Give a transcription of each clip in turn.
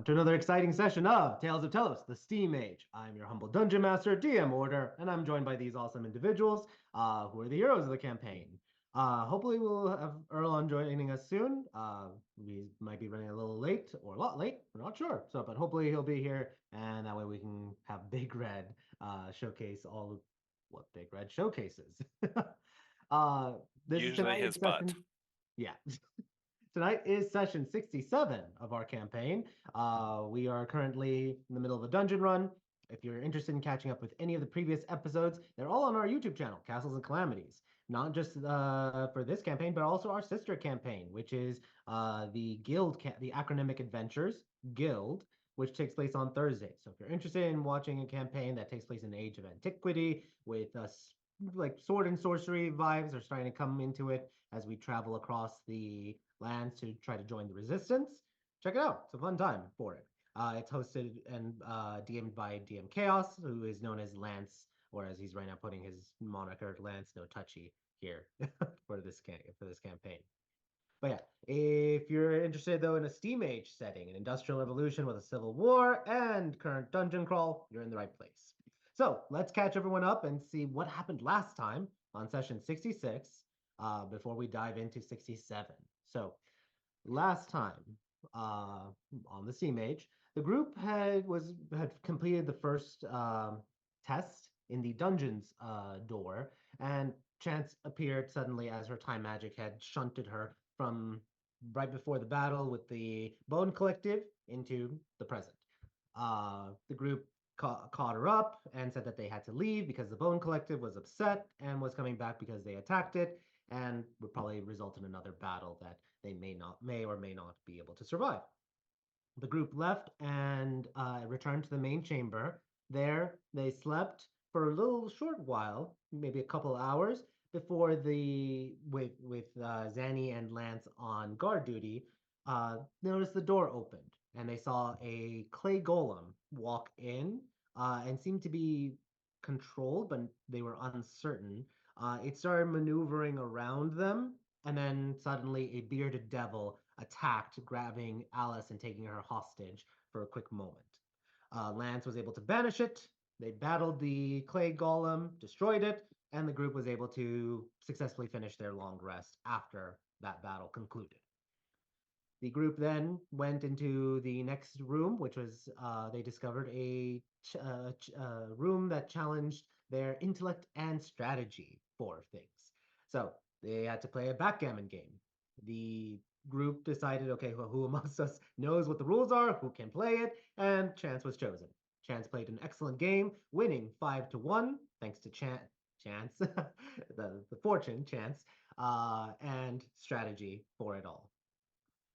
to another exciting session of Tales of Tellos, the Steam Age. I'm your humble dungeon master, DM Order, and I'm joined by these awesome individuals who are the heroes of the campaign. Hopefully, we'll have Erlon joining us soon. We might be running a little late or a lot late. We're not sure. But hopefully he'll be here, and that way we can have Big Red showcase all of what Big Red showcases. uh, this Usually his butt. Yeah. Tonight is session 67 of our campaign. We are currently in the middle of a dungeon run. If you're interested in catching up with any of the previous episodes, they're all on our YouTube channel, Castles and Calamities. Not just for this campaign, but also our sister campaign, which is the the Acronymic Adventures Guild, which takes place on Thursday. So if you're interested in watching a campaign that takes place in the Age of Antiquity with like sword and sorcery vibes are starting to come into it as we travel across the lands to try to join the resistance, check it out. It's a fun time for it. It's hosted and DM'd by DM Chaos, who is known as Lance, or as he's right now putting his moniker, Lance No Touchy, here for this campaign. But yeah, if you're interested though in a Steam Age setting, an industrial revolution with a civil war and current dungeon crawl, you're in the right place. So let's catch everyone up and see what happened last time on session 66 before we dive into 67. So last time on the Steam Age, the group had completed the first test in the dungeon's door, and Chance appeared suddenly as her time magic had shunted her from right before the battle with the Bone Collective into the present. The group caught her up and said that they had to leave because the Bone Collective was upset and was coming back because they attacked it and would probably result in another battle that they may or may not be able to survive. The group left and returned to the main chamber. There, they slept for a little short while, maybe a couple hours, before with Zanny and Lance on guard duty, noticed the door opened and they saw a clay golem walk in and seemed to be controlled, but they were uncertain. It started maneuvering around them, and then suddenly a bearded devil attacked, grabbing Alice and taking her hostage for a quick moment. Lance was able to banish it. They battled the clay golem, destroyed it, and the group was able to successfully finish their long rest after that battle concluded. The group then went into the next room, which was they discovered a room that challenged their intellect and strategy for things. So they had to play a backgammon game. The group decided, okay, well, who amongst us knows what the rules are, who can play it, and Chance was chosen. Chance played an excellent game, winning 5-1, thanks to Chance, the fortune, Chance, and strategy for it all.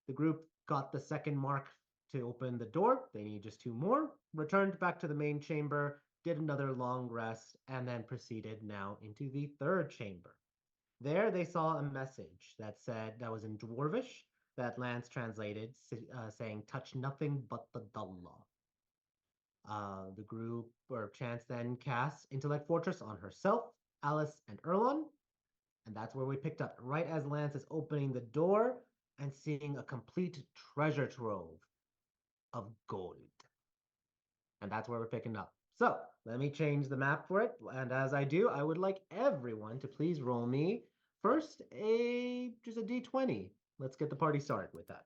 The group got the second mark to open the door. They need just 2 more. Returned back to the main chamber, did another long rest, and then proceeded now into the third chamber. There they saw a message that was in Dwarvish that Lance translated, saying, "Touch nothing but the Dullah." The group or Chance then casts Intellect Fortress on herself, Alice, and Erlon. And that's where we picked up, right as Lance is opening the door and seeing a complete treasure trove of gold. And that's where we're picking up. So let me change the map for it. And as I do, I would like everyone to please roll me first just a d20. Let's get the party started with that.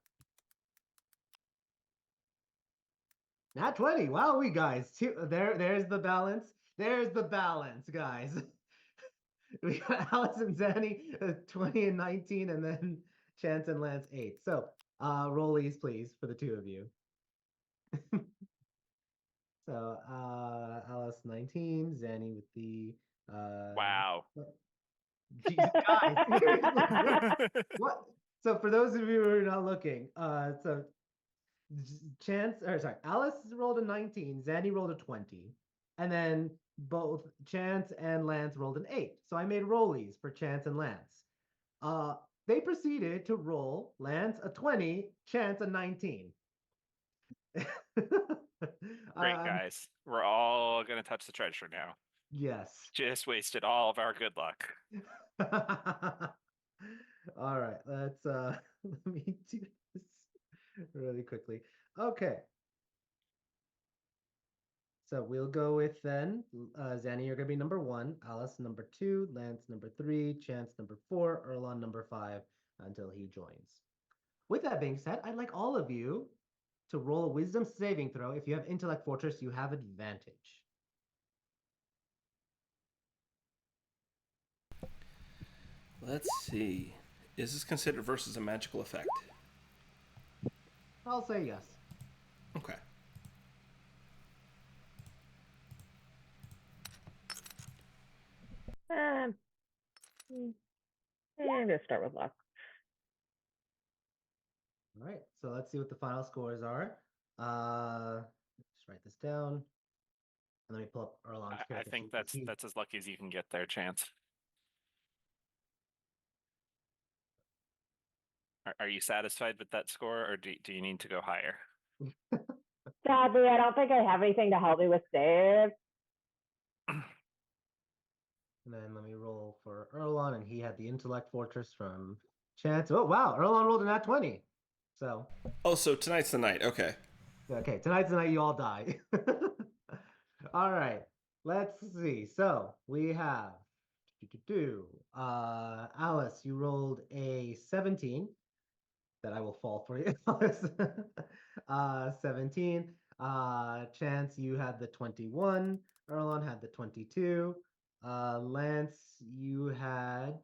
Nat 20. Wow, we guys. There's the balance. There's the balance, guys. We got Alice and Zanny 20 and 19, and then Chance and Lance 8. So rollies, please, for the 2 of you. So Alice 19, Zanny with the wow. Jesus, guys, what? So for those of you who are not looking, so Alice rolled a 19, Zanny rolled a 20, and then both Chance and Lance rolled an 8. So I made rollies for Chance and Lance. They proceeded to roll Lance a 20, Chance a 19. Great, guys. We're all going to touch the treasure now. Yes. Just wasted all of our good luck. All right, let's let me do this really quickly. Okay. So we'll go with then Zanny, you're gonna be number 1, Alice number 2, Lance number 3, Chance number 4, Erlon number 5 until he joins. With that being said, I'd like all of you to roll a wisdom saving throw. If you have intellect fortress, you have advantage. Let's see. Is this considered versus a magical effect? I'll say yes. Okay. I'm gonna start with luck. All right, so let's see what the final scores are. Just write this down. And let me pull up Erlon's I character think sheet, 'cause that's as lucky as you can get there, Chance. Are you satisfied with that score, or do you need to go higher? Sadly, I don't think I have anything to help me with save. And then let me roll for Erlon, and he had the intellect fortress from Chance. Oh wow, Erlon rolled a nat 20. So Oh, so tonight's the night. Okay. okay, tonight's the night you all die. All right, let's see. So we have Alice, you rolled a 17. That I will fall for you, Alice. 17. Chance, you had the 21. Erlon had the 22. Lance, you had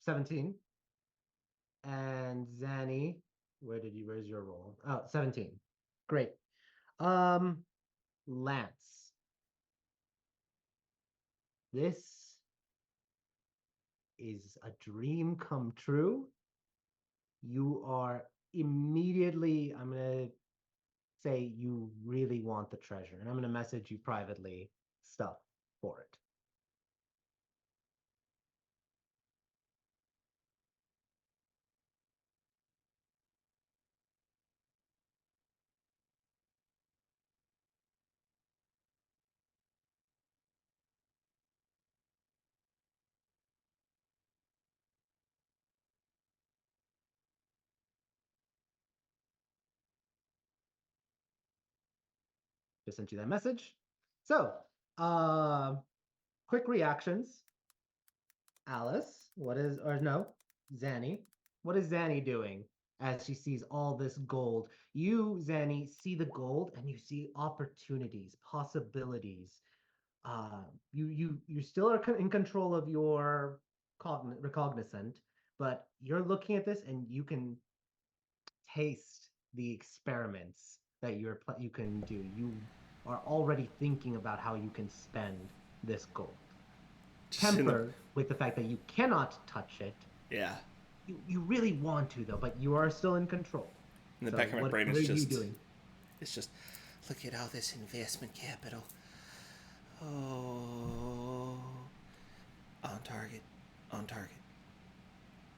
17. And Zanny, where's your roll? Oh, 17. Great. Lance, this is a dream come true. You are immediately, I'm going to say you really want the treasure, and I'm going to message you privately stuff for it. Just sent you that message. So, quick reactions. Alice, Zanny. What is Zanny doing as she sees all this gold? You, Zanny, see the gold and you see opportunities, possibilities. You still are in control of your recognizant, but you're looking at this and you can taste the experiments that you can do. You are already thinking about how you can spend this gold. Tempered with the fact that you cannot touch it. Yeah. You really want to though, but you are still in control. In the back of my brain, what are you doing? It's just, look at all this investment capital. Oh, on target.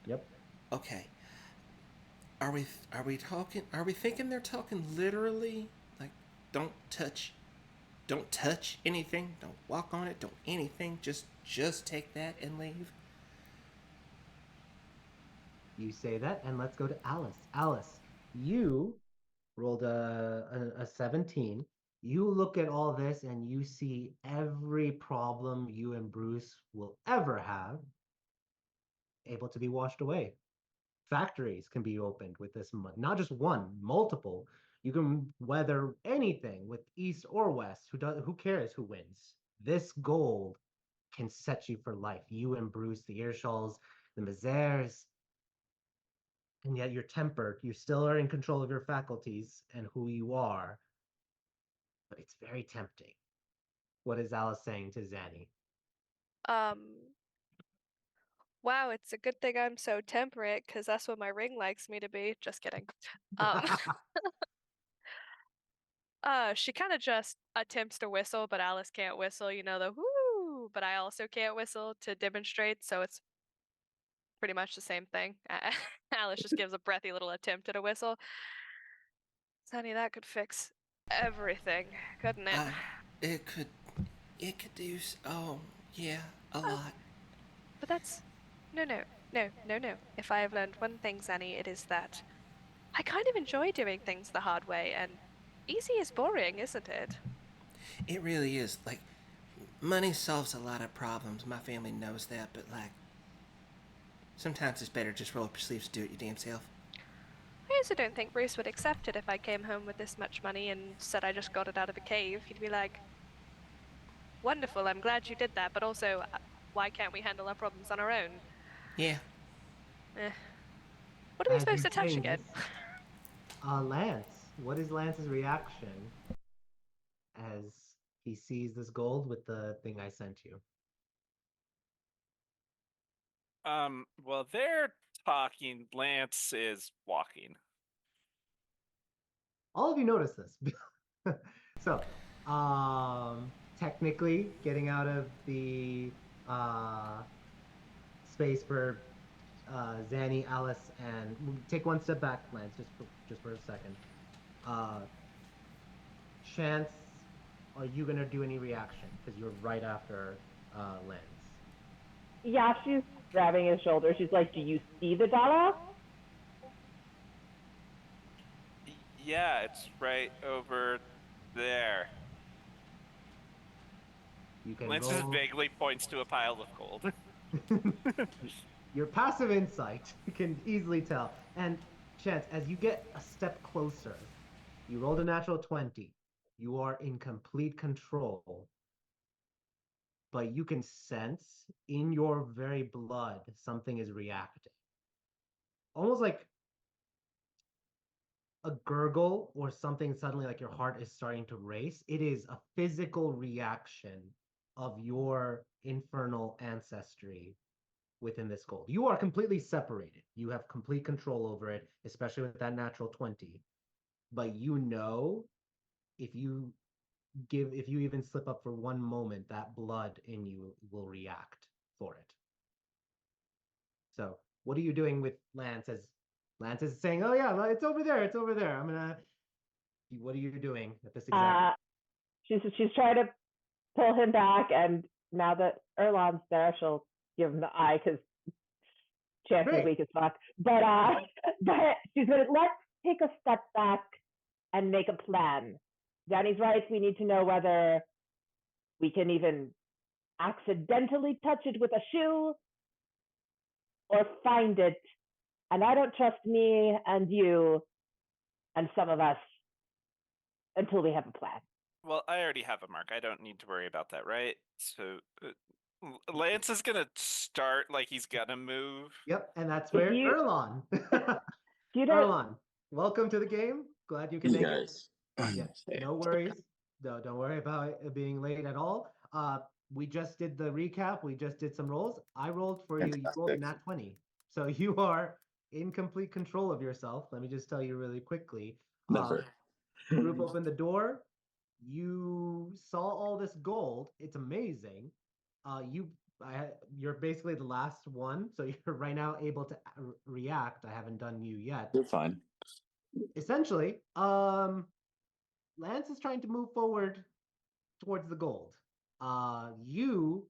Yep. Okay. Are we talking? Are we thinking they're talking literally? Like, don't touch anything. Don't walk on it. Don't anything. Just take that and leave. You say that, and let's go to Alice. Alice, you rolled a 17. You look at all this and you see every problem you and Bruce will ever have able to be washed away. Factories can be opened with this money, not just one, multiple. You can weather anything with East or West. Who cares who wins? This gold can set you for life. You and Bruce, the Earshawls, the Mazers, and yet you're tempered. You still are in control of your faculties and who you are, but it's very tempting. What is Alice saying to Zanny? Wow, it's a good thing I'm so temperate, because that's what my ring likes me to be. Just kidding. Um, she kind of just attempts to whistle, but Alice can't whistle, the whoo, but I also can't whistle to demonstrate, so it's pretty much the same thing. Alice just gives a breathy little attempt at a whistle. Honey, that could fix everything, couldn't it? It could do. Oh, yeah, a lot. But that's no. If I have learned one thing, Zanny, it is that I kind of enjoy doing things the hard way, and easy is boring, isn't it? It really is. Like, money solves a lot of problems. My family knows that, but like, sometimes it's better just roll up your sleeves and do it your damn self. I also don't think Bruce would accept it if I came home with this much money and said I just got it out of a cave. He'd be like, wonderful, I'm glad you did that, but also, why can't we handle our problems on our own? Yeah. Eh. What are we As supposed you're to touch saying again? this, Lance, what is Lance's reaction as he sees this gold with the thing I sent you? Well, they're talking. Lance is walking. All of you notice this. So, technically, getting out of the space for Zanny, Alice, and take one step back, Lance, just for a second. Chance, are you gonna do any reaction? Because you're right after Lance. Yeah, she's grabbing his shoulder. She's like, "Do you see the dollar?" Yeah, it's right over there. You can Lance just roll. vaguely points to a pile of gold. Your passive insight can easily tell. And Chance, as you get a step closer, you rolled a natural 20. You are in complete control, but you can sense in your very blood something is reacting. Almost like a gurgle or something suddenly like your heart is starting to race. It is a physical reaction of your infernal ancestry within this gold. You are completely separated. You have complete control over it, especially with that natural 20. But you know if you even slip up for one moment, that blood in you will react for it. So what are you doing with Lance as Lance is saying, "Oh yeah, it's over there. It's over there." I'm gonna. What are you doing at this exact? She's trying to pull him back, and now that Erlon's there, she'll give him the eye because Chance is Great. weak as fuck. But she's gonna let's take a step back and make a plan. Danny's right. We need to know whether we can even accidentally touch it with a shoe or find it. And I don't trust me and you and some of us until we have a plan. Well, I already have a mark. I don't need to worry about that, right? So Lance is gonna start like he's gonna move. Yep, and that's If where you- Erlon. You don't. Erlon, welcome to the game. Glad you can make it. Yeah, Hey, no worries. No, don't worry about it being late at all. We just did the recap. We just did some rolls. I rolled for you. You rolled a fantastic. nat 20. So you are in complete control of yourself. Let me just tell you really quickly. Never. Group opened the door. You saw all this gold. It's amazing. You're basically the last one, so you're right now able to react. I haven't done you yet. You're fine. Essentially, Lance is trying to move forward towards the gold. You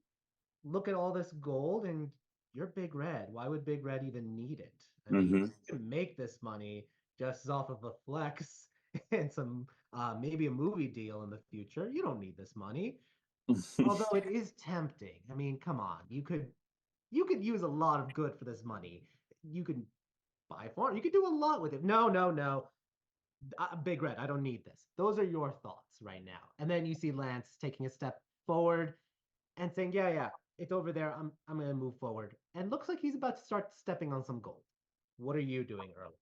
look at all this gold and you're Big Red. Why would Big Red even need it? I mean, Mhm. you can make this money just off of a flex and some maybe a movie deal in the future. You don't need this money. Although it is tempting. I mean, come on. You could use a lot of good for this money. You could buy farm. You could do a lot with it. No, no, no. Big Red, I don't need this. Those are your thoughts right now. And then you see Lance taking a step forward and saying, "Yeah, yeah, it's over there. I'm gonna move forward." And looks like he's about to start stepping on some gold. What are you doing, Earl?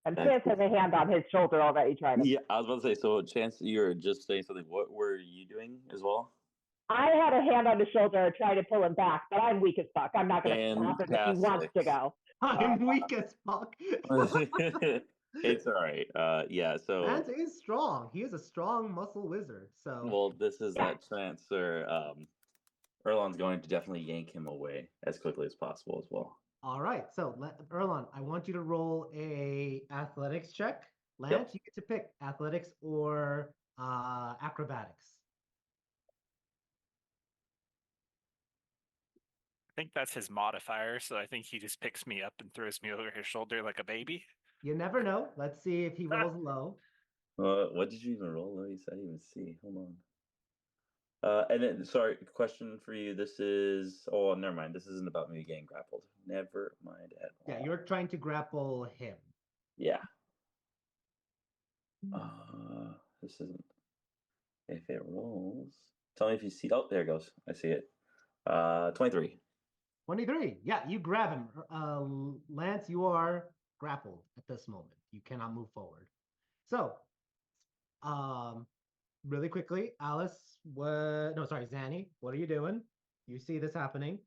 And That's Chance has a hand on his shoulder already trying to. Yeah, I was about to say. So, Chance, you were just saying something. What were you doing as well? I had a hand on his shoulder trying to pull him back, but I'm weak as fuck. I'm not going to stop him if he wants Fantastic. to go. I'm weak as fuck. It's all right. Yeah. So, Lance is strong. He is a strong muscle wizard. So, well, this is that chance where Erlon's going to definitely yank him away as quickly as possible as well. all right. So, Erlon, I want you to roll a athletics check. Lance, you get to pick athletics or acrobatics. I think that's his modifier, so I think he just picks me up and throws me over his shoulder like a baby. You never know. Let's see if he rolls low. What did you even roll? Let me see. I didn't even see. Hold on. And then, sorry, question for you. This is. Oh, never mind. This isn't about me getting grappled. Never mind at all. Yeah, you're trying to grapple him. Yeah. This isn't. If it rolls, tell me if you see. Oh, there it goes. I see it. 23. 23. Yeah, you grab him. Lance, you are grappled at this moment. You cannot move forward. So, um, really quickly, Alice, what? No, sorry, Zanny, what are you doing? You see this happening?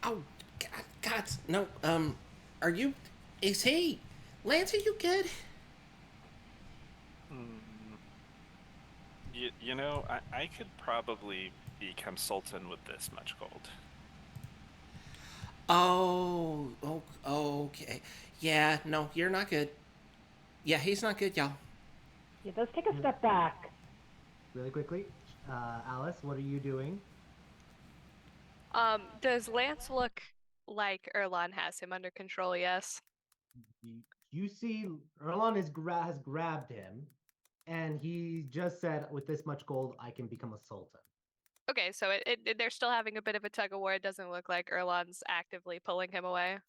Oh, God, no. Are you? Is he? Lance, are you good? You know, I could probably become sultan with this much gold. Oh, okay. Yeah, no, you're not good. Yeah, he's not good, y'all. Yeah, let's take a step back. Really quickly, Alice, what are you doing? Does Lance look like Erlon has him under control? Yes. You see, Erlon has grabbed him, and he just said, "With this much gold, I can become a sultan." Okay, so they're still having a bit of a tug of war. It doesn't look like Erlon's actively pulling him away.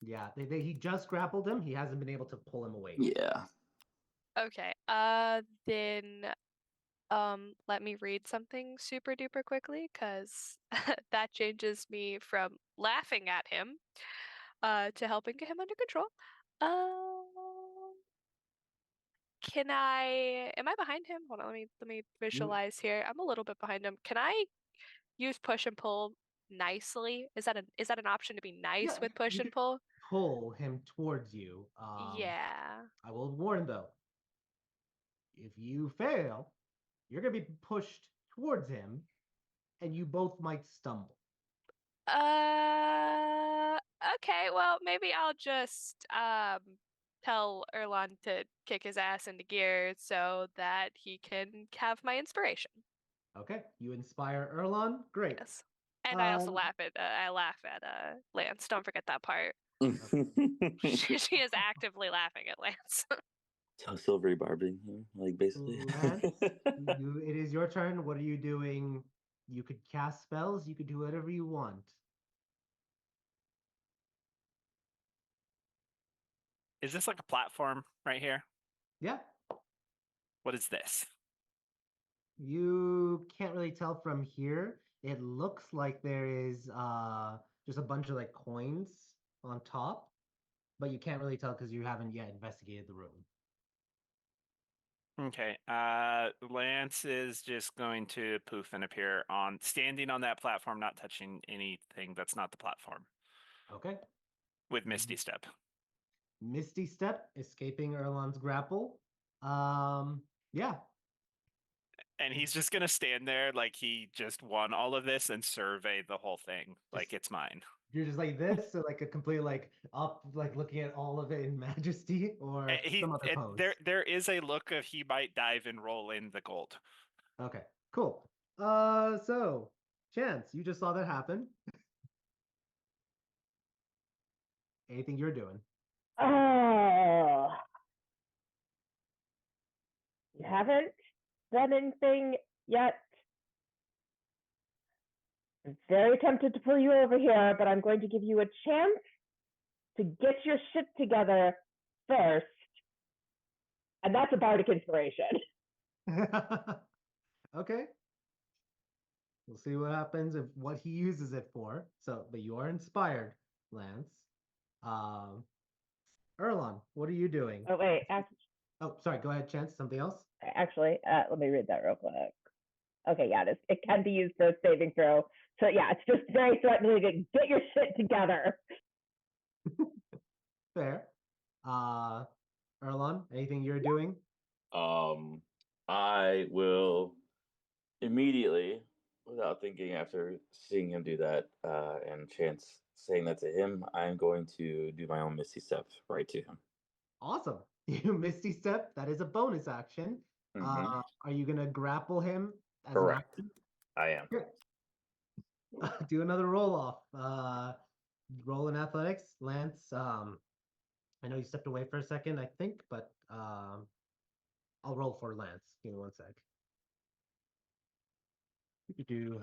Yeah, he just grappled him. He hasn't been able to pull him away. Yeah. Okay. Then let me read something super duper quickly because that changes me from laughing at him to helping get him under control. Can I? Am I behind him? Hold on, let me visualize here. I'm a little bit behind him. Can I use push and pull nicely? Is that an option to be nice Yeah, with push you and can pull? pull him towards you. Yeah. I will warn though, if you fail, you're gonna be pushed towards him, and you both might stumble. Okay, well, maybe I'll just tell Erlon to kick his ass into gear so that he can have my inspiration. Okay, you inspire Erlon. Great. Yes. And I also Um, laugh at Lance. Don't forget that part. So She is actively laughing at Lance. silvery barbing here, like basically. Lance, it is your turn. What are you doing? You could cast spells. You could do whatever you want. Is this like a platform right here? Yeah, What is this? you can't really tell from here. It looks like there is just a bunch of like coins on top, but you can't really tell because you haven't yet investigated the room. Okay. Lance is just going to poof and appear on standing on that platform, not touching anything that's not the platform. Okay. With Misty Step. Misty Step, escaping Erlon's grapple. Yeah. And he's just gonna stand there like he just won all of this and survey the whole thing like it's mine. You're just like this, so like a complete like up, like looking at all of it in majesty, or some other pose. There is a look of he might dive and roll in the gold. Okay, cool. So Chance, you just saw that happen. Anything you're doing? Oh, you haven't done anything yet. I'm very tempted to pull you over here, but I'm going to give you a chance to get your shit together first. And that's a bardic inspiration. Okay. We'll see what happens if what he uses it for. So, but you are inspired, Lance. Um, Erlon, what are you doing? Oh, wait. Oh, sorry. Go ahead, Chance. Something else? Actually, let me read that real quick. Okay, yeah, it can be used for a saving throw. So yeah, it's just very threatening to get your shit together. Fair. Erlon, anything you're doing? I will immediately, without thinking, after seeing him do that, and Chance saying that to him, I'm going to do my own Misty Step right to him. Awesome. You Misty Step. That is a bonus action. Mhm. Are you gonna grapple him as Correct. an action? I am. Good. Do another roll off. Roll in athletics, Lance. I know you stepped away for a second, I think, but I'll roll for Lance. Give me one sec. You do.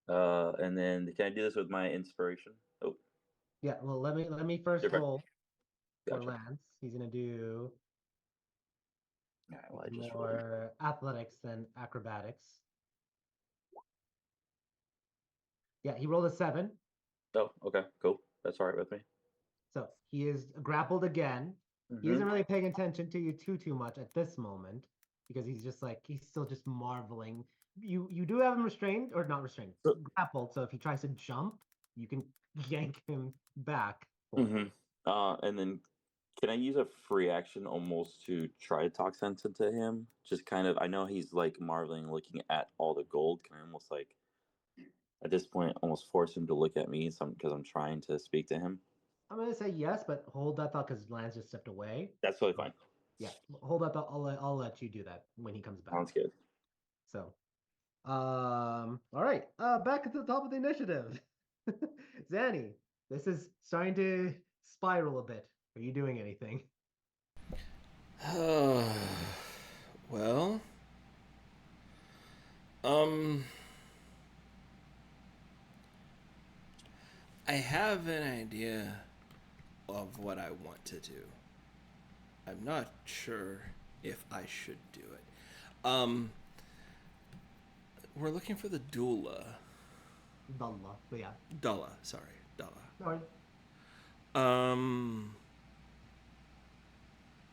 And then can I do this with my inspiration? Oh, Yeah. Well, let me first different. roll for Gotcha. Lance. He's gonna do All right, well, I just rolled. more athletics than acrobatics. Yeah, he rolled a 7, Oh, okay, cool. That's all right with me. so he is grappled again. He isn't really paying attention to you too much at this moment because he's just like he's still just marveling. You do have him restrained or not restrained, So- grappled. So if he tries to jump, you can yank him back. for him. And then can I use a free action almost to try to talk sense into him? Just kind of, I know he's like marveling, looking at all the gold. Can I almost like at this point almost force him to look at me? Some because I'm trying to speak to him. I'm gonna say yes, but hold that thought because Lance just stepped away. That's totally fine. Yeah, hold that thought. I'll let you do that when he comes back. Sounds good. So, all right. Back at the top of the initiative. Zanny, this is starting to spiral a bit. Are you doing anything? Well, I have an idea of what I want to do. I'm not sure if I should do it. We're looking for the doula. Dalla, but yeah. Dalla, sorry, Dalla. Sorry.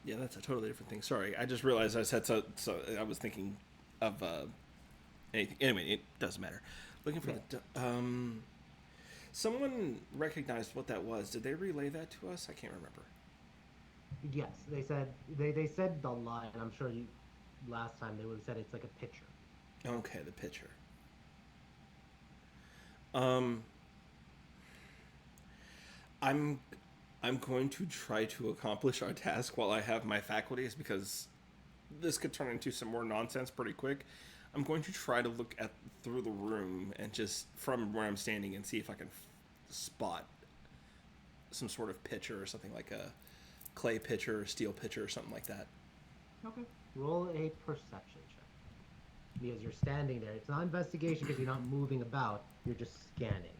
Yeah, that's a totally different thing. Sorry, I just realized I said so. So I was thinking of anything. Anyway, it doesn't matter. Looking for someone recognized what that was. Did they relay that to us? I can't remember. Yes, they said Dalla, and I'm sure you last time they would have said it's like a picture. Okay, the picture. I'm going to try to accomplish our task while I have my faculties because this could turn into some more nonsense pretty quick. I'm going to try to look at through the room and just from where I'm standing and see if I can spot some sort of pitcher or something like a clay pitcher or steel pitcher or something like that. Okay. Roll a perception check. Because you're standing there. It's not investigation because you're not moving about. You're just scanning.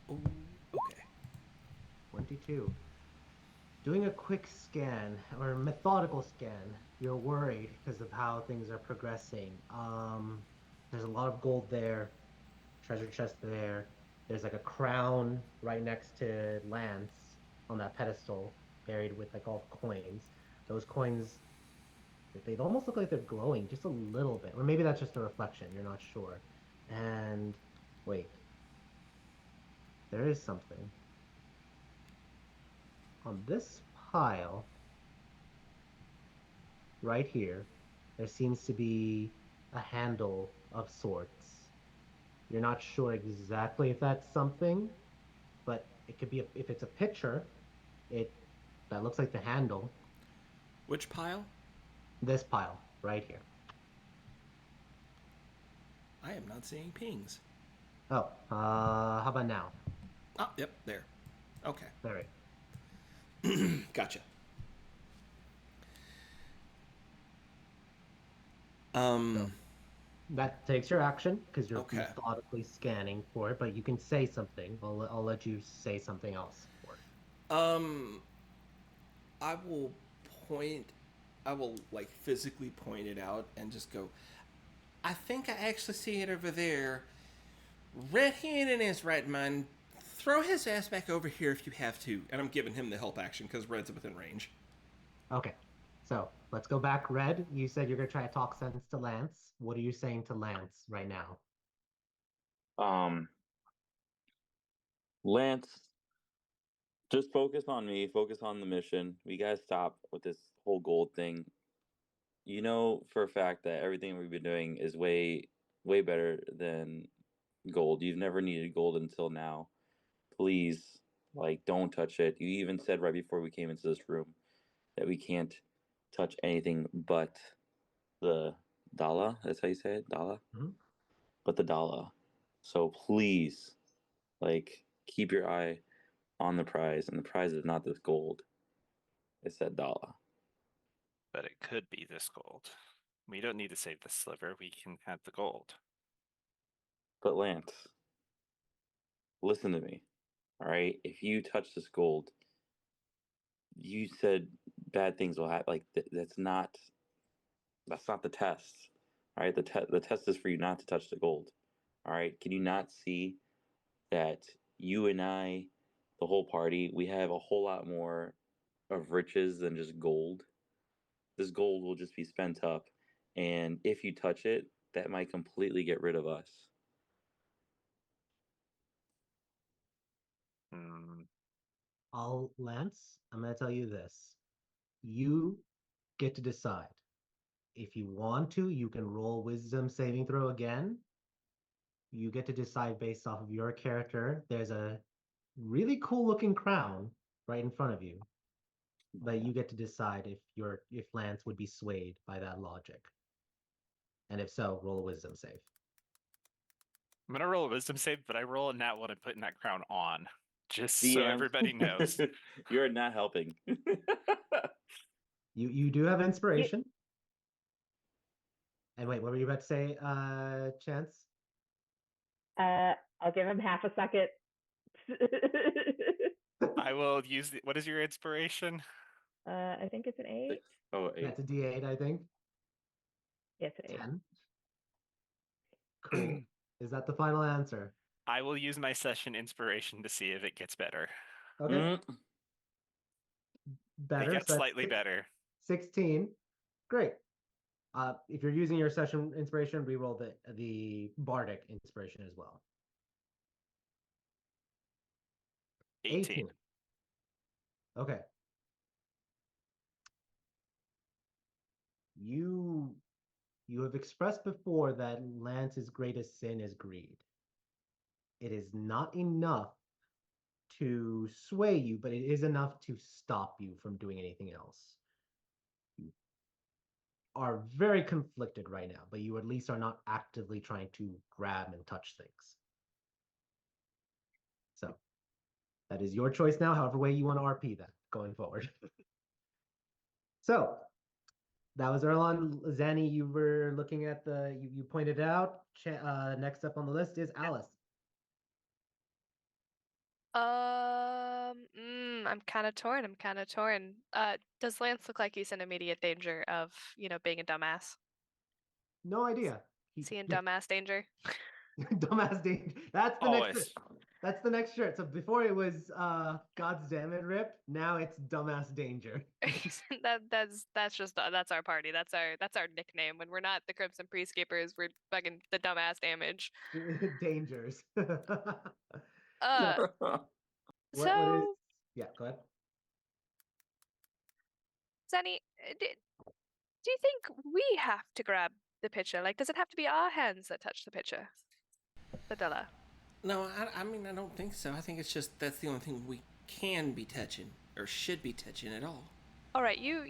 Oh, okay. 22. Doing a quick scan or methodical scan, you're worried because of how things are progressing. There's a lot of gold there, treasure chest there. There's like a crown right next to Lance on that pedestal, buried with like all coins. Those coins, they almost look like they're glowing just a little bit, or maybe that's just a reflection. You're not sure. And wait, there is something on this pile right here. There seems to be a handle of sorts. You're not sure exactly if that's something, but it could be if it's a picture, it that looks like the handle. Which pile? This pile right here. I am not seeing pings. Oh, how about now? Oh, yep, there. Okay. All right. Gotcha. So that takes your action because you're Okay. methodically scanning for it, but you can say something. I'll let you say something else for it. I will point. I will like physically point it out and just go. I think I actually see it over there. Red hand in his right mind. Throw his ass back over here if you have to. And I'm giving him the help action because Red's within range. Okay. So let's go back. Red, you said you're gonna try to talk sense to Lance. What are you saying to Lance right now? Lance, just focus on me. Focus on the mission. We gotta stop with this whole gold thing. You know for a fact that everything we've been doing is way better than gold. You've never needed gold until now. Please, like, don't touch it. You even said right before we came into this room that we can't touch anything but the Dala. That's how you say it, Dala. Mhm. But the Dala. So please, like, keep your eye on the prize, and the prize is not this gold. It said dollar. But it could be this gold. We don't need to save the sliver. We can have the gold. But Lance, listen to me. All right, if you touch this gold, you said bad things will happen. Like that's not the test. All right, the test is for you not to touch the gold. All right, can you not see that you and I, the whole party, we have a whole lot more of riches than just gold. This gold will just be spent up, and if you touch it, that might completely get rid of us. Hmm. Lance, I'm going to tell you this. You get to decide. If you want to, you can roll wisdom saving throw again. You get to decide based off of your character. There's a really cool looking crown right in front of you. But you get to decide if Lance would be swayed by that logic. And if so, roll a wisdom save. I'm gonna roll a wisdom save, but I roll a nat one and putting that crown on, just so DM. everybody knows. You're not helping. You do have inspiration. And wait, what were you about to say, Chance? I'll give him half a second. I will use what is your inspiration? I think it's an 8. Oh, 8. That's a D8, I think. Yeah, it's an 8. 10. Cool. Is that the final answer? I will use my session inspiration to see if it gets better. Okay. Mm. Better. It gets So that's slightly better. 16. Great. If you're using your session inspiration, re-roll the bardic inspiration as well. 18. Okay. You have expressed before that Lance's greatest sin is greed. It is not enough to sway you, but it is enough to stop you from doing anything else. You are very conflicted right now, but you at least are not actively trying to grab and touch things. So that is your choice now, however way you want to RP that going forward. So that was Erlon. Zanny, you were looking at you pointed out. Next up on the list is Alice. I'm kind of torn. Does Lance look like he's in immediate danger of, being a dumbass? No idea. Is he in dumbass danger? Dumbass danger. That's the next shirt. Always. That's the next shirt. So before it was God's damn it Rip. Now it's dumbass danger. That's our party. That's our nickname. When we're not the Crimson Peacekeepers, we're fucking the dumbass damage. Dangers. Uh, what is? so Yeah, go ahead. Zenny, do you think we have to grab the pitcher? Like, does it have to be our hands that touch the pitcher? Adela. No, I mean, I don't think so. I think it's just that's the only thing we can be touching or should be touching at all. All right, you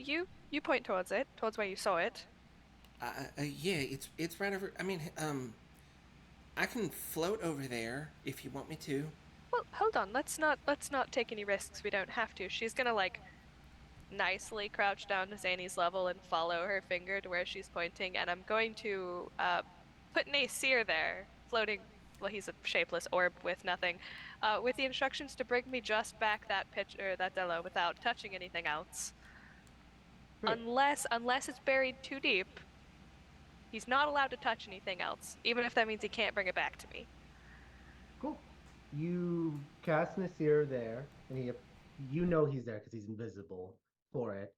point towards where you saw it. Yeah, it's right over. I mean, I can float over there if you want me to. Well, hold on. Let's not take any risks we don't have to. She's gonna nicely crouch down to Zany's level and follow her finger to where she's pointing, and I'm going to put Nasir there, floating. Well, he's a shapeless orb with nothing, with the instructions to bring me just back that pitcher, that Delo, without touching anything else. Great. Unless it's buried too deep, he's not allowed to touch anything else, even if that means he can't bring it back to me. Cool. You cast Nasir there, and you know he's there because he's invisible for it.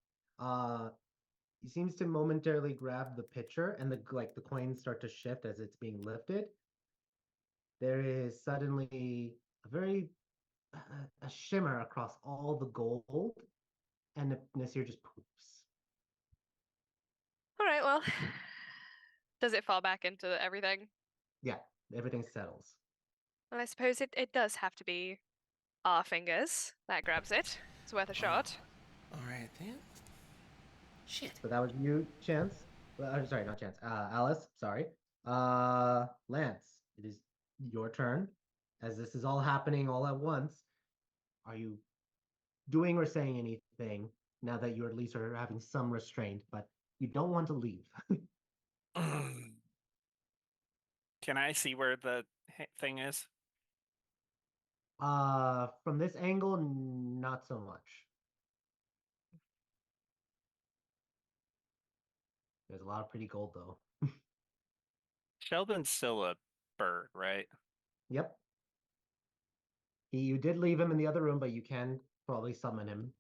He seems to momentarily grab the pitcher, and the coins start to shift as it's being lifted. There is suddenly a shimmer across all the gold, and Nasir just poofs. All right, well, does it fall back into everything? Yeah, everything settles. Well, I suppose it does have to be our fingers. That grabs it. It's worth a shot. All right then. Shit. So that was you, Chance. Well, I'm sorry, not Chance. Alice, sorry. Lance, it is your turn. As this is all happening all at once, are you doing or saying anything now that you at least are having some restraint, but you don't want to leave. Can I see where the thing is? From this angle, not so much. There's a lot of pretty gold though. Sheldon's still a bird, right? Yep. You did leave him in the other room, but you can probably summon him.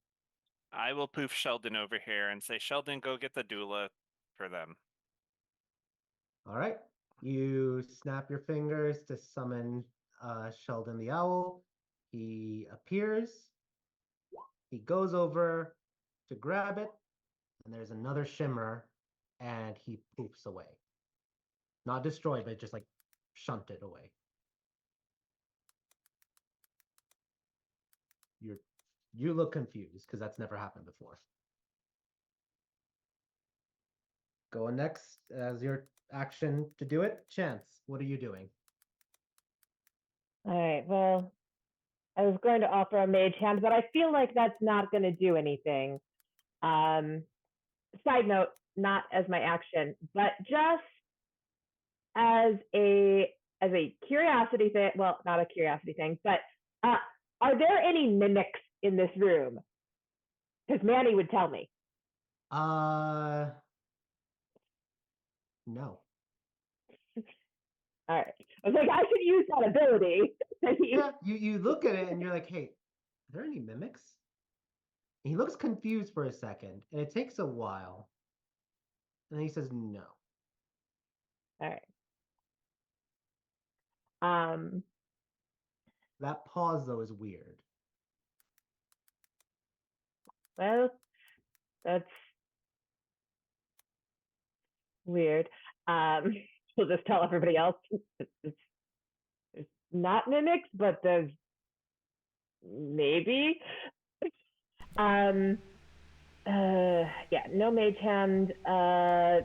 I will poof Sheldon over here and say, Sheldon, go get the doula for them. All right. You snap your fingers to summon Sheldon the owl. He appears. He goes over to grab it, and there's another shimmer, and he poofs away. Not destroyed, but just like shunted away. You look confused because that's never happened before. Going next as your action to do it. Chance, what are you doing? All right. Well, I was going to offer a mage hand, but I feel like that's not going to do anything. Side note, not as my action, but just as a curiosity thing. Well, not a curiosity thing, but are there any mimics in this room? Because Manny would tell me. No. All right. I was like, I could use that ability. Yeah, you look at it and you're like, hey, are there any mimics? He looks confused for a second, and it takes a while. And then he says no. All right. That pause though is weird. Well, that's weird. We'll just tell everybody else it's not mimics, but there's maybe. Yeah, no mage hand. I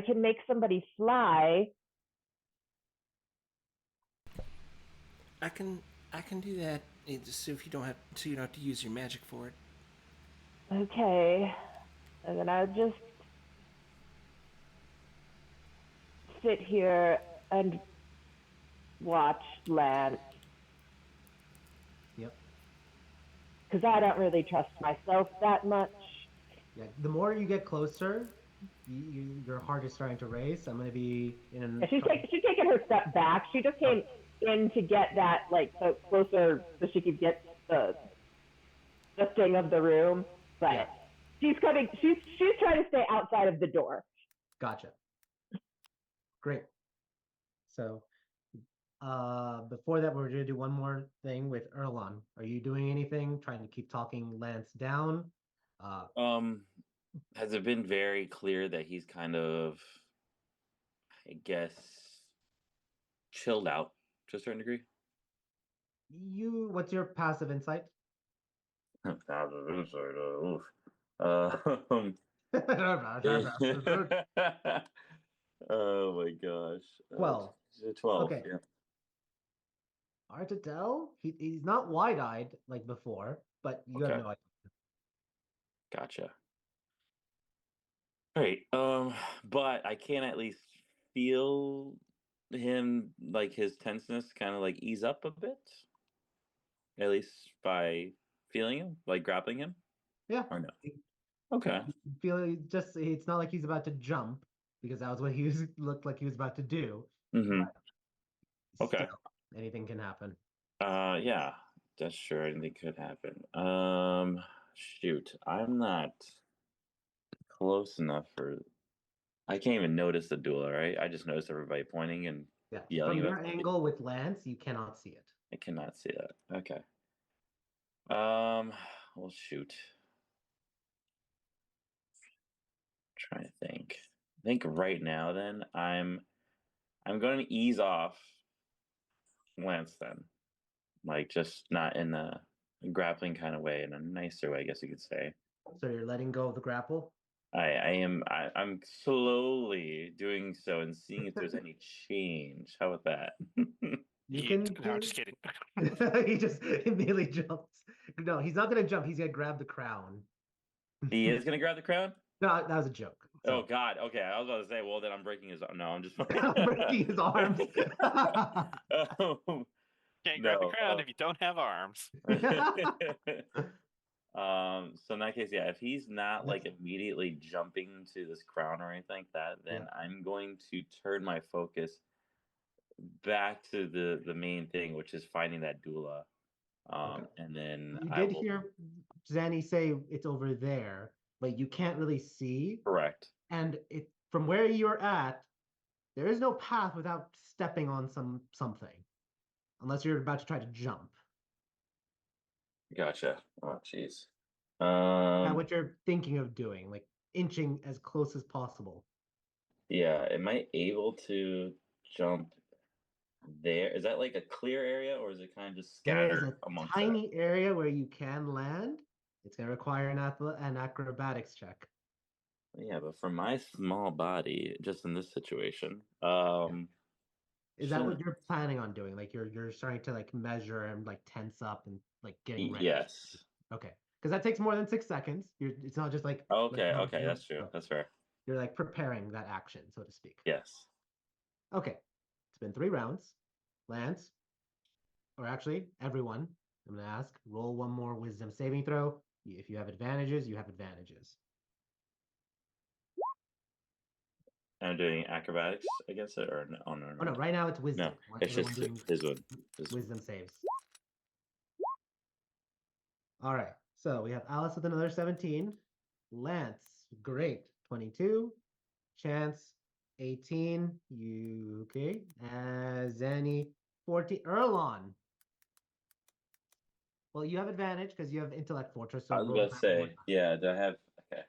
can make somebody fly. I can do that. Just so you don't have to use your magic for it. Okay, and then I'll just sit here and watch Lance. Yep. Because I don't really trust myself that much. Yeah, the more you get closer, your heart is starting to race. I'm going to be in an... Yeah, she's taking her step back. She just came in to get that, like, so closer so she could get the thing of the room. But Yeah. she's trying to stay outside of the door. Gotcha. Great. So, before that, we're going to do one more thing with Erlon. Are you doing anything? Trying to keep talking Lance down? Has it been very clear that he's kind of, I guess, chilled out to a certain degree? What's your passive insight? Passive insight. Oof. Oh my gosh. 12. 12. Okay. Yeah. Hard to tell. He's not wide-eyed like before, but you have Okay. no idea. Gotcha. All right. But I can at least feel him, like his tenseness kind of like ease up a bit. At least by feeling him, like grappling him. Yeah. Or no? Okay. It's not like he's about to jump, because that was what looked like he was about to do. Mm-hmm. But Okay. still, anything can happen. Yeah, that's true. Anything could happen. Shoot, I'm not close enough for. I can't even notice the duel, right? I just noticed everybody pointing and Yeah. yelling From about your something. angle with Lance, you cannot see it. I cannot see that. Okay. Well, shoot. Trying to think. I think right now, then I'm going to ease off Lance. Then, like, just not in a grappling kind of way, in a nicer way, I guess you could say. So you're letting go of the grapple? I'm slowly doing so and seeing if there's any change. How about that? You can. No, I'm just kidding. He just immediately jumps. No, he's not going to jump. He's going to grab the crown. He is gonna grab the crown. No, that was a joke. Oh God. Okay, I was about to say. Well, then I'm breaking his. No, I'm just breaking his arms. Can't grab the No, crown if you don't have arms. So in that case, yeah, if he's not like immediately jumping to this crown or anything like that, then I'm going to turn my focus back to the main thing, which is finding that doula. And then You I did will hear Zanny say it's over there, but you can't really see. correct. And it from where you're at, there is no path without stepping on something, unless you're about to try to jump. Gotcha. Oh, jeez. That what you're thinking of doing, like inching as close as possible. Yeah. Am I able to jump there? Is that like a clear area, or is it kind of just There is scattered a amongst tiny area where you can land. It's going to require an acrobatics check. that? Yeah, but for my small body, just in this situation, Is that what shouldn't- you're planning on doing? Like you're starting to like measure and like tense up and like getting ready. yes. Okay. Because that takes more than 6 seconds. It's not just like Okay. let's Okay, go. that's true. So That's fair. you're like preparing that action, so to speak. Yes. Okay. It's been 3 rounds. Lance, or actually everyone, I'm gonna ask, roll one more wisdom saving throw. If you have advantages, you have advantages. I'm doing acrobatics against it, or no? Oh no, Oh no, right now it's wisdom. no. Want It's just everyone doing his one. His wisdom saves. All right. So we have Alice with another 17. Lance, great. 22. Chance, 18. You okay? Zanny, 14. Erlon. Well, you have advantage because you have intellect fortress. So I was roll about to that one more say, time. yeah. Do I have? Okay.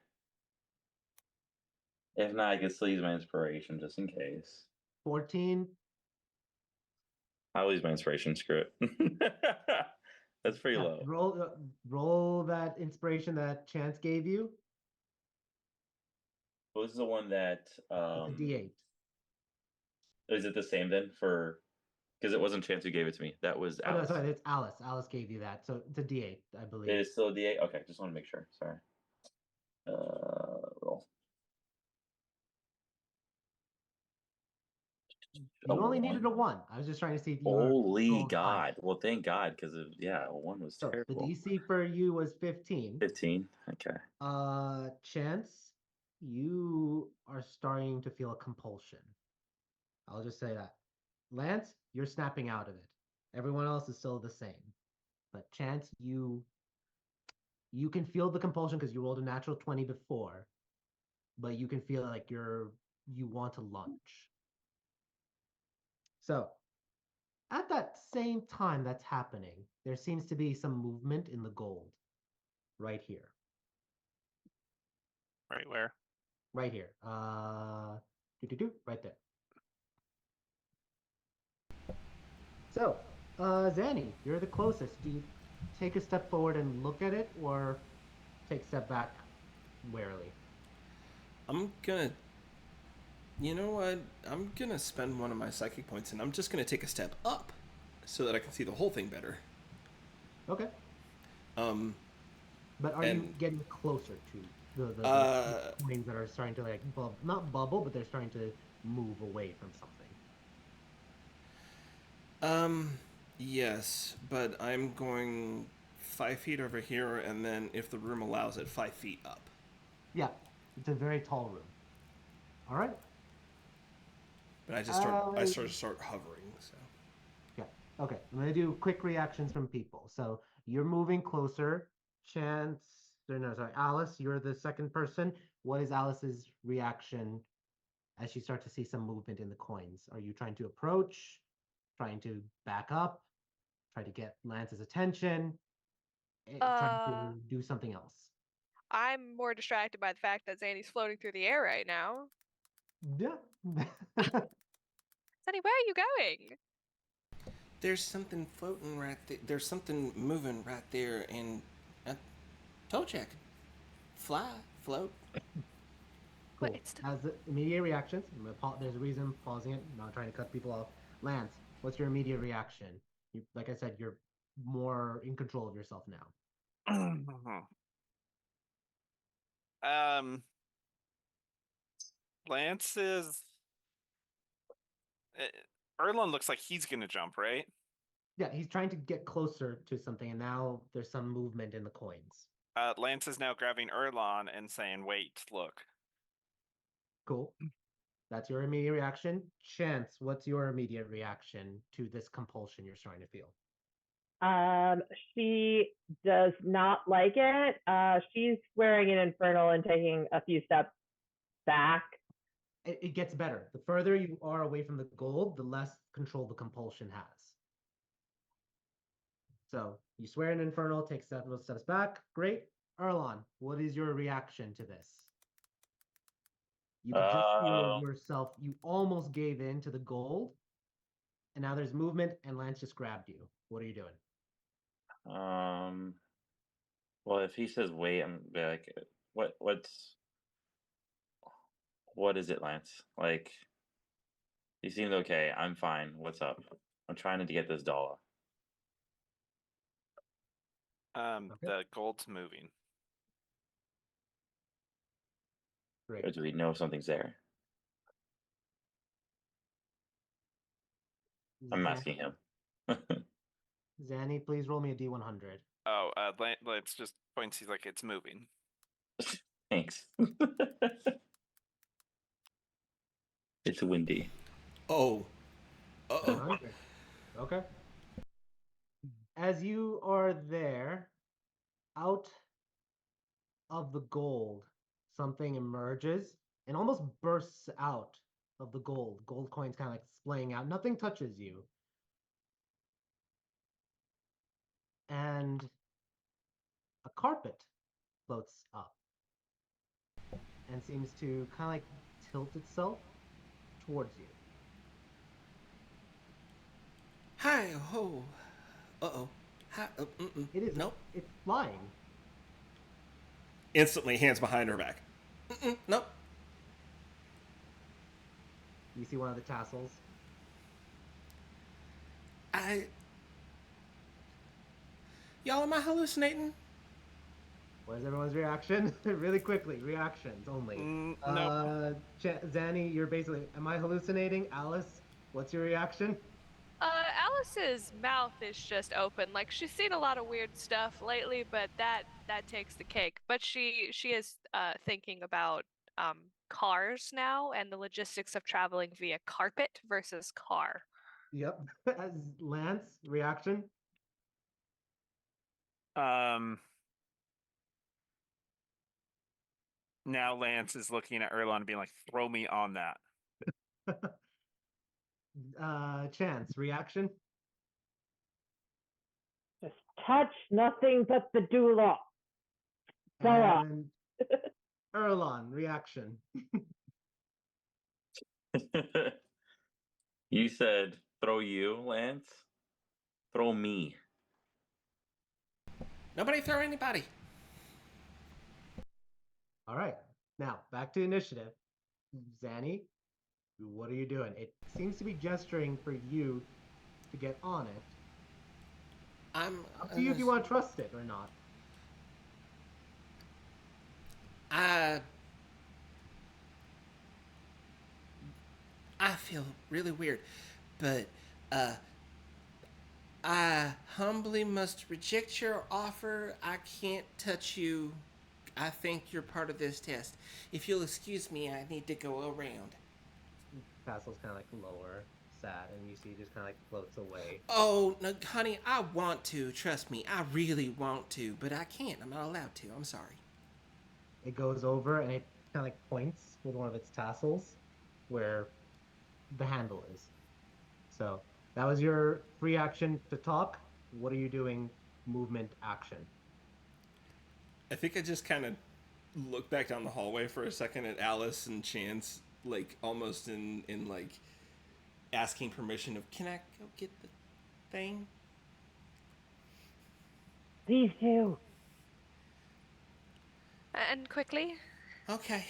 If not, I can still use my inspiration just in case. 14. I'll use my inspiration. Screw it. That's pretty Yeah, low. roll that inspiration that Chance gave you. What was the one that? It's a D8. Is it the same then for? Because it wasn't Chance who gave it to me. That was Oh no, Alice. sorry, it's Alice. Alice gave you that. So it's a D8, I It believe. is still a D8. Okay, just want to make sure. Sorry. Roll. You only needed a 1. I was just trying to see if you were Holy rolling high. God! Well, thank God, because yeah, a 1 was So the terrible. DC for you was 15. 15. Okay. Chance, you are starting to feel a compulsion. I'll just say that. Lance, you're snapping out of it. Everyone else is still the same. But Chance, you can feel the compulsion because you rolled a natural 20 before, but you can feel like you want to lunge. So at that same time that's happening, there seems to be some movement in the gold right here. Right where? Right here. Right there. So, Zanny, you're the closest. Do you take a step forward and look at it, or take a step back warily? I'm gonna. You know what? I'm gonna spend one of my psychic points, and I'm just gonna take a step up, so that I can see the whole thing better. Okay. But are you and- getting closer to the coins that are starting to like not bubble, but they're starting to move away from something? Yes, but I'm going 5 feet over here, and then if the room allows it, 5 feet up. Yeah, it's a very tall room. All right. But I just start hovering. So Yeah. Okay. I'm gonna do quick reactions from people. So you're moving closer. Chance, no, sorry, Alice, you're the second person. What is Alice's reaction as you start to see some movement in the coins? Are you trying to approach? Trying to back up? Try to get Lance's attention? Trying to do something else? I'm more distracted by the fact that Zanny's floating through the air right now. Yeah. Zanny, where are you going? there's something floating right there. There's something moving right there, and I told you I could fly, float. Cool. What, it's As the immediate reactions, there's a reason I'm pausing it. I'm not trying to cut people off. Lance, what's your immediate reaction? Like I said, you're more in control of yourself now. Lance is. Erlon looks like he's gonna jump, right? Yeah, he's trying to get closer to something, and now there's some movement in the coins. Lance is now grabbing Erlon and saying, "Wait, look." Cool. That's your immediate reaction. Chance, what's your immediate reaction to this compulsion you're starting to feel? She does not like it. She's wearing an infernal and taking a few steps back. It gets better. The further you are away from the gold, the less control the compulsion has. So you swear an infernal, take several steps back. Great. Erlon, what is your reaction to this? You could just feel yourself, you almost gave in to the gold, and now there's movement, and Lance just grabbed you. What are you doing? Well, if he says wait, I'm gonna be like, what is it, Lance? Like, he seemed okay. I'm fine. What's up? I'm trying to get this dollar. The gold's moving. Great. Or do we know something's there? I'm asking him. Zanny, please roll me a D100. Oh, Lance just points. He's like, "It's moving." Thanks. It's windy. Oh. Uh-oh. 100. Okay. As you are there, out of the gold, something emerges and almost bursts out of the gold. Gold coins kind of like splaying out. Nothing touches you. And a carpet floats up and seems to kind of like tilt itself towards you. Hi ho. Uh-oh. Hi. It is. Nope. It's flying. Instantly, hands behind her back. Nope. You see one of the tassels. Y'all, am I hallucinating? What is everyone's reaction? Really quickly, reactions only. Nope. Zanny, you're basically. Am I hallucinating? Alice, what's your reaction? Alice's mouth is just open. Like she's seen a lot of weird stuff lately, but that takes the cake. But she is thinking about cars now and the logistics of traveling via carpet versus car. Yep. As Lance, reaction? Now Lance is looking at Erlon and being like, "Throw me on that." Chance, reaction? Just touch nothing but the doula. Go on. And Erlon, reaction. You said throw you, Lance? Throw me. Nobody throw anybody. All right. Now, back to initiative. Zanny, what are you doing? It seems to be gesturing for you to get on it. I'm Up to you if you want to trust it or not. I feel really weird, but I humbly must reject your offer. I can't touch you. I think you're part of this test. If you'll excuse me, I need to go around. Tassel's kind of like lower, sad, and you see it just kind of like floats away. Oh, no, honey, I want to. Trust me, I really want to, but I can't. I'm not allowed to. I'm sorry. It goes over and it kind of like points with one of its tassels where the handle is. So that was your free action to talk. What are you doing? Movement action. I think I just kind of look back down the hallway for a second at Alice and Chance, like almost in like asking permission of, can I go get the thing? These two. And quickly. Okay.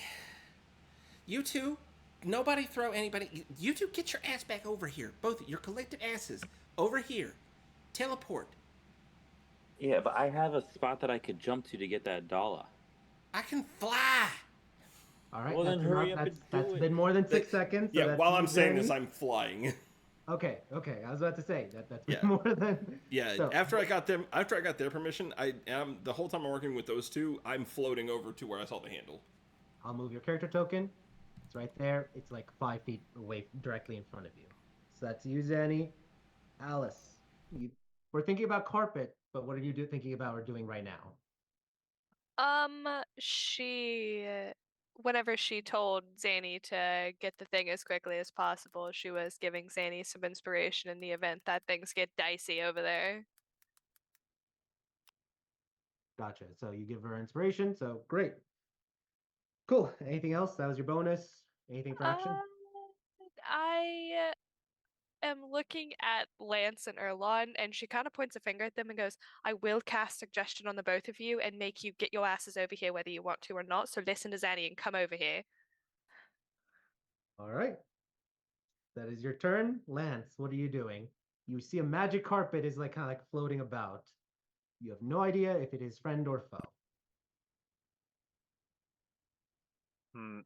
You two, nobody throw anybody. You two get your ass back over here. Both your collected asses over here. Teleport. Yeah, but I have a spot that I could jump to get that dollar. I can fly. All right. Well, then that's hurry enough. up and That's do it. been more than 6 seconds. So Yeah, that's while I'm saying using- this, I'm flying. Okay. I was about to say that's been Yeah. more than. Yeah, So, after I got their permission, I am the whole time I'm working with those two, I'm floating over to where I saw the handle. I'll move your character token. It's right there. It's like 5 feet away, directly in front of you. So that's you, Zanny. Alice, we're thinking about carpet, but what are you thinking about or doing right now? She, whenever she told Zanny to get the thing as quickly as possible, she was giving Zanny some inspiration in the event that things get dicey over there. Gotcha. So you give her inspiration. So great. Cool. Anything else? That was your bonus. Anything for action? I am looking at Lance and Erlon, and she kind of points a finger at them and goes, I will cast suggestion on the both of you and make you get your asses over here whether you want to or not. So listen to Zanny and come over here. All right. That is your turn. Lance, what are you doing? You see a magic carpet is like kind of like floating about. You have no idea if it is friend or foe.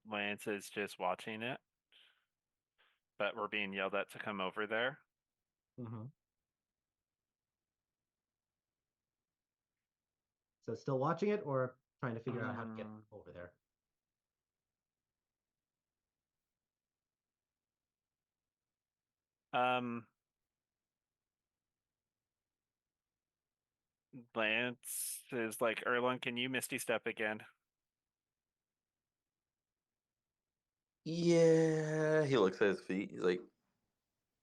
Lance is just watching it, but we're being yelled at to come over there. Mm-hmm. So still watching it or trying to figure out how to get over there? Lance is like, Erlon, can you Misty Step again? Yeah, he looks at his feet. He's like,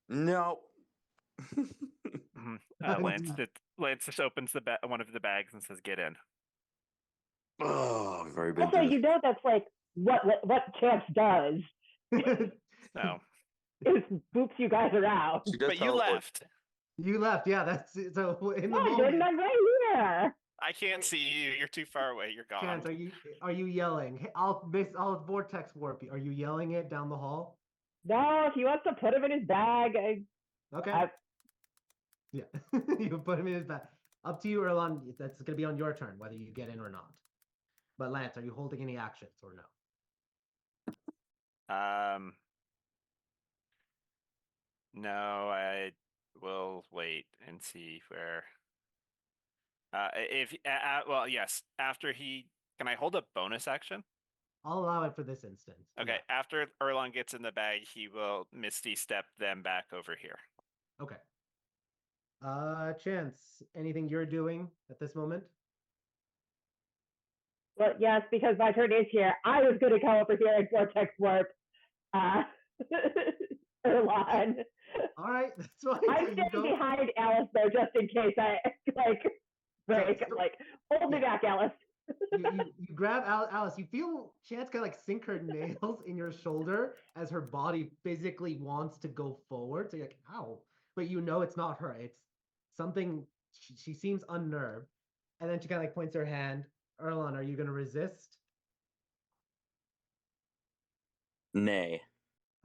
no. Lance just opens one of the bags and says, "Get in." Oh, I've already been Also, through you this. know that's like what Chance does No, is boops you guys around. She does but you teleport. left. You left, yeah. That's so in the No, I moment. didn't. I'm right here. I can't see you. You're too far away. You're gone. Chance, are you yelling? Hey, I'll vortex warp you. Are you yelling it down the hall? No, he wants to put him in his bag. Okay. Yeah, you put him in his bag. Up to you, Erlon. That's gonna be on your turn, whether you get in or not. But Lance, are you holding any actions or no? No, I will wait and see where. Well, yes. After he, can I hold a bonus action? I'll allow it for this instance. Okay. Yeah. After Erlon gets in the bag, he will Misty Step them back over here. Okay. Chance, anything you're doing at this moment? Well, yes, because my turn is here. I was going to come over here and vortex warp Erlon. All right, that's fine. I'm So you staying go. behind Alice though, just in case I break. So- Like, hold me back, Alice. You grab Alice. You feel Chance kind of like sink her nails in your shoulder as her body physically wants to go forward. So you're like, ow. But you know it's not her. It's something. She seems unnerved. And then she kind of like points her hand. Erlon, are you going to resist? Nay.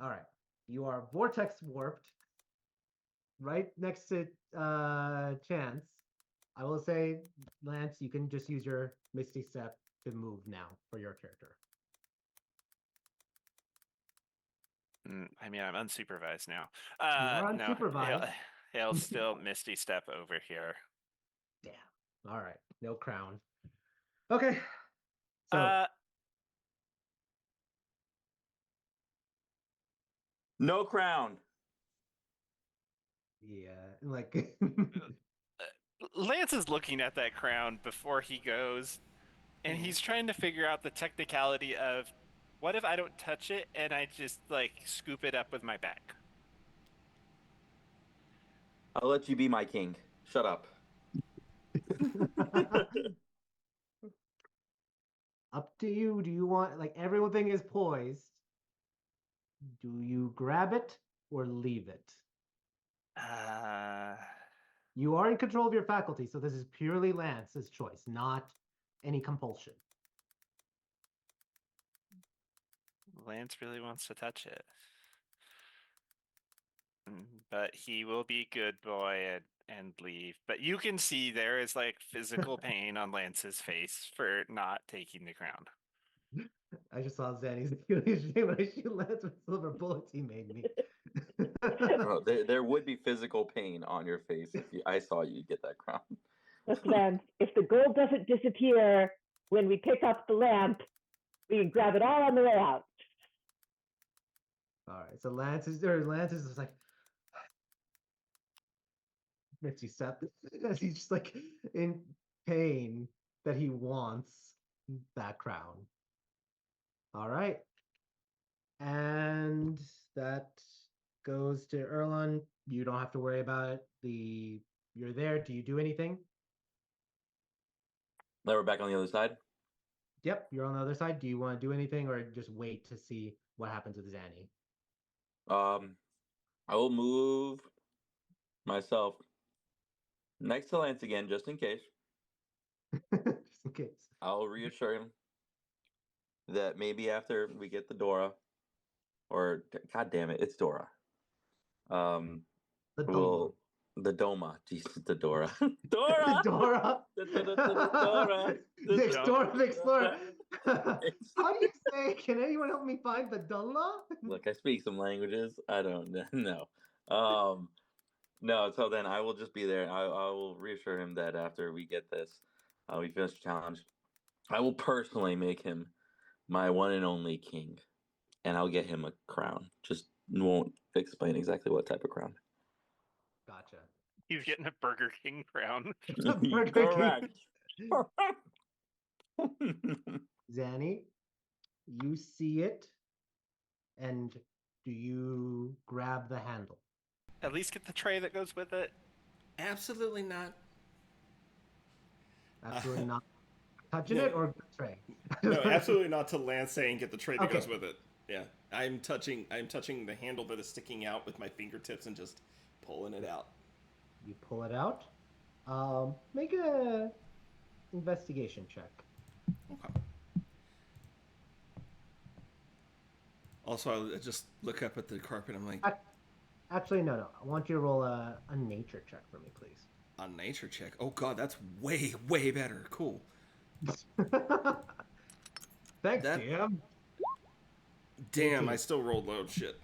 All right. You are vortex warped right next to Chance. I will say, Lance, you can just use your Misty Step to move now for your character. I mean, I'm unsupervised now. You are No, unsupervised. he'll still Misty Step over here. Damn. All right. No crown. Okay. So No crown. yeah, like Lance is looking at that crown before he goes, and he's trying to figure out the technicality of what if I don't touch it and I just like scoop it up with my back? I'll let you be my king. Shut up. up to you. Do you want like everything is poised? Do you grab it or leave it? You are in control of your faculty, so this is purely Lance's choice, not any compulsion. Lance really wants to touch it. But he will be good boy and leave. But you can see there is like physical pain on Lance's face for not taking the crown. I just saw Zanny's feeling shame when I shoot Lance with silver bullets he made me. Bro, there would be physical pain on your face if I saw you get that crown. Look, Lance, if the gold doesn't disappear when we pick up the lamp, we can grab it all on the way out. All right, so Lance is just like makes you step as he's just like in pain that he wants that crown. All right, and that goes to Erlon. You don't have to worry about it. You're there. Do you do anything? Now we're back on the other side. Yep, you're on the other side. Do you want to do anything or just wait to see what happens with Zanny? I will move myself next to Lance again, just in case. Just in case. I'll reassure him that maybe after we get the Dora, or God damn it, it's Dora. The We'll the Doma, Jesus, the Dora, Dora, Dora. Dora, The Explorer, the Explorer. It's- How do you say? Can anyone help me find the Dula? Look, I speak some languages. I don't know. No. So then I will just be there. I will reassure him that after we get this, we finish the challenge. I will personally make him my one and only king, and I'll get him a crown. Just won't explain exactly what type of crown. Gotcha. He's getting a Burger King crown. Burger Correct. Zanny, you see it, and do you grab the handle? At least get the tray that goes with it. Absolutely not. Absolutely not. Touching no. it or the tray? No, absolutely not to Lance saying get the tray that Okay. goes with it. Yeah. I'm touching the handle that is sticking out with my fingertips and just pulling it out. You pull it out. Make a investigation check. Okay. Also, I just look up at the carpet. I'm like, Actually, no. I want you to roll a nature check for me, please. a nature check. Oh god, that's way, way better. Cool. Thanks, That- DM. Damn, 18. I still rolled low shit.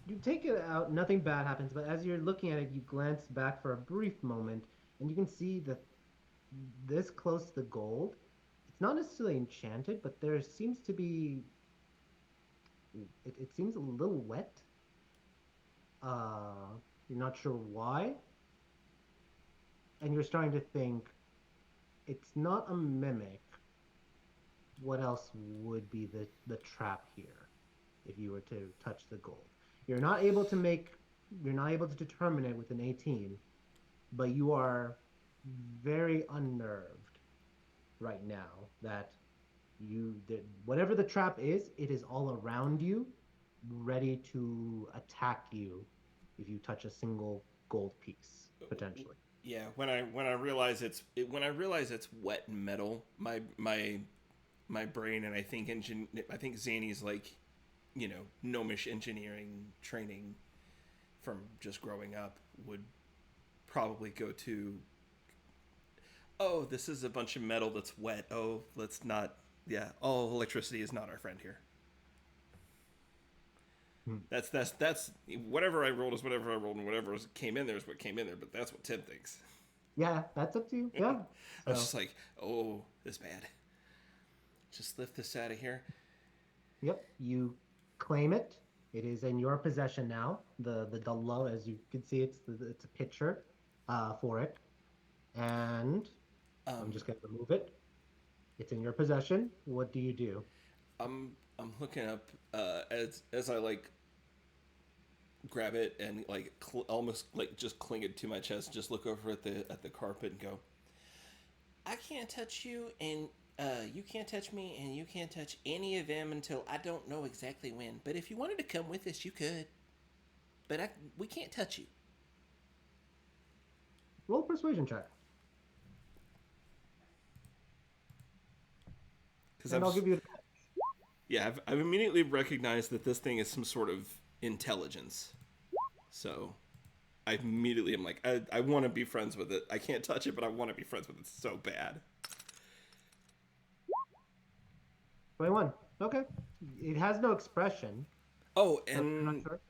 You take it out, nothing bad happens, but as you're looking at it, you glance back for a brief moment, and you can see that this close to the gold, it's not necessarily enchanted, but there seems to be, it seems a little wet. You're not sure why, and you're starting to think, it's not a mimic. What else would be the trap here if you were to touch the gold? You're not able to determine it with an 18, but you are very unnerved right now that whatever the trap is, it is all around you, ready to attack you if you touch a single gold piece, potentially. Yeah, when I realize it's wet metal, my brain, and I think Zanny's like, gnomish engineering training from just growing up would probably go to, oh, this is a bunch of metal that's wet. Oh, let's not. Yeah. Oh, electricity is not our friend here. That's whatever I rolled is whatever I rolled, and whatever came in there is what came in there. But that's what Tim thinks. Yeah, that's up to you. Yeah. I was just like, oh, this bad. Just lift this out of here. Yep, you claim it. It is in your possession now. The Dullo, as you can see, it's a picture for it, and I'm just gonna remove it. It's in your possession. What do you do? I'm looking up as I like grab it and like almost like just cling it to my chest. Just look over at the carpet and go, I can't touch you, and you can't touch me, and you can't touch any of them until I don't know exactly when. But if you wanted to come with us, you could. But we can't touch you. Roll a persuasion check, and I'll give you. Yeah, I've immediately recognized that this thing is some sort of intelligence. So I immediately am like, I want to be friends with it. I can't touch it, but I want to be friends with it so bad. 21. Okay. It has no expression. Oh, So you're not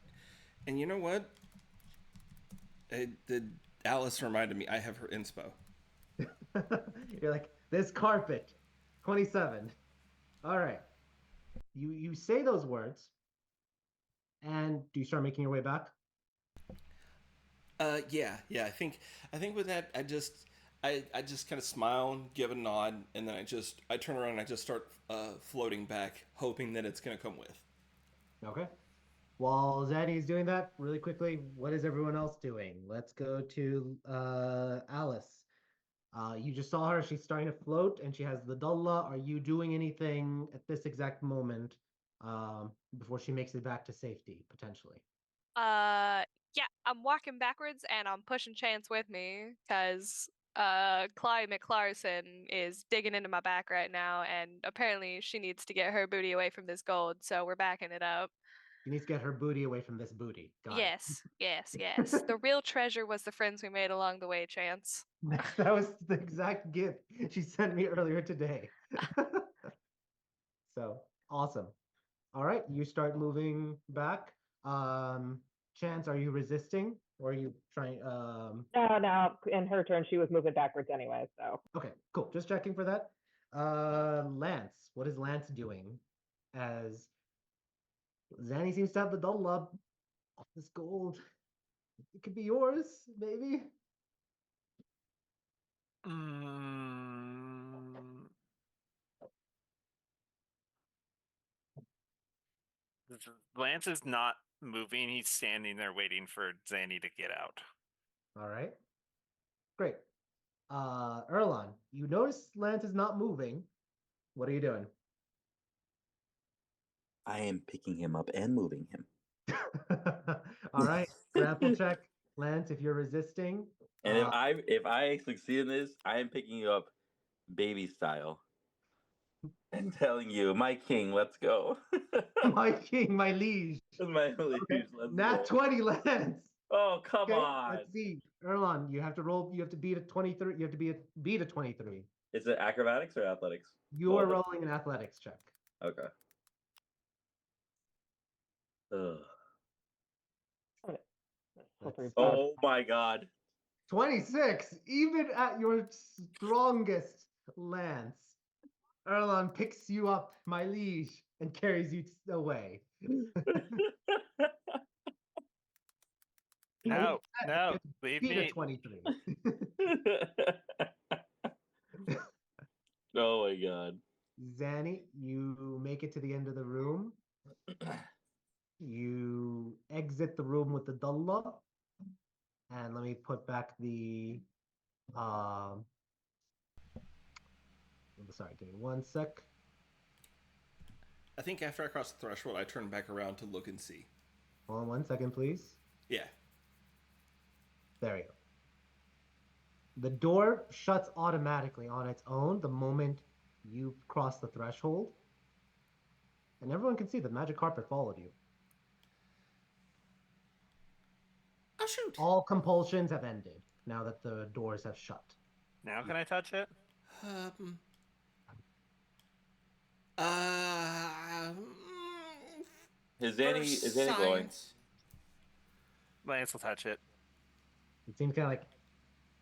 and you know what? Alice reminded me I have her inspo. sure. You're like, this carpet. 27. All right. You say those words, and do you start making your way back? Yeah. I think with that, I just kind of smile and give a nod, and then I turn around and I just start floating back, hoping that it's gonna come with. Okay. While Zaddy's doing that, really quickly, what is everyone else doing? Let's go to Alice. You just saw her. She's starting to float, and she has the Dullah. Are you doing anything at this exact moment before she makes it back to safety, potentially? Yeah, I'm walking backwards and I'm pushing Chance with me because Chloe McClarson is digging into my back right now, and apparently she needs to get her booty away from this gold, so we're backing it up. She needs to get her booty away from this booty. Got Yes, yes, yes. The real treasure was the friends we made along the way, Chance. it. That was the exact gift she sent me earlier today. So awesome. All right, you start moving back. Chance, are you resisting or are you trying? No. In her turn, she was moving backwards anyway. So Okay, cool. Just checking for that. Lance, what is Lance doing? As Zanny seems to have the double up off this gold. It could be yours, maybe. Mm, Lance is not moving. He's standing there waiting for Zanny to get out. All right, great. Erlon, you notice Lance is not moving. What are you doing? I am picking him up and moving him. All right, grapple check, Lance. If you're resisting, And if I succeed in this, I am picking you up baby style and telling you, my king, let's go. my king, my liege. My liege, Okay. let's Nat go. 20, Lance. Oh, come Okay, on. let's see. Erlon, you have to roll. You have to beat a 23. You have to beat a 23. Is it acrobatics or athletics? You are rolling an athletics check. Okay. Ugh. Oh my god. 26, even at your strongest, Lance. Erlon picks you up, my liege, and carries you away. No, no, You leave beat a me. 23. Oh my god. Zanny, you make it to the end of the room. You exit the room with the Dullah. And let me put back the sorry, give me one sec. I think after I cross the threshold, I turn back around to look and see. Hold on 1 second, please. Yeah. There you go. The door shuts automatically on its own the moment you cross the threshold. And everyone can see the magic carpet followed you. Oh, shoot. All compulsions have ended now that the doors have shut. Now can I touch it? Um. Is Zanny glowing? Lance will touch it. It seems kind of like,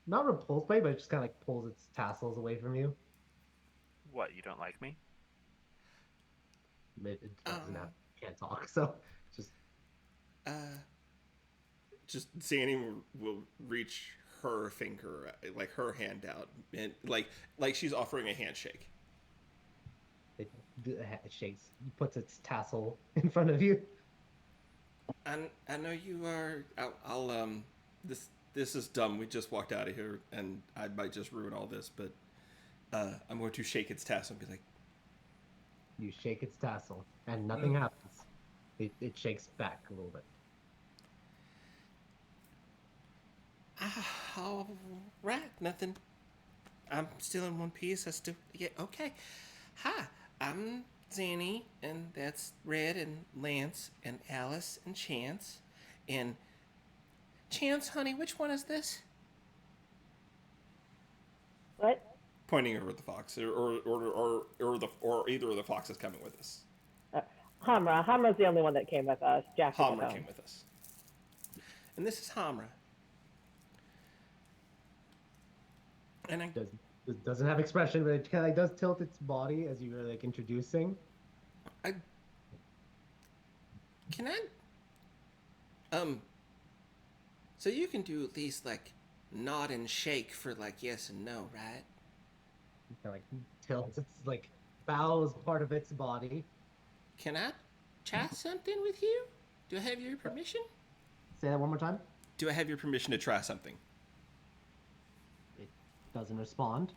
not repulsed by, but it just kind of like pulls its tassels away from you. What, you don't like me? It doesn't have, can't talk, so just. Just Zanny will reach her finger, like her hand out, and like she's offering a handshake. It shakes, puts its tassel in front of you. I know you are. I'll this is dumb. We just walked out of here, and I might just ruin all this, but I'm going to shake its tassel and be like, You shake its tassel, and nothing happens. It shakes back a little bit. all right, nothing. I'm still in one piece. Okay. Hi, I'm Zanny, and that's Red and Lance and Alice and Chance, and Chance, honey, which one is this? What? Pointing over at the fox, or either of the foxes coming with us. Hamra. Hamra's the only one that came with us. Jack is at Hamra home. came with us. And this is Hamra. And I Doesn't have expression, but it kind of does tilt its body as you were like introducing. Can I? So you can do at least like nod and shake for like yes and no, right? Kind of like tilts its like bows part of its body. Can I try something with you? Do I have your permission? Say that one more time. Do I have your permission to try something? It doesn't respond.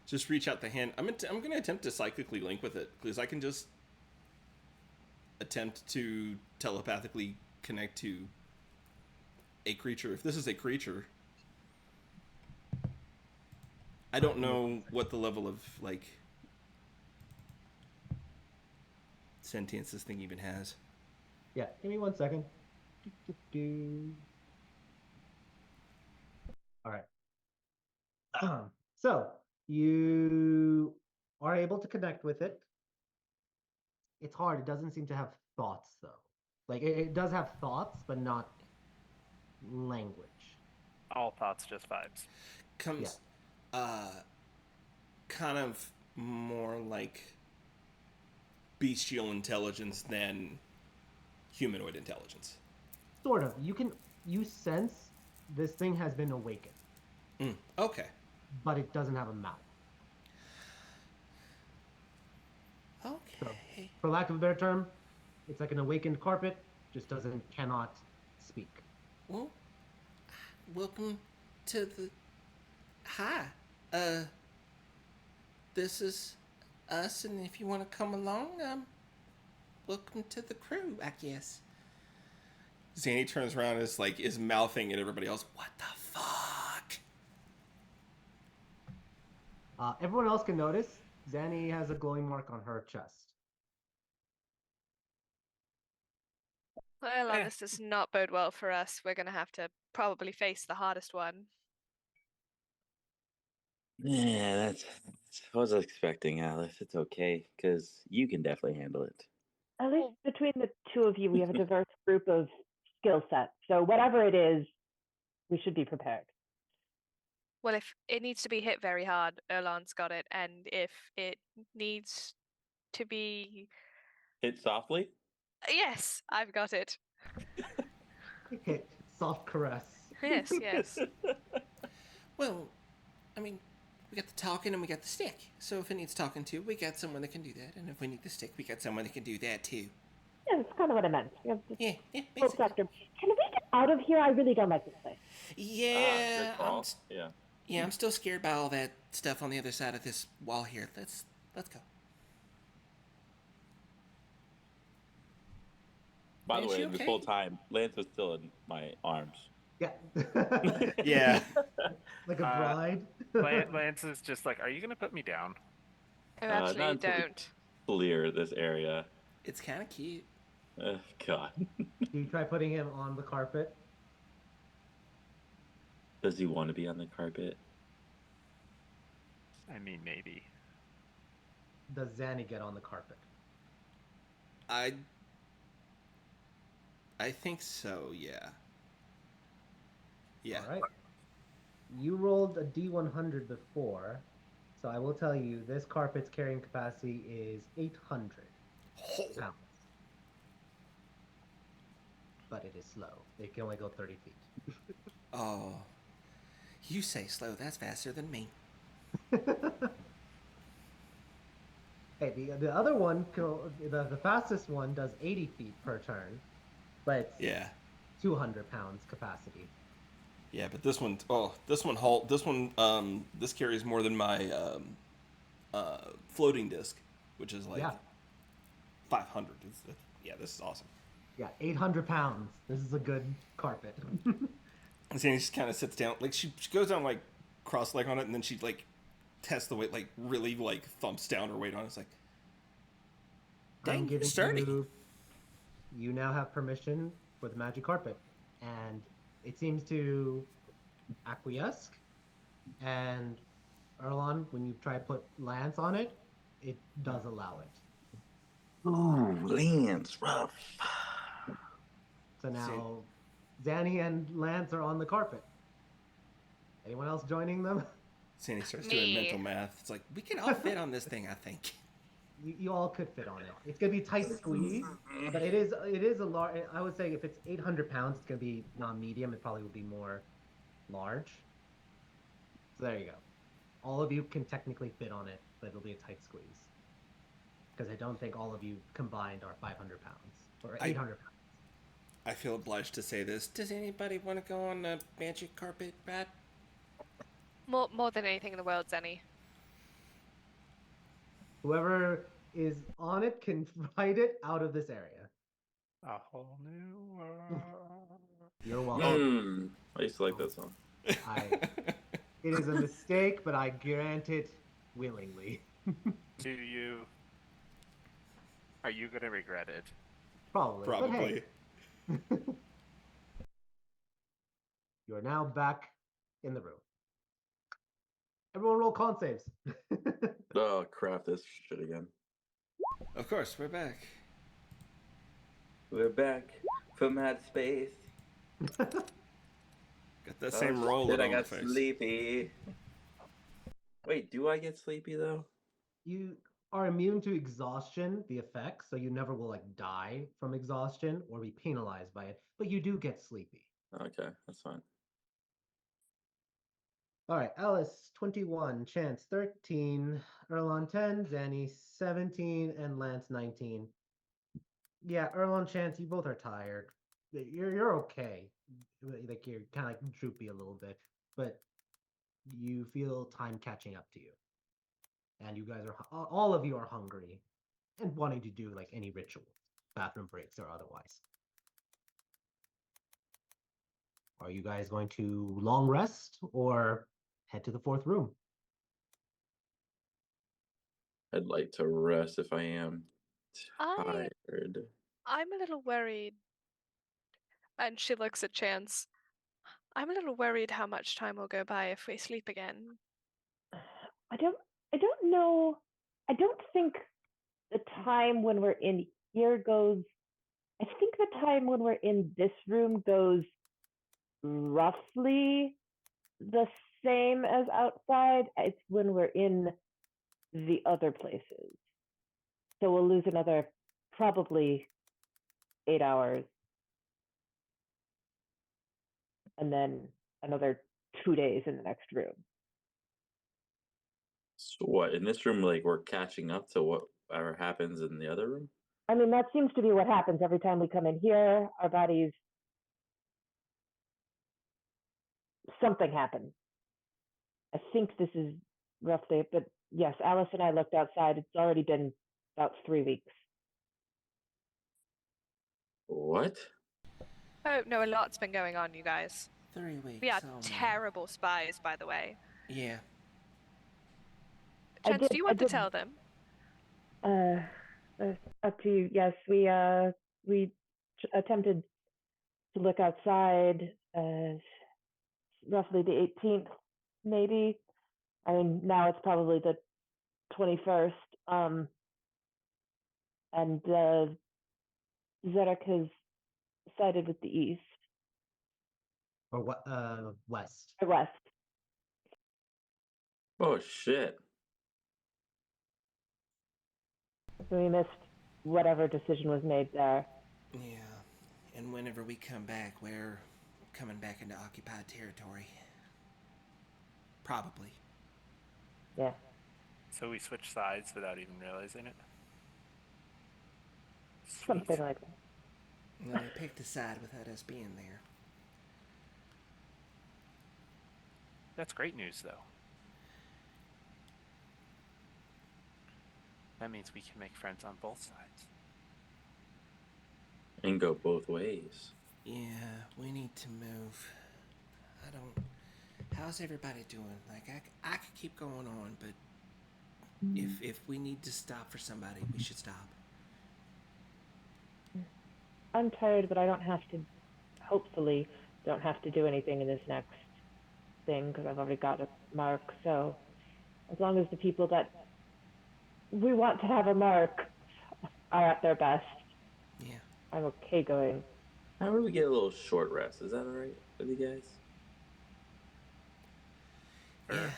Just reach out the hand. I'm going to attempt to psychically link with it because I can just attempt to telepathically connect to a creature. If this is a creature, I don't know what the level of like sentience this thing even has. Yeah, give me 1 second. All right. So you are able to connect with it. It's hard. It doesn't seem to have thoughts, though. Like it does have thoughts, but not language. All thoughts, just vibes. Comes, kind of more like bestial intelligence than humanoid intelligence. Sort of. You sense this thing has been awakened, Okay. but it doesn't have a mouth. Okay. For lack of a better term, it's like an awakened carpet, just cannot speak. Well, welcome to the. Hi. This is us, and if you want to come along, welcome to the crew, I guess. Zanny turns around and is mouthing at everybody else. What the fuck? Everyone else can notice Zanny has a glowing mark on her chest. Well, this does not bode well for us. We're going to have to probably face the hardest one. Yeah, that's I was expecting, Alice. It's okay, because you can definitely handle it. At least between the two of you, we have a diverse group of skill sets. So whatever it is, we should be prepared. Well, if it needs to be hit very hard, Erlan's got it. And if it needs to be... Hit softly? Yes, I've got it. Okay, soft caress. Yes, yes. Well, I mean, we got the talking and we got the stick. So if it needs talking to, we got someone that can do that. And if we need the stick, we got someone that can do that too. Yeah, that's kind of what I meant. Yeah, Can basically. we get out of here? I really don't like this place. Yeah, good call. Yeah. I'm still scared by all that stuff on the other side of this wall here. Let's go. By the Is she way, this okay? whole time, Lance was still in my arms. Yeah. Yeah. Like a bride. Lance is just like, are you going to put me down? Oh, actually, not you until we don't. Clear this area. It's kind of cute. God. You try putting him on the carpet. Does he want to be on the carpet? I mean, maybe. Does Zanny get on the carpet? I think so, yeah. Yeah. All right. You rolled a D100 before, so I will tell you this carpet's carrying capacity is 800 pounds. But it is slow. It can only go 30 feet. Oh. You say slow, that's faster than me. Hey, the other one, the fastest one does 80 feet per turn, but it's Yeah. 200 pounds capacity. Yeah, but this one this carries more than my floating disc, which is like 500. Yeah, this is awesome. Yeah, 800 pounds. This is a good carpet. And Sandy just kind of sits down, like she goes down like cross leg on it, and then she like tests the weight, like really like thumps down her weight on it. It's like, dang, you're sturdy. You now have permission for the magic carpet, and It seems to acquiesce, and Erlon, when you try to put Lance on it, it does allow it. Ooh, Lance, rough. So now Zanny and Lance are on the carpet. Anyone else joining them? Sandy starts Me. doing mental math. It's like, we can all fit on this thing, I think. You all could fit on it. It's gonna be tight squeeze, but it is a large. I would say if it's 800 pounds, it's gonna be non-medium. It probably will be more large. So there you go. All of you can technically fit on it, but it'll be a tight squeeze. Because I don't think all of you combined are 500 pounds or 800 pounds. I feel obliged to say this. Does anybody want to go on the magic carpet, Brad? More than anything in the world, Zenny. Whoever is on it can ride it out of this area. A whole new world. You're welcome. I used to like that song. It is a mistake, but I grant it willingly. Are you gonna regret it? Probably. But Probably. hey. You are now back in the room. Everyone roll con saves. Oh crap! This shit again. Of course, we're back. We're back from mad space. Got that same roll Then on I got the face. sleepy. Wait, do I get sleepy though? You are immune to exhaustion, the effects, so you never will like die from exhaustion or be penalized by it, but you do get sleepy. Okay, that's fine. All right, Alice 21, Chance 13, Erlon 10, Zanny 17, and Lance 19. Yeah, Erlon, Chance, you both are tired. You're okay. Like you're kind of like droopy a little bit, but you feel time catching up to you. And you guys are all of you are hungry and wanting to do like any ritual, bathroom breaks or otherwise. Are you guys going to long rest or head to the fourth room? I'd like to rest if I am tired. I'm a little worried. And she looks at Chance. I'm a little worried how much time will go by if we sleep again. I don't know. I don't think the time when we're in here goes. I think the time when we're in this room goes roughly the same as outside. It's when we're in the other places. So we'll lose another probably 8 hours. And then another 2 days in the next room. So what, in this room, like, we're catching up to whatever happens in the other room? I mean, that seems to be what happens every time we come in here. Our bodies, something happens. I think this is roughly, but yes, Alice and I looked outside. It's already been about 3 weeks. What? Oh, no, a lot's been going on, you guys. 3 weeks. We are oh, man. terrible spies, by the way. Yeah. Chance, do you want to tell them? Up to you. Yes, we attempted to look outside roughly the 18th, maybe. I mean, now it's probably the 21st. And Zedek has sided with the east. Or what? West. Or west. Oh shit. So we missed whatever decision was made there. Yeah. And whenever we come back, we're coming back into occupied territory. Probably. Yeah. So we switch sides without even realizing it. Sweet. Something like that. No, they picked a side without us being there. That's great news, though. That means we can make friends on both sides. And go both ways. Yeah, we need to move. I don't... How's everybody doing? Like, I could keep going on, but if we need to stop for somebody, we should stop. I'm tired, but I don't have to, hopefully, don't have to do anything in this next thing because I've already got a mark. So as long as the people that we want to have a mark are at their best, Yeah. I'm okay going. How about we get a little short rest? Is that all right with you guys? Yeah.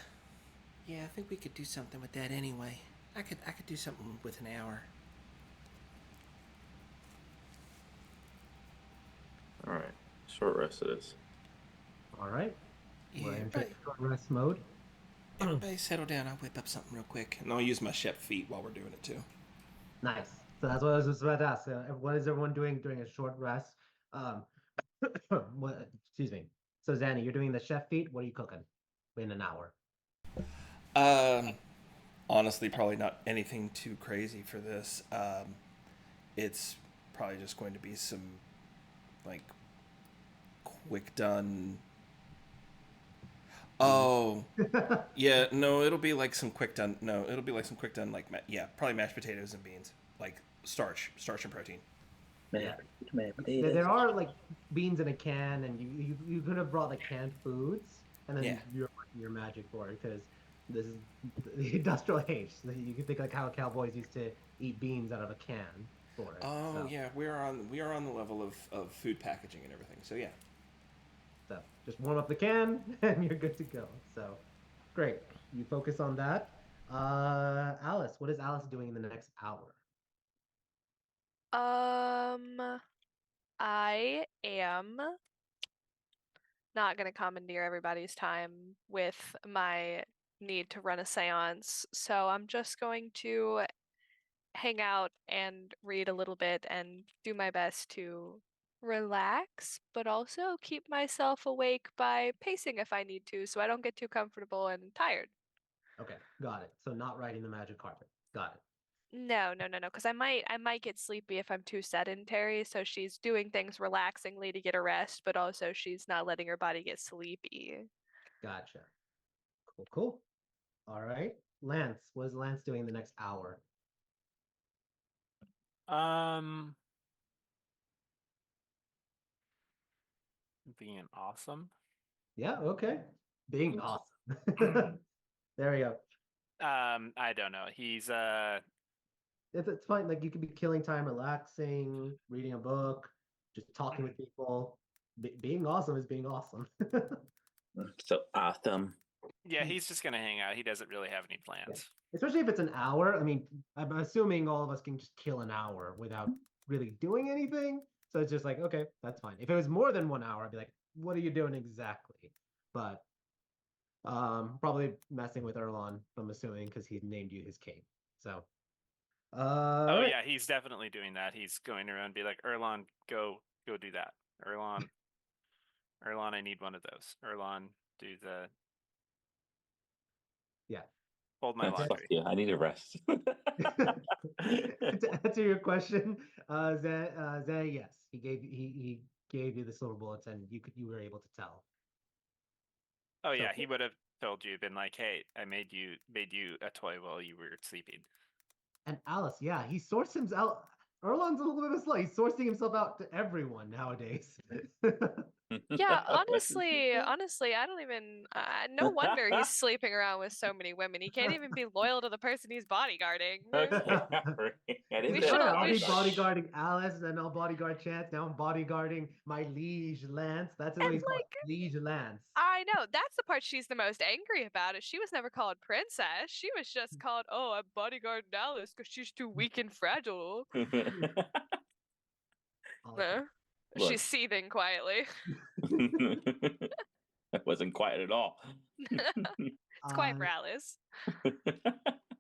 Yeah, I think we could do something with that anyway. I could do something with an hour. All right, short rest it is. All right. We're Yeah, entering right. short rest mode. Everybody settle down. I'll whip up something real quick. And I'll use my chef feet while we're doing it too. Nice. So that's what I was just about to ask. What is everyone doing during a short rest? Um, excuse me. So Zanny, you're doing the chef feat. What are you cooking in an hour? Honestly, probably not anything too crazy for this. It's probably just going to be some like quick done. Oh, yeah, no, it'll be like some quick done. No, it'll be like some quick done, like probably mashed potatoes and beans, like starch and protein. Yeah. There are like beans in a can, and you could have brought like canned foods, and then Yeah. you're working your magic for it because this is the industrial age. So you can think like how cowboys used to eat beans out of a can for it. Oh So, yeah, we are on the level of food packaging and everything. So yeah. so just warm up the can, and you're good to go. So great. You focus on that. Alice, what is Alice doing in the next hour? I am not going to commandeer everybody's time with my need to run a seance. So I'm just going to hang out and read a little bit and do my best to relax, but also keep myself awake by pacing if I need to so I don't get too comfortable and tired. Okay, got it. So not riding the magic carpet. Got it. No, because I might get sleepy if I'm too sedentary. So she's doing things relaxingly to get a rest, but also she's not letting her body get sleepy. Gotcha. Cool, cool. All right. Lance, what is Lance doing the next hour? Being awesome. Yeah, okay. Being awesome. There we go. I don't know. He's It's fine. Like you could be killing time, relaxing, reading a book, just talking with people. Being awesome is being awesome. So awesome. yeah, he's just gonna hang out. He doesn't really have any plans. Especially if it's an hour. I mean, I'm assuming all of us can just kill an hour without really doing anything. So it's just like, okay, that's fine. If it was more than 1 hour, I'd be like, what are you doing exactly? But probably messing with Erlon, I'm assuming, because he named you his cape. So Oh yeah, he's definitely doing that. He's going around and be like, Erlon, go do that. Erlon, I need one of those. Erlon, do the yeah. hold my Okay. laundry. Yeah, I need a rest. To answer your question, Zay, yes, he gave you the silver bullets, and you were able to tell. Oh So yeah, he would have told you, been like, hey, I made you a toy while you were sleeping. And Alice, yeah, he sorts himself out. Erlon's a little bit of a slut. He's sourcing himself out to everyone nowadays. Yeah, honestly, I don't even. No wonder he's sleeping around with so many women. He can't even be loyal to the person he's bodyguarding. Okay. I didn't We say should I all- I'll was be we bodyguard. bodyguarding Alice, and then I'll bodyguard Chance. Now I'm bodyguarding my liege Lance. That's what And he's called, like, liege Lance. I know that's the part she's the most angry about. Is she was never called princess. She was just called, oh, I'm bodyguarding Alice because she's too weak and fragile. Awesome. She's Look. seething quietly. That wasn't quiet at all. It's quiet for Alice.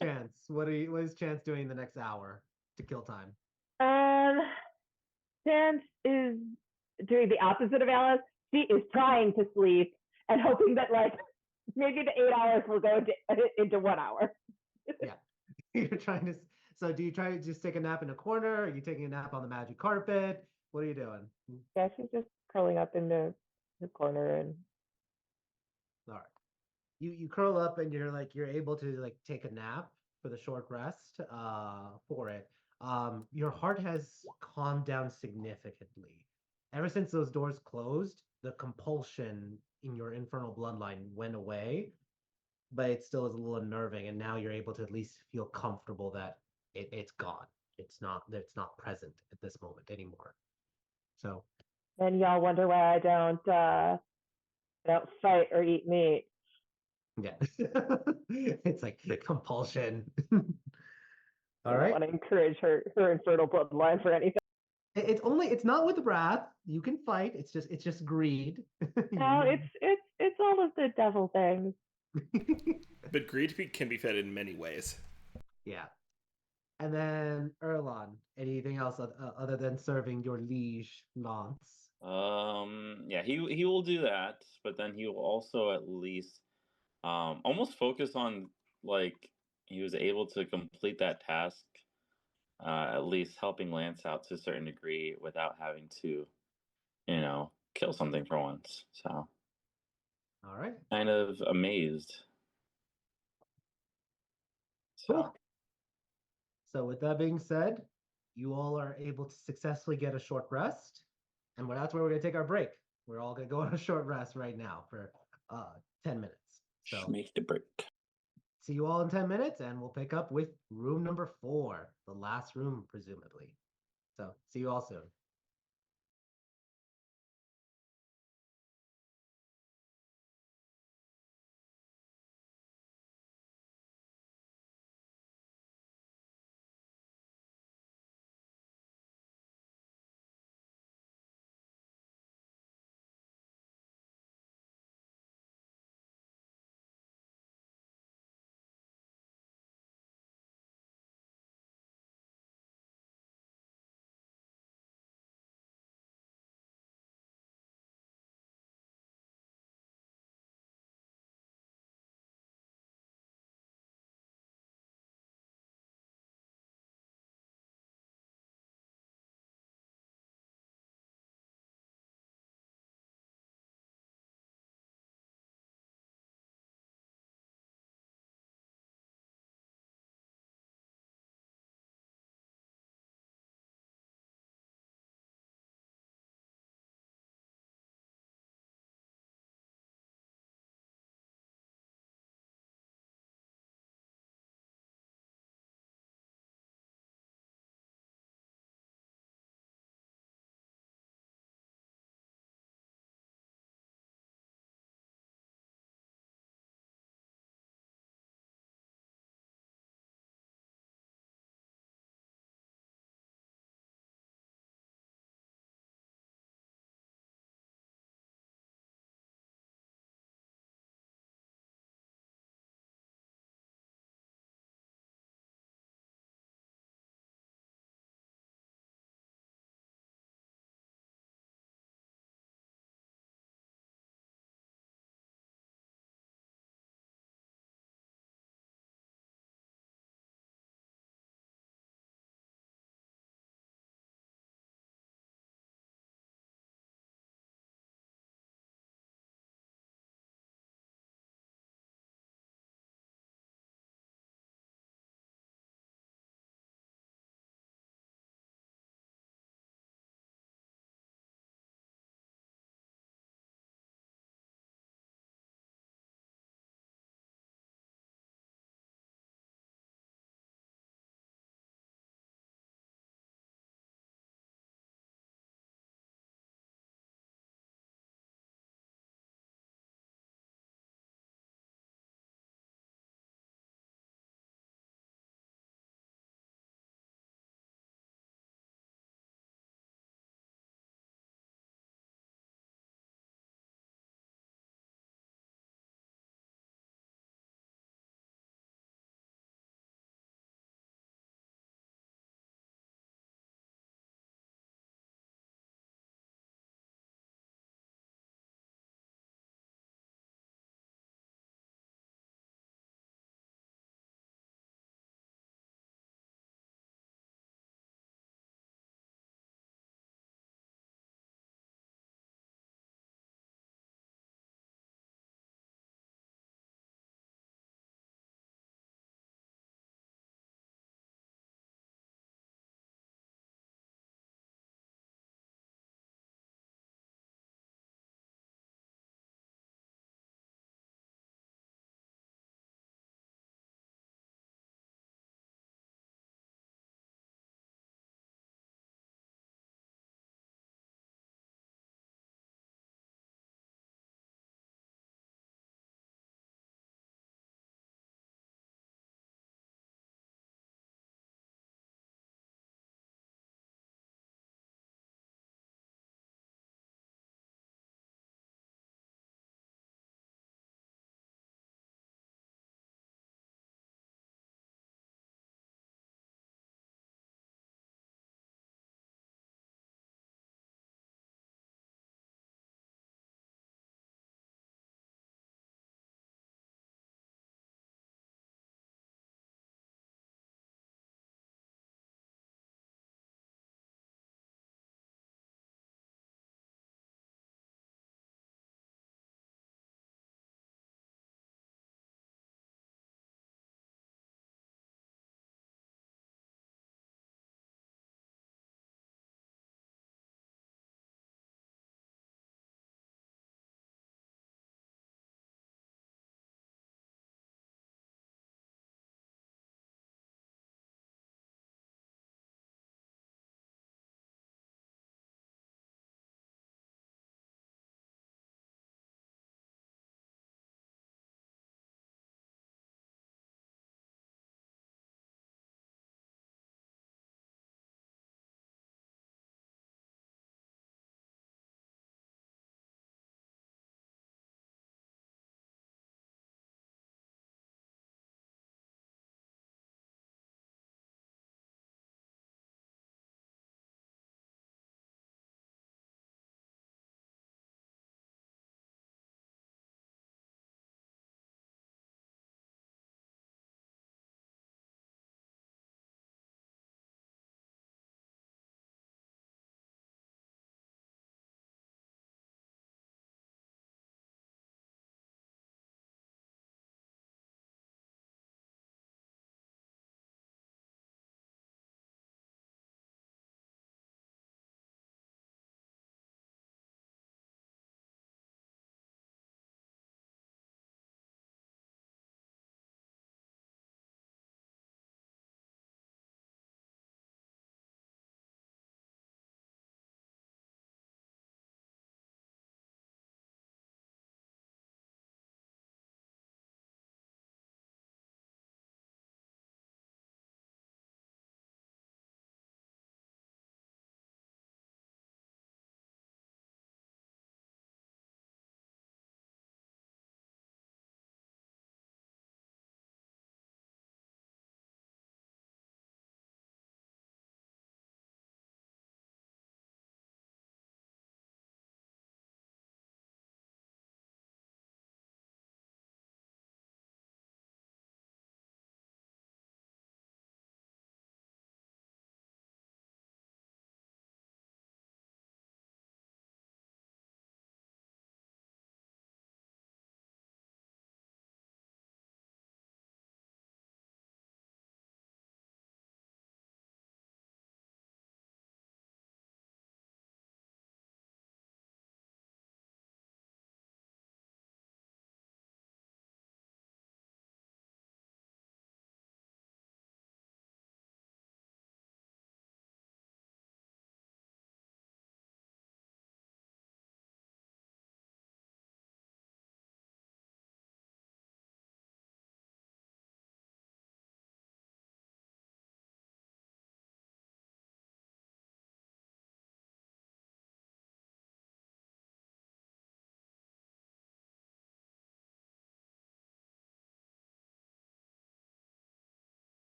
Chance, what is Chance doing the next hour to kill time? Chance is doing the opposite of Alice. She is trying to sleep and hoping that like maybe the 8 hours will go into 1 hour. Yeah. You're trying to. So do you try to just take a nap in a corner? Are you taking a nap on the magic carpet? What are you doing? Yeah, she's just curling up in the corner and. All right. You curl up and you're able to like take a nap for the short rest for it. Your heart has calmed down significantly. Ever since those doors closed, the compulsion in your infernal bloodline went away, but it still is a little unnerving. And now you're able to at least feel comfortable that it's gone. It's not present at this moment anymore. So And y'all wonder why I don't fight or eat meat. yeah, it's like the compulsion. I All don't right. want to encourage her infernal bloodline for anything. It's not with wrath. You can fight. It's just greed. No, it's all of the devil things. But greed can be fed in many ways. Yeah. And then Erlon, anything else other than serving your liege Lance? Yeah, he will do that, but then he will also at least almost focus on, like, he was able to complete that task, at least helping Lance out to a certain degree without having to, kill something for once. So All right. kind of amazed. So Cool. So with that being said, you all are able to successfully get a short rest, and that's where we're gonna take our break. We're all gonna go on a short rest right now for 10 minutes. So make the break. see you all in 10 minutes, and we'll pick up with room number 4, the last room, presumably. So see you all soon.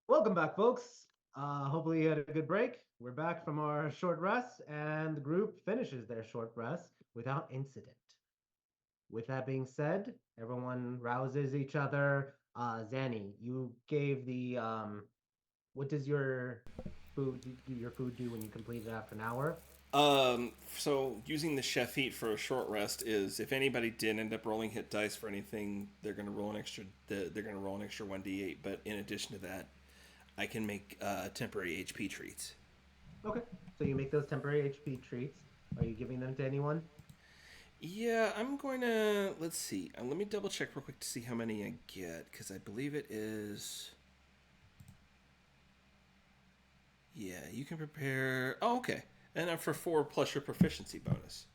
Welcome back, folks. Hopefully you had a good break. We're back from our short rest, and the group finishes their short rest without incident. With that being said, everyone rouses each other. Zanny, you gave the what does your food do when you complete it after an hour? So using the chef heat for a short rest is if anybody did end up rolling hit dice for anything, they're gonna roll an extra. They're gonna roll an extra 1d8. But in addition to that, I can make temporary HP treats. Okay, so you make those temporary HP treats. Are you giving them to anyone? Yeah, I'm going to. Let's see. Let me double check real quick to see how many I get because I believe it is. Yeah, you can prepare. Oh, okay. And then for 4 plus your proficiency bonus.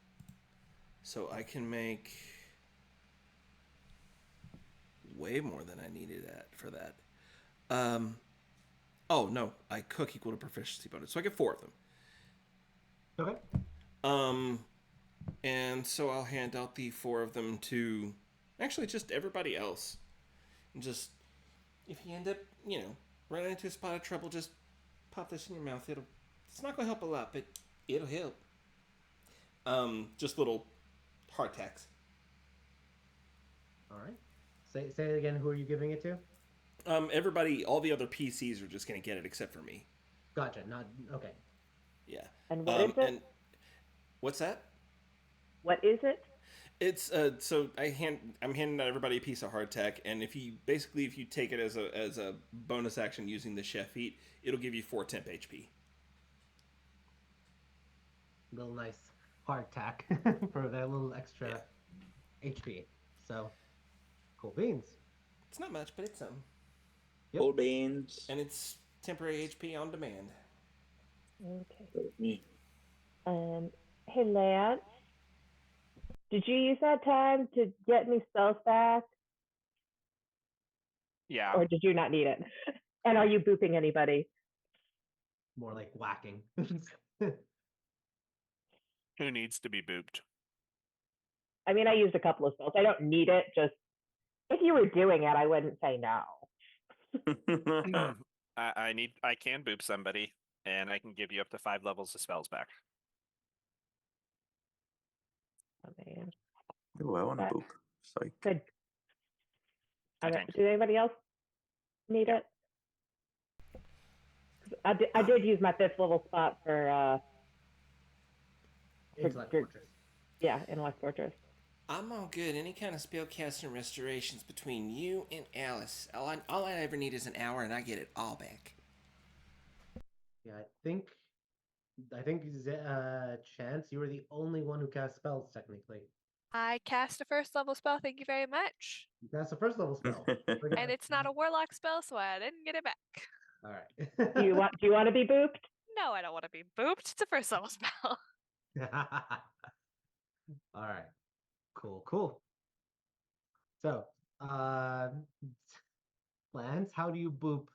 So I can make way more than I needed for that. Oh no, I cook equal to proficiency bonus, so I get 4 of them. Okay. And so I'll hand out the 4 of them to actually just everybody else. And just if you end up, running into a spot of trouble, just pop this in your mouth. It's not gonna help a lot, but it'll help. Just little hardtacks. All right. Say it again. Who are you giving it to? Everybody, all the other PCs are just gonna get it except for me. Gotcha. Not okay. Yeah. And what is it? And what's that? What is it? It's so I'm handing out everybody a piece of hardtack, and if you take it as a bonus action using the chef heat, it'll give you 4 temp HP. Little nice hardtack for that little extra HP. So cool beans. It's not much, but it's some. Yep. Old beans. And it's temporary HP on demand. Okay. Me. Hey Lance, did you use that time to get me spells back, Yeah. or did you not need it? And are you booping anybody? More like whacking. Who needs to be booped? I mean, I used a couple of spells. I don't need it. Just if you were doing it, I wouldn't say no. I can boop somebody, and I can give you up to 5 levels of spells back. Oh, man. Ooh, I want to That- poop. Psych. Good. Thanks. Did anybody else need it? I did use my 5th level spot for Intellect for- Fortress. yeah, Intellect Fortress. I'm all good. Any kind of spellcasting and restorations between you and Alice. All I ever need is an hour, and I get it all back. Yeah, I think Chance, you were the only one who cast spells technically. I cast a first level spell, thank you very much. You cast a first level spell. And it's not a warlock spell, so I didn't get it back. All right. Do you want to be booped? No, I don't want to be booped. It's a first level spell. All right. Cool. So, Lance, how do you boop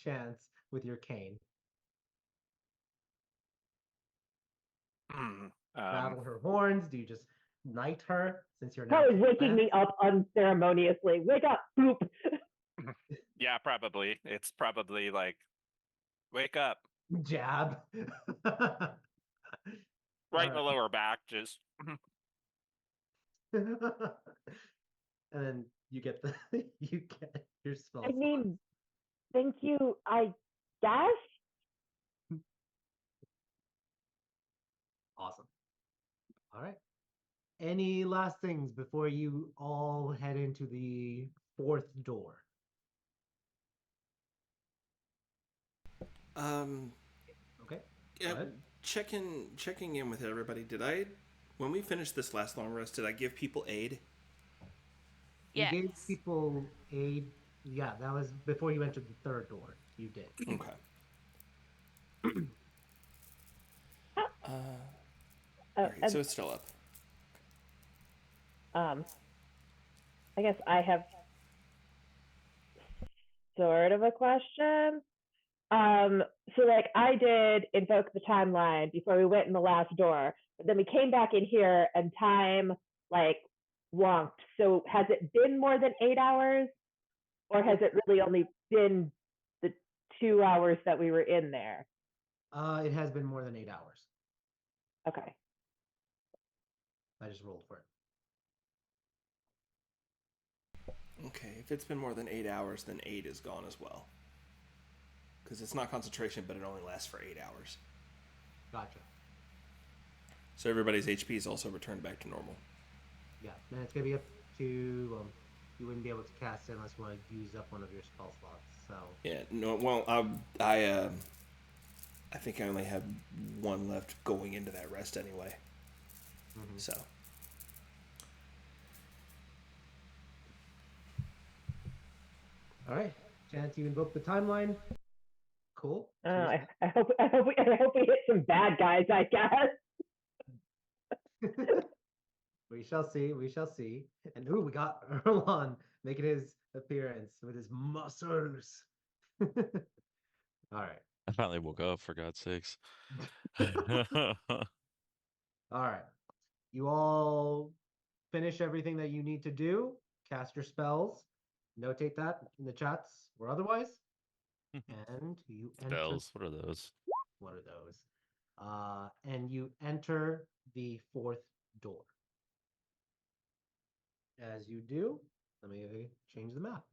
Chance with your cane? Rattle her horns? Do you just knight her since you're now Probably waking me Lance? up unceremoniously. Wake up, boop. Yeah, probably. It's probably like, wake up. Jab. Right in the lower back, just. And then you get your spell. I mean, thank you, I guess. Awesome. All right. Any last things before you all head into the 4th door? Okay. Yeah, Go ahead. checking in with everybody. When we finished this last long rest, did I give people aid? You Yes. gave people aid. Yeah, that was before you entered the 3rd door. You did. Okay. Alright, so it's still up. I guess I have sort of a question. So like I did invoke the timeline before we went in the last door, but then we came back in here and time like wonked. So has it been more than 8 hours? Or has it really only been the 2 hours that we were in there? It has been more than 8 hours. Okay. I just rolled for it. Okay, if it's been more than 8 hours, then 8 is gone as well. Because it's not concentration, but it only lasts for 8 hours. Gotcha. So everybody's HP is also returned back to normal. Yeah, and it's gonna be up to you wouldn't be able to cast it unless you want to use up one of your spell slots. So Yeah, no, well, I think I only have one left going into that rest anyway. mhm. So All right, Chance, you invoke the timeline. Cool. I hope we hit some bad guys, I guess. We shall see. We shall see. And we got Erlon making his appearance with his muscles. All right. I finally woke up, for God's sakes. All right. You all finish everything that you need to do. Cast your spells. Notate that in the chats or otherwise. And you enter. Spells, what are those? What are those? And you enter the fourth door. As you do, let me change the map.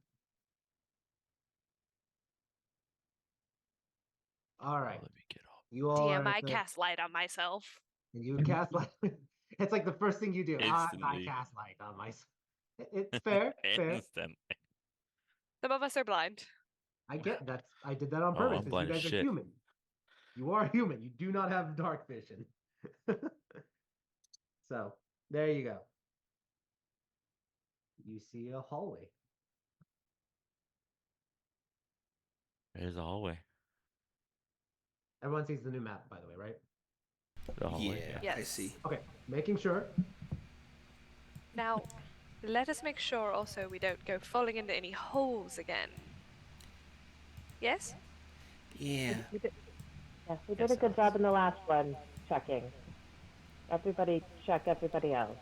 All right. Let me get off. You all Damn, are I at the- cast light on myself. and you cast light. It's like the first thing you do. I Instantly. cast light on myself. It's fair. Fair. Instantly. Some of us are blind. I get that. I did that on Oh, purpose I'm because blind you as guys are shit. human. You are human. You do not have dark vision. So there you go. You see a hallway. There's a hallway. Everyone sees the new map, by the way, right? The hallway. yeah, I Yes. see. Okay, making sure. Now, let us make sure also we don't go falling into any holes again. Yes? Yeah. We did a Yes, good Alice. job in the last one, checking. Everybody check everybody else.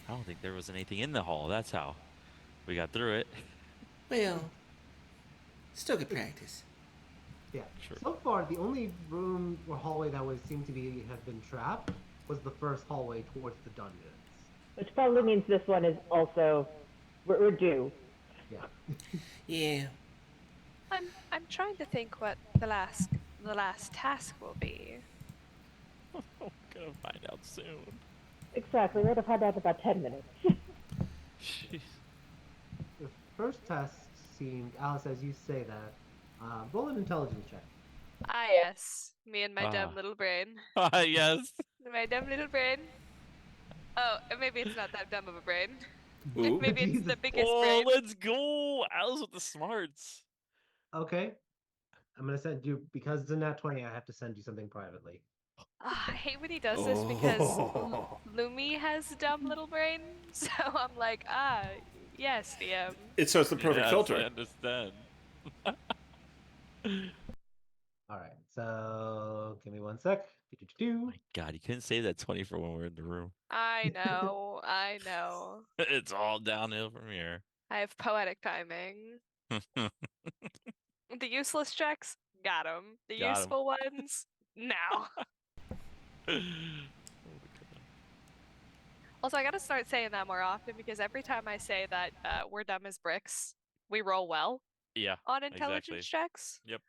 I don't think there was anything in the hall. That's how we got through it. Well, still good practice. Yeah. Sure. So far, the only room or hallway that would seem to be have been trapped was the first hallway towards the dungeons. Which probably means this one is also we're due. Yeah. Yeah. I'm trying to think what the last task will be. We're gonna find out soon. Exactly. We're gonna find out in about 10 minutes. Jeez. The first test seemed, Alice, as you say that, roll an intelligence check. Ah yes. Me and my dumb Ah. little brain. Yes. My dumb little brain. Oh, maybe it's not that dumb of a brain. Ooh. Maybe it's the Jesus. biggest Oh, brain. let's go. Alice with the smarts. Okay. I'm gonna send you because it's a nat 20. I have to send you something privately. Ah, I hate when he does this because Oh. Lumi has dumb little brain. So I'm like, yes, DM. So it's the perfect Yes, filter. I understand. All right. So give me one sec. My God, you couldn't save that 20 for when we're in the room. I know, I know. It's all downhill from here. I have poetic timing. The useless checks, got them. The Got 'em. useful ones, now. Also, I gotta start saying that more often because every time I say that we're dumb as bricks, we roll well Yeah. on intelligence Exactly. checks. Yep.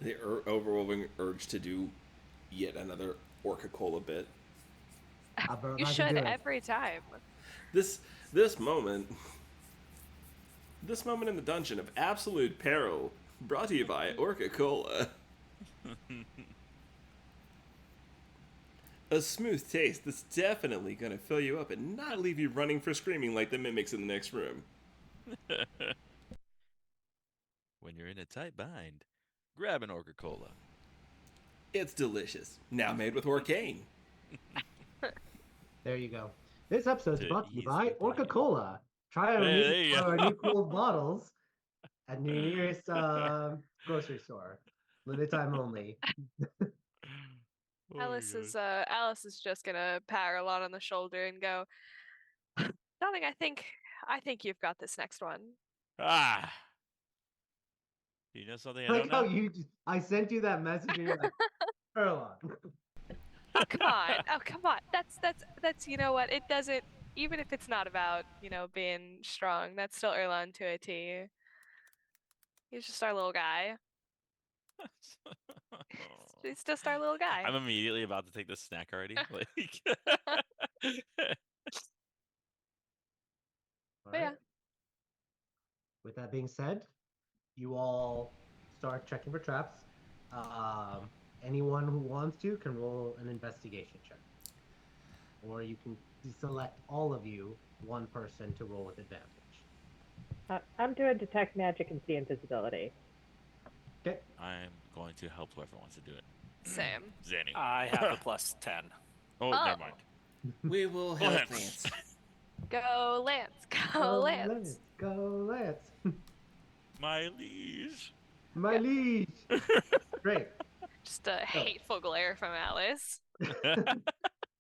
The overwhelming urge to do yet another Orca Cola bit. You should every time. This moment in the dungeon of absolute peril, brought to you by Orca Cola. A smooth taste that's definitely gonna fill you up and not leave you running for screaming like the mimics in the next room. When you're in a tight bind, grab an Orca Cola. It's delicious. Now made with Orcane. There you go. This episode is To brought to you ease by the Orca pain. Cola. Try our, There you our go. new cool bottles at your nearest grocery store. Limited time only. Oh my Alice is just gonna pat Erlon on the shoulder and go, "Darling, I think you've got this next one." Ah. You know something I Like don't how know? I sent you that message and you're like, Erlon. Oh come on! Oh come on! That's you know what? It doesn't. Even if it's not about being strong, that's still Erlon to a T. He's just our little guy. He's just our little guy. I'm immediately about to take this snack already. Like, All But yeah. right. With that being said, you all start checking for traps. Anyone who wants to can roll an investigation check. Or you can select all of you, one person, to roll with advantage. I'm doing detect magic and see invisibility. Okay. I'm going to help whoever wants to do it. Same. Zanny. I have a plus 10. Oh, Oh. never mind. We will Go help ahead. Lance. Go Lance! Go Lance! Go Lance! My liege. My liege! Great. Just a hateful glare from Alice.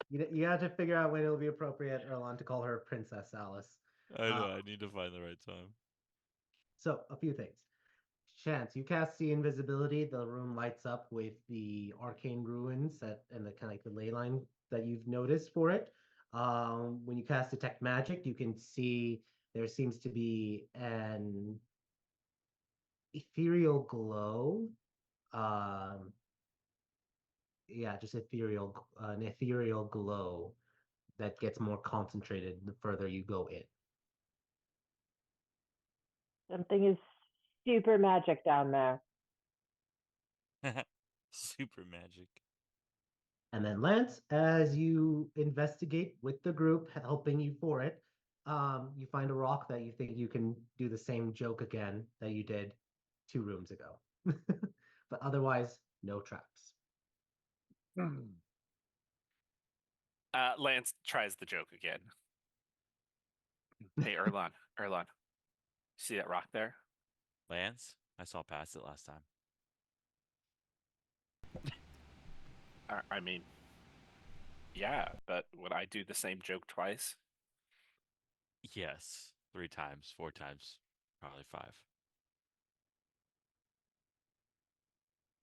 You have to figure out when it'll be appropriate, Erlon, to call her Princess Alice. I know, I need to find the right time. So, a few things. Chance, you cast see invisibility. The room lights up with the arcane ruins and the kind of like the ley line that you've noticed for it. When you cast detect magic, you can see there seems to be an ethereal glow. Yeah, just an ethereal glow that gets more concentrated the further you go in. Something is super magic down there. Super magic. And then Lance, as you investigate with the group helping you for it, you find a rock that you think you can do the same joke again that you did 2 rooms ago. But otherwise, no traps. Lance tries the joke again. Hey, Erlon, see that rock there? Lance, I saw past it last time. I mean, yeah, but would I do the same joke twice? Yes. 3 times, 4 times, probably 5.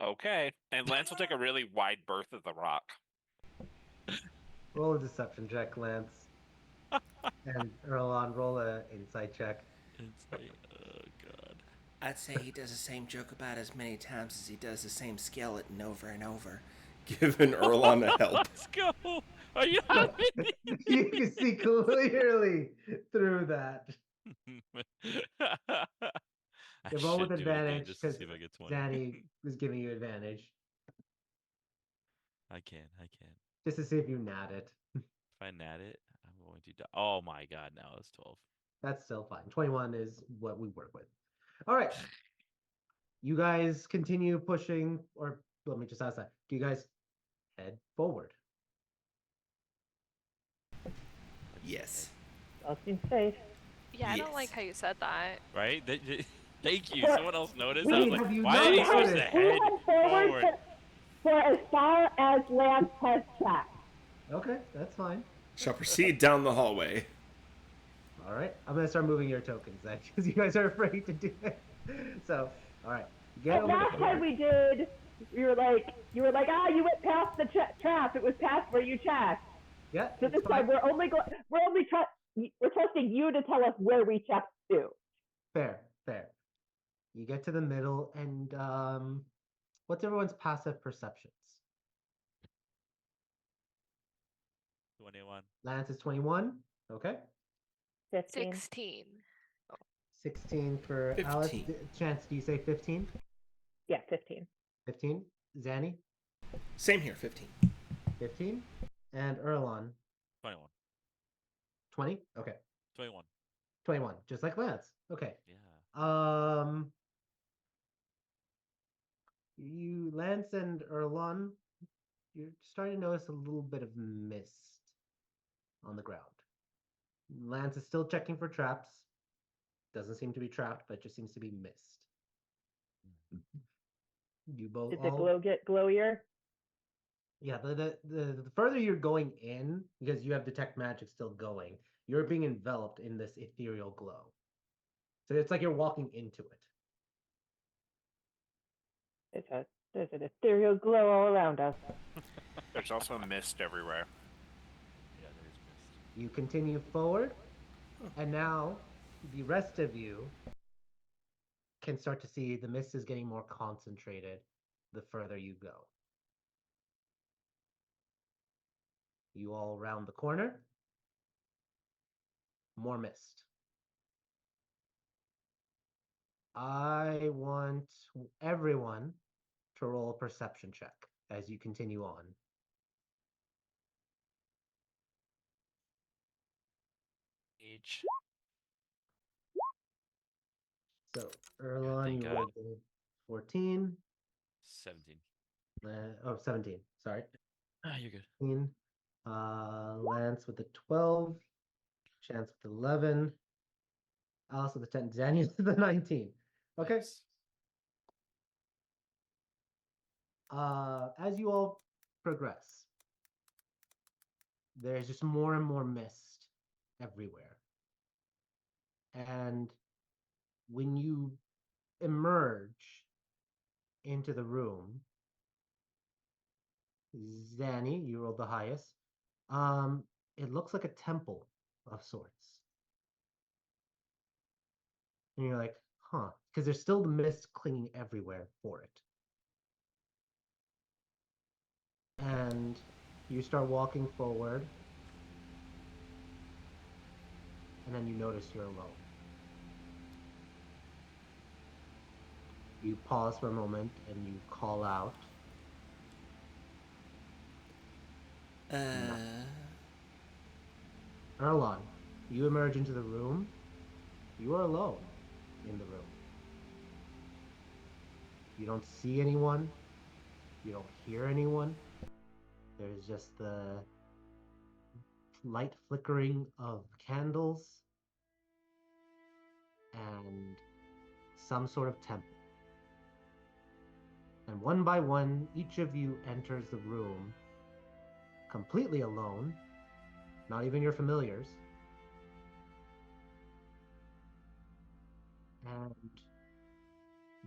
Okay. And Lance will take a really wide berth of the rock. Roll a deception check, Lance. And Erlon, roll a insight check. Insight. Oh, God. I'd say he does the same joke about as many times as he does the same skeleton over and over. Giving Erlon a help. Let's go. Are you having You can see clearly through that. I You roll with should do it again advantage just to because see if I get 20. Danny was giving you advantage. I can. Just to see if you nat it. If I nat it, I'm going to die. Oh my God, now it's 12. That's still fine. 21 is what we work with. All right. You guys continue pushing, or let me just ask that. Do you guys head forward? Yes. All seems safe. Yeah, I don't Yes. like how you said that. Right? Thank you. For- Someone else noticed. Wait, I was like, have you why are you not supposed to noticed? We head head forward forward? for as far as Lance has tracked. Okay, that's fine. Shall proceed down the hallway. All right. I'm going to start moving your tokens then because you guys are afraid to do it. So, all right. Get And over last there. time we did, you were like, you went past the trap. It was past where you checked. Yeah. So it's this fine. time we're trusting you to tell us where we checked to. Fair. You get to the middle, and what's everyone's passive perceptions? 21. Lance is 21. Okay. 15. 16. 16 for Alice. 15. Chance, do you say 15? Yeah, 15. 15. Zanny, Same here, 15. 15. And Erlon, 21. 20? Okay. 21. 21, just like Lance. Okay. Yeah. You, Lance and Erlon, you're starting to notice a little bit of mist on the ground. Lance is still checking for traps. Doesn't seem to be trapped, but just seems to be mist. You both Did the all glow get glowier? yeah, the further you're going in, because you have detect magic still going, you're being enveloped in this ethereal glow. So it's like you're walking into it. There's an ethereal glow all around us. There's also mist everywhere. Yeah, there is mist. You continue forward, and now the rest of you can start to see the mist is getting more concentrated the further you go. You all round the corner. More mist. I want everyone to roll a perception check as you continue on. Age. So, Erlon, thank you God. rolled a 14. 17. 17. Sorry. Ah, you're good. 15. Lance with the 12. Chance with 11. Alice with the 10. Daniel with the 19. Okay. Nice. As you all progress, there's just more and more mist everywhere. And when you emerge into the room, Zanny, you rolled the highest. It looks like a temple of sorts. And you're like, huh, because there's still the mist clinging everywhere for it. And you start walking forward, and then you notice you're alone. You pause for a moment and you call out. Erlon, you emerge into the room. You are alone in the room. You don't see anyone. You don't hear anyone. There's just the light flickering of candles and some sort of temple. And one by one, each of you enters the room completely alone, not even your familiars. And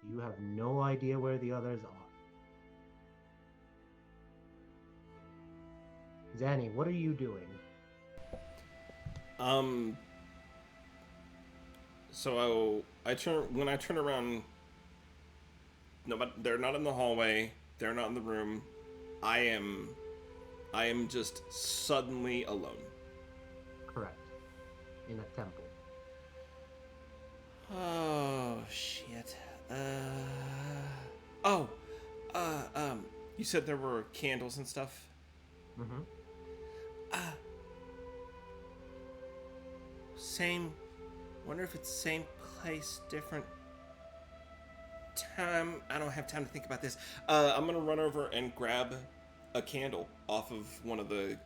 you have no idea where the others are. Zanny, what are you doing? So I turn around. No, but they're not in the hallway. They're not in the room. I am just suddenly alone. Correct. In a temple. Oh shit. Oh. You said there were candles and stuff. Mm-hmm. Same. Wonder if it's same place, different time. I don't have time to think about this. I'm gonna run over and grab a candle off of one of the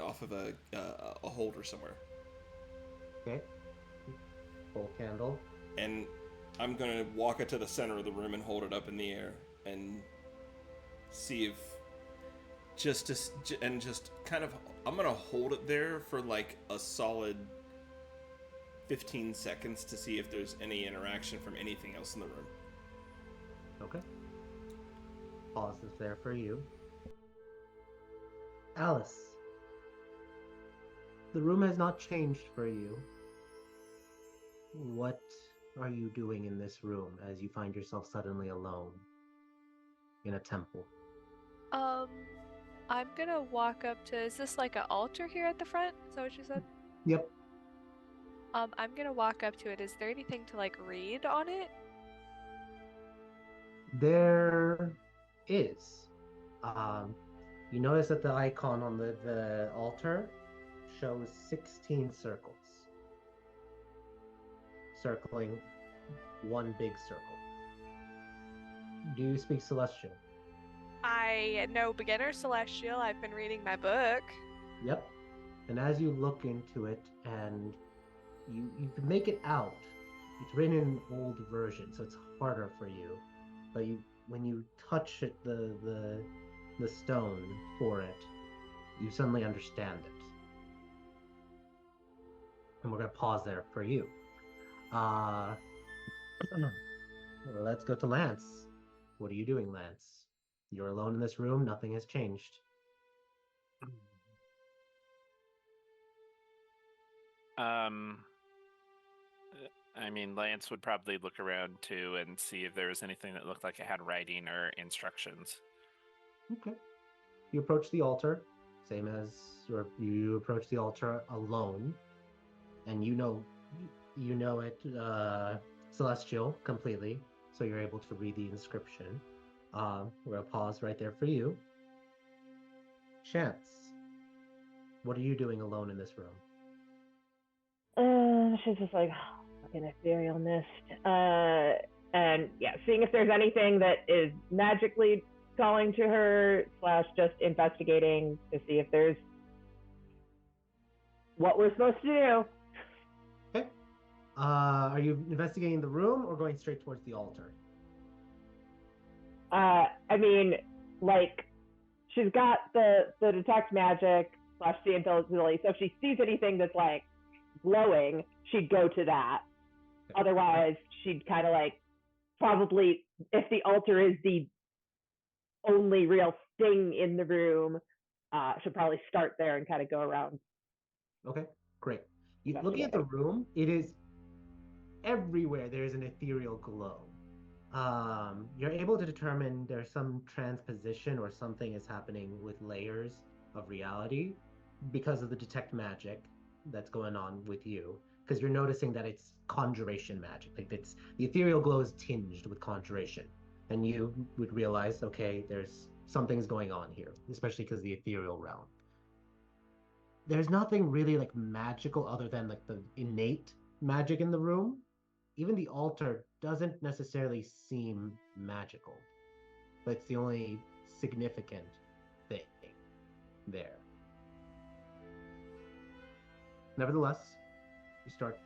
off of a holder somewhere, Okay. Full candle. and I'm gonna walk it to the center of the room and hold it up in the air and see if just kind of I'm gonna hold it there for like a solid 15 seconds to see if there's any interaction from anything else in the room. Okay. Pause is there for you. Alice. The room has not changed for you. What are you doing in this room as you find yourself suddenly alone in a temple? I'm gonna walk up to. Is this like an altar here at the front? Is that what you said? Yep. I'm gonna walk up to it. Is there anything to like read on it? There is. You notice that the icon on the altar shows 16 circles, circling one big circle. Do you speak Celestial? I know beginner celestial. I've been reading my book. Yep. And as you look into it and you can make it out, it's written in an old version, so it's harder for you. But when you touch it, the stone for it, you suddenly understand it. And we're gonna pause there for you. Let's go to Lance. What are you doing, Lance? You're alone in this room. Nothing has changed. I mean, Lance would probably look around too and see if there was anything that looked like it had writing or instructions. Okay. You approach the altar, same as you approach the altar alone, and you know it celestial completely, so you're able to read the inscription. We're gonna pause right there for you. Chance, what are you doing alone in this room? She's just like, oh, fucking ethereal mist. And yeah, seeing if there's anything that is magically calling to her, / just investigating to see if there's what we're supposed to do. Okay. Are you investigating the room or going straight towards the altar? I mean, like, she's got the detect magic / see invisibility, so if she sees anything that's like glowing, she'd go to that. Okay. Otherwise, she'd kind of like probably, if the altar is the only real thing in the room, she'll probably start there and kind of go around. Okay, great. Looking at the room, it is everywhere there is an ethereal glow. You're able to determine there's some transposition or something is happening with layers of reality because of the detect magic that's going on with you, because you're noticing that it's conjuration magic. Like it's the ethereal glow is tinged with conjuration, and you would realize, okay, there's something's going on here, especially because the ethereal realm. There's nothing really like magical other than like the innate magic in the room. Even the altar doesn't necessarily seem magical, but it's the only significant thing there. Nevertheless, you start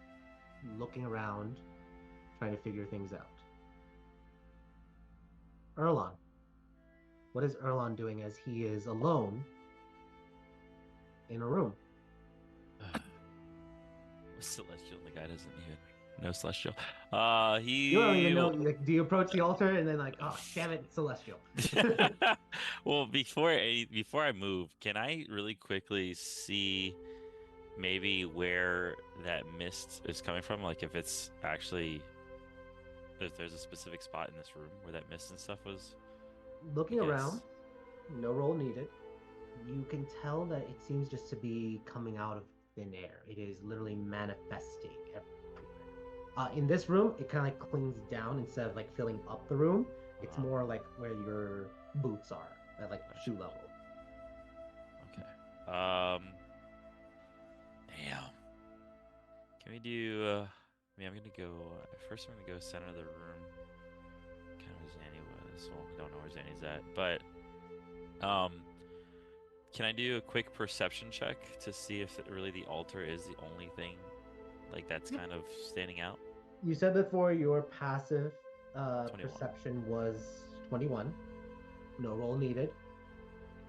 looking around, trying to figure things out. Erlon. What is Erlon doing as he is alone in a room? Celestial, the guy doesn't even know Celestial. You don't even know. Like, do you approach the altar and then like, oh damn it, it's Celestial? Well, before I move, can I really quickly see maybe where that mist is coming from? Like if it's actually, if there's a specific spot in this room where that mist and stuff was. Looking around, no roll needed. You can tell that it seems just to be coming out of thin air. It is literally manifesting everywhere. In this room, it kind of like clings down instead of like filling up the room. It's more like where your boots are at like shoe level. Okay. Damn. Can we do? I mean, I'm gonna go first. I'm gonna go center of the room. Kind of where Zanny was. Well, I don't know where Zanny's at, but can I do a quick perception check to see if really the altar is the only thing like that's kind of standing out? You said before your passive perception was 21. No roll needed.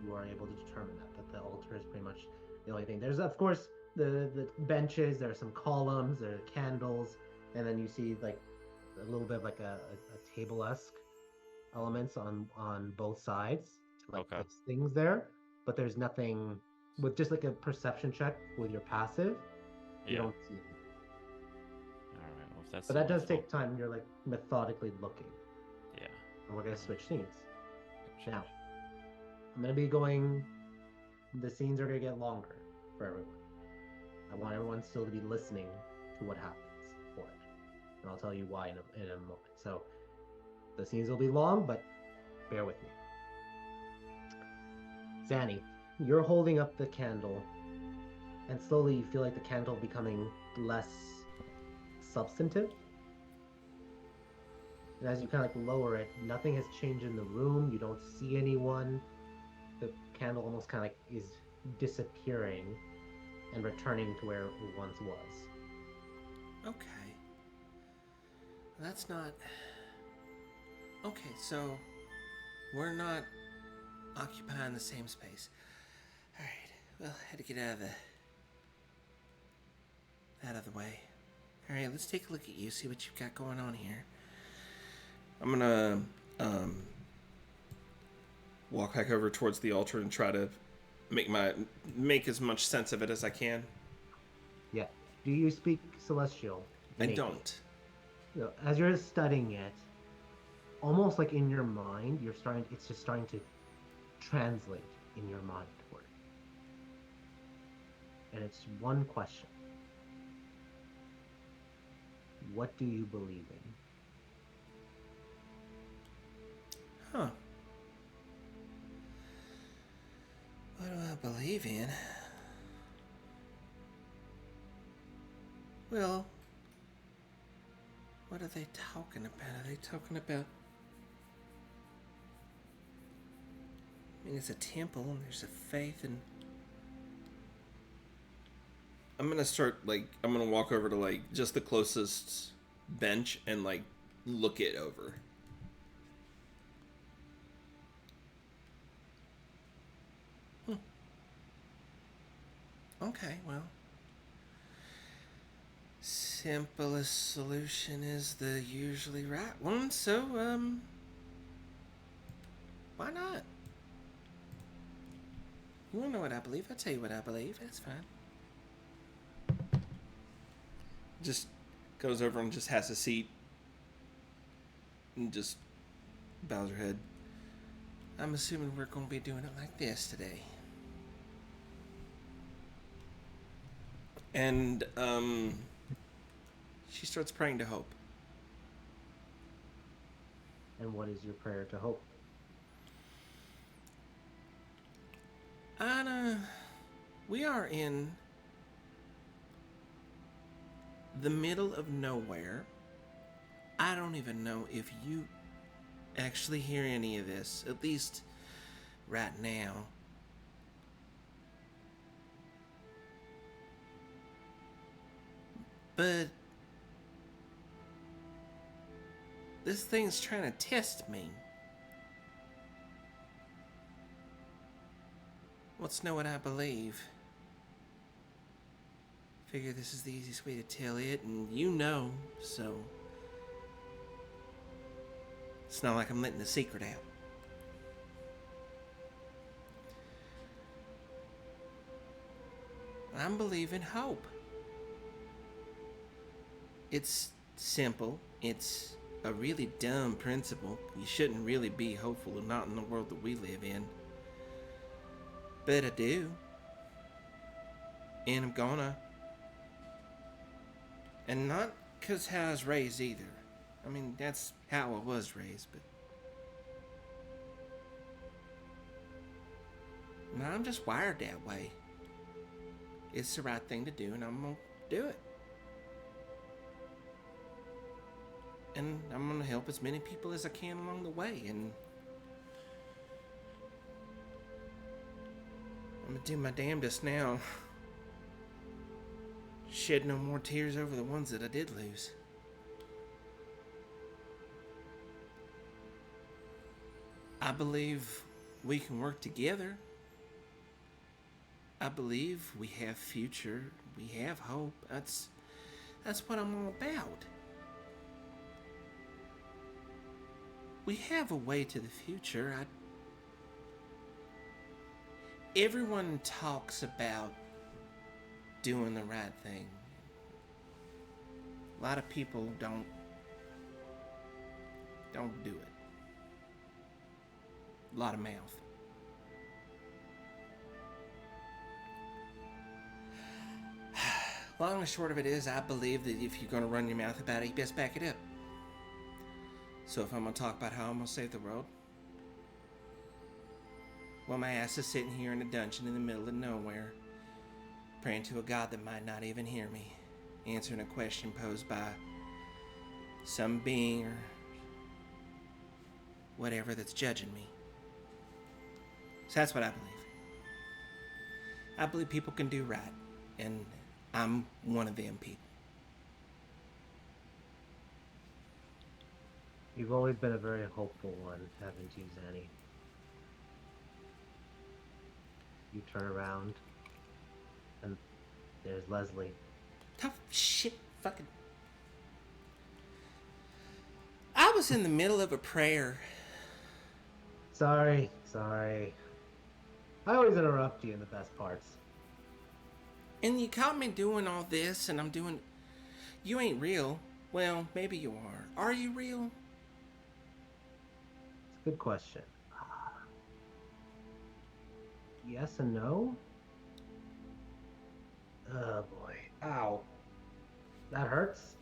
You are able to determine that the altar is pretty much the only thing. There's of course the benches, there are some columns, there are candles, and then you see like a little bit of like a table-esque elements on both sides to like place things there. But there's nothing with just like a perception check with your passive. You don't see it. All right. Well, if that's but that does take time. You're like methodically looking. Yeah. And we're gonna switch scenes. Now, I'm gonna be going. The scenes are gonna get longer for everyone. I want everyone still to be listening to what happens for it, and I'll tell you why in a moment. So, the scenes will be long, but bear with me. Zanny, you're holding up the candle, and slowly you feel like the candle becoming less substantive. And as you kind of like lower it, nothing has changed in the room. You don't see anyone. The candle almost kind of like is disappearing and returning to where it once was. Okay. That's not... Okay, so we're not occupying the same space. Alright, well, I had to get out of the way. Alright, let's take a look at you, see what you've got going on here. I'm gonna walk back over towards the altar and try to make as much sense of it as I can. Yeah. Do you speak Celestial? I Innately? don't. You know, as you're studying it, almost like in your mind, it's just starting to translate in your mind for it. And it's one question. What do you believe in? Huh. What do I believe in? Well, what are they talking about? Are they talking about... I mean, it's a temple and there's a faith and... I'm gonna walk over to, like, just the closest bench and, like, look it over. Okay, well... Simplest solution is the usually right one, so, why not? You wanna know what I believe? I'll tell you what I believe. That's fine. Just goes over and just has a seat and just bows her head. I'm assuming we're going to be doing it like this today. And, she starts praying to Hope. And what is your prayer to Hope? Anna, we are in the middle of nowhere. I don't even know if you actually hear any of this, at least right now. But this thing's trying to test me. Wants to know what I believe. Figure this is the easiest way to tell it, and you know, so it's not like I'm letting the secret out. I'm believing hope. It's simple. It's a really dumb principle. You shouldn't really be hopeful, not in the world that we live in. But I do. And I'm gonna. And not because how I was raised either. I mean, that's how I was raised, but... No, I'm just wired that way. It's the right thing to do, and I'm gonna do it. And I'm gonna help as many people as I can along the way, and... I'm gonna do my damnedest now. Shed no more tears over the ones that I did lose. I believe we can work together. I believe we have future. We have hope. That's what I'm all about. We have a way to the future. Everyone talks about doing the right thing. A lot of people don't do it. A lot of mouth. Long and short of it is, I believe that if you're going to run your mouth about it, you best back it up. So if I'm going to talk about how I'm going to save the world, while my ass is sitting here in a dungeon in the middle of nowhere, praying to a god that might not even hear me, answering a question posed by some being or whatever that's judging me. So that's what I believe. I believe people can do right, and I'm one of them people. You've always been a very hopeful one, haven't you, Zanny? You turn around, and there's Leslie. Tough shit, fucking. I was in the middle of a prayer. Sorry. I always interrupt you in the best parts. And you caught me doing all this, and I'm doing. You ain't real. Well, maybe you are. Are you real? It's a good question. Yes and no? Oh boy. Ow. That hurts.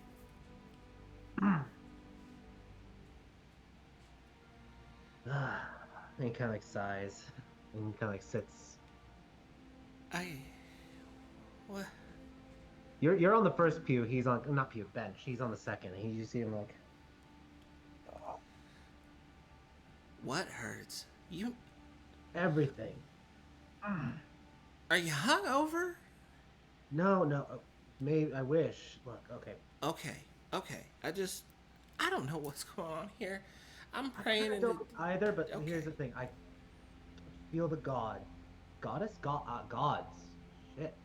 And he kind of like sighs and kind of like sits. What? You're on the first pew. He's on not pew bench. He's on the second. And you see him like. Oh. What hurts? You. Everything. Are you hungover? No. Maybe I wish. Look. Okay. Okay. I don't know what's going on here. I'm I praying. don't either. But Okay. here's the thing. I feel the goddess, gods. Shit.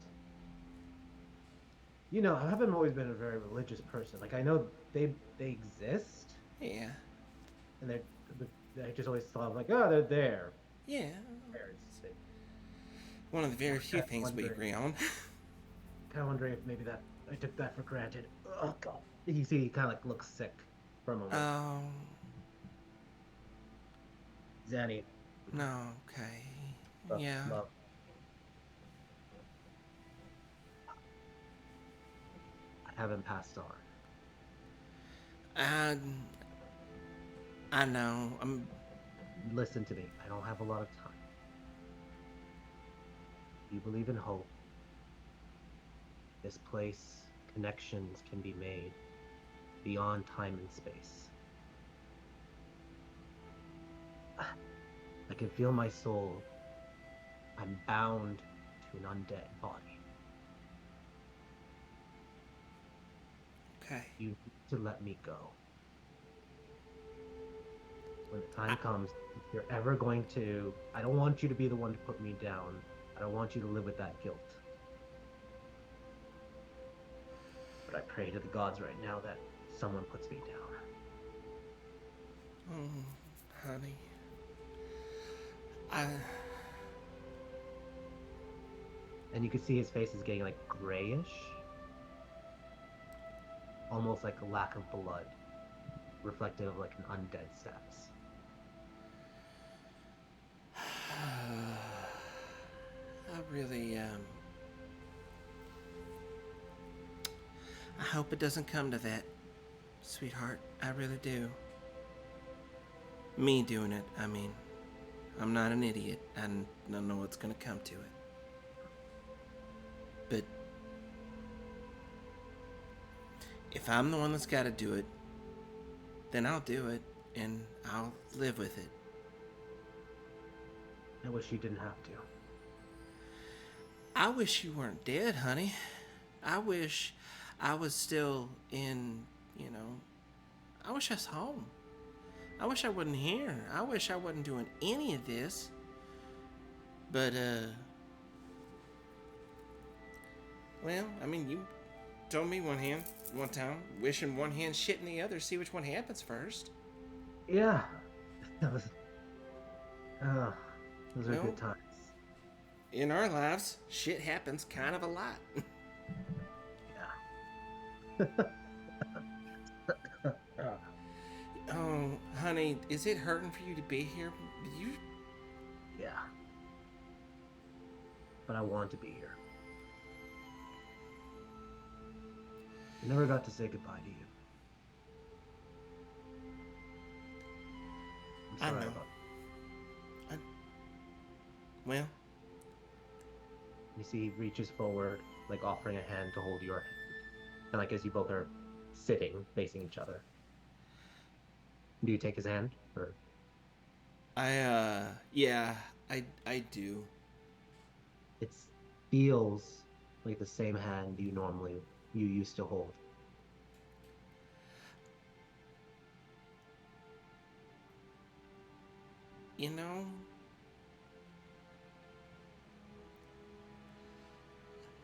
You know, I haven't always been a very religious person. Like I know they exist, Yeah. and I just always thought like, oh, they're there. Yeah. They- One of the very few Kinda things we wondering. agree on. Kind of wondering if maybe that I took that for granted. Oh god. You see, he kind of like looks sick for a moment. Oh. Zanny. No. Okay. Yeah. Love. I haven't passed on. I know. Listen to me. I don't have a lot of time. You believe in hope. This place, connections can be made beyond time and space. I can feel my soul. I'm bound to an undead body. Okay. You need to let me go. When the time comes, if you're ever going to, I don't want you to be the one to put me down. I don't want you to live with that guilt. But I pray to the gods right now that someone puts me down. Oh, honey. And you can see his face is getting like grayish. Almost like a lack of blood. Reflective of like an undead status. I really, I hope it doesn't come to that, sweetheart. I really do. Me doing it, I mean. I'm not an idiot. I don't know what's gonna come to it. But if I'm the one that's gotta do it, then I'll do it, and I'll live with it. I wish you didn't have to. I wish you weren't dead, honey. I wish I was still in, I wish I was home. I wish I wasn't here. I wish I wasn't doing any of this. But, well, I mean, you told me one time, wishing one hand, shit in the other, see which one happens first. Yeah. That was... those are Well, good times. In our lives, shit happens kind of a lot. Yeah. Oh, honey, is it hurting for you to be here? Yeah. But I want to be here. I never got to say goodbye to you. I'm I sorry know. about Well, You see, he reaches forward, like offering a hand to hold your hand, and like as you both are sitting facing each other. Do you take his hand, or yeah, I do. it feels like the same hand you used to hold? You know,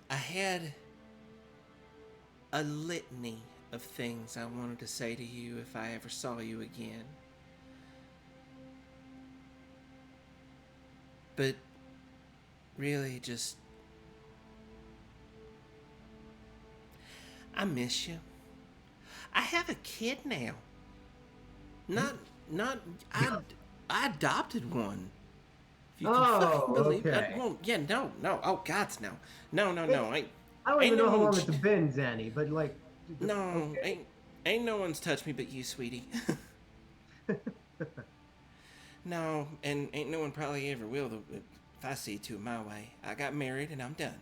I had a litany of things I wanted to say to you if I ever saw you again. But really, just. I miss you. I have a kid now. Not, not, I adopted one. If you can fucking believe it. okay. Well, yeah, no. Oh, gods, no. No. I don't Ain't even no know how one long it's been, Zanny, but like, No, okay. ain't no one's touched me but you, sweetie. No, and ain't no one probably ever will if I see to it my way. I got married and I'm done.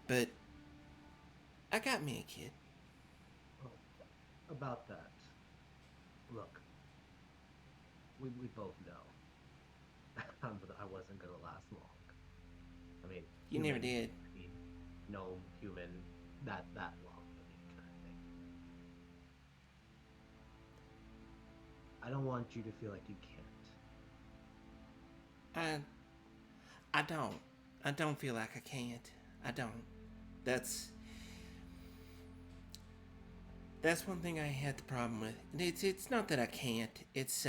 But I got me a kid. About that. Look, we both know I wasn't gonna last long. I mean, You never did. I mean, no human that long. I mean, kind of thing. I don't want you to feel like you can't. I don't. I don't feel like I can't. I don't. That's one thing I had the problem with. It's not that I can't. It's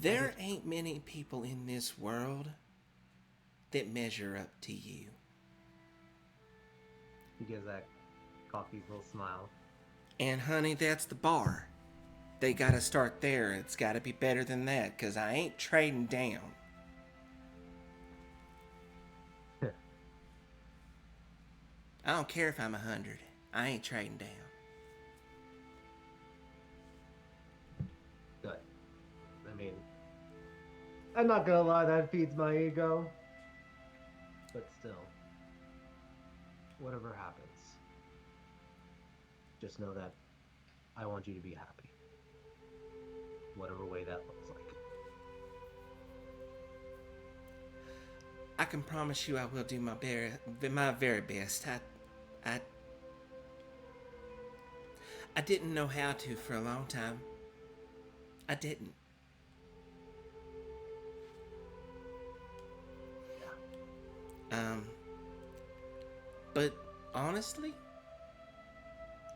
there ain't many people in this world that measure up to you. He gives that cocky little smile. And honey, that's the bar. They gotta start there. It's gotta be better than that, cause I ain't trading down. I don't care if I'm 100. I ain't trading down. Good. I mean, I'm not gonna lie, that feeds my ego. But still, whatever happens, just know that I want you to be happy. Whatever way that looks like. I can promise you I will do my very best. I didn't know how to for a long time. I didn't. But honestly,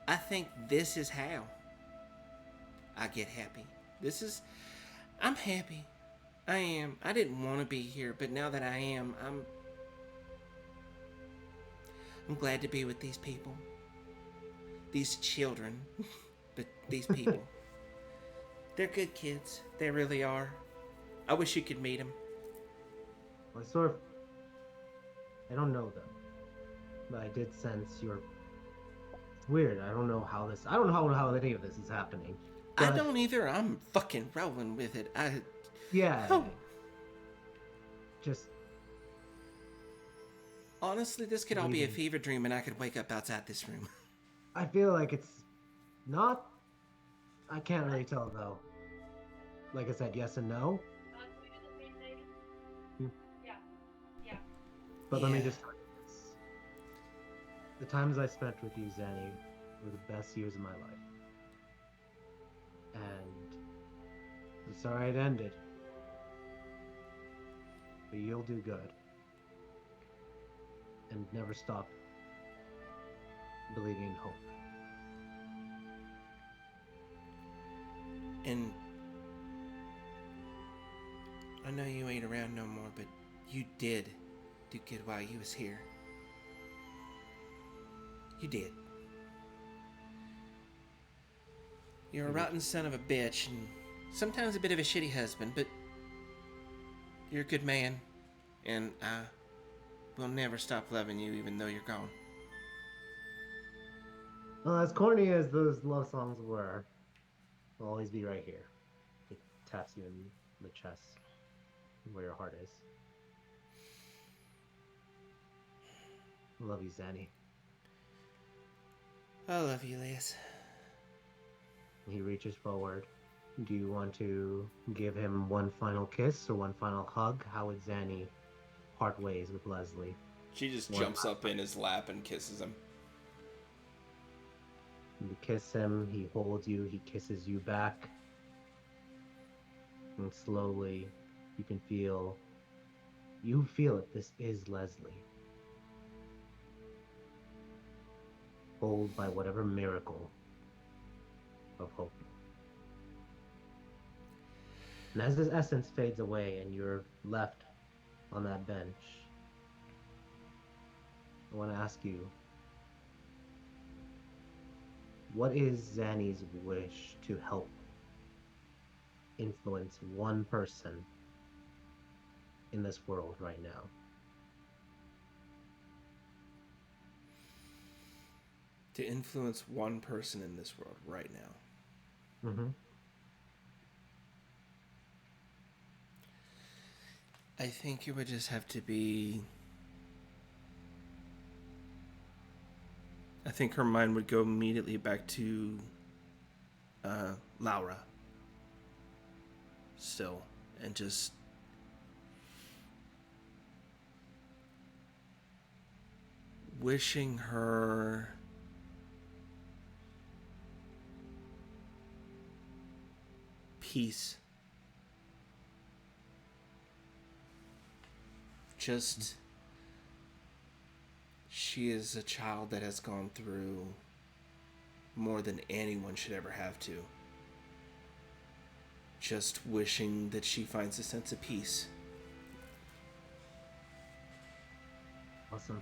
I think this is how I get happy. I'm happy. I am. I didn't want to be here, but now that I am, I'm glad to be with these people. These children. But these people. They're good kids. They really are. I wish you could meet them. Well, I don't know them, but I did sense your. It's weird. I don't know how how any of this is happening. I don't either. I'm fucking rolling with it. Yeah. Oh. Just. Honestly, this could all be a fever dream and I could wake up outside this room. I feel like it's not. I can't really tell though. Like I said, yes and no. Can we do the same thing? Yeah. But let me just tell you this. The times I spent with you, Zanny, were the best years of my life. And I'm sorry it ended. But you'll do good. And never stop believing in hope. And I know you ain't around no more, but you did do good while you was here. You did. You're a rotten son of a bitch, and sometimes a bit of a shitty husband, but you're a good man, and I will never stop loving you even though you're gone. Well, as corny as those love songs were, I'll always be right here to taps you in the chest where your heart is. I love you, Zanny. I love you, Liz. He reaches forward. Do you want to give him one final kiss or one final hug? How would Zanny part ways with Leslie? She just One jumps last up in his lap and kisses him. You kiss him, he holds you, he kisses you back. And slowly, you can feel it. This is Leslie. Pulled by whatever miracle of hope. And as this essence fades away and you're left on that bench, I want to ask you, what is Zanny's wish to help influence one person in this world right now? To influence one person in this world right now. Mm-hmm. I think it would just have to be... I think her mind would go immediately back to Laura. Still. And just... wishing her... peace. Just... She is a child that has gone through more than anyone should ever have to. Just wishing that she finds a sense of peace. Awesome.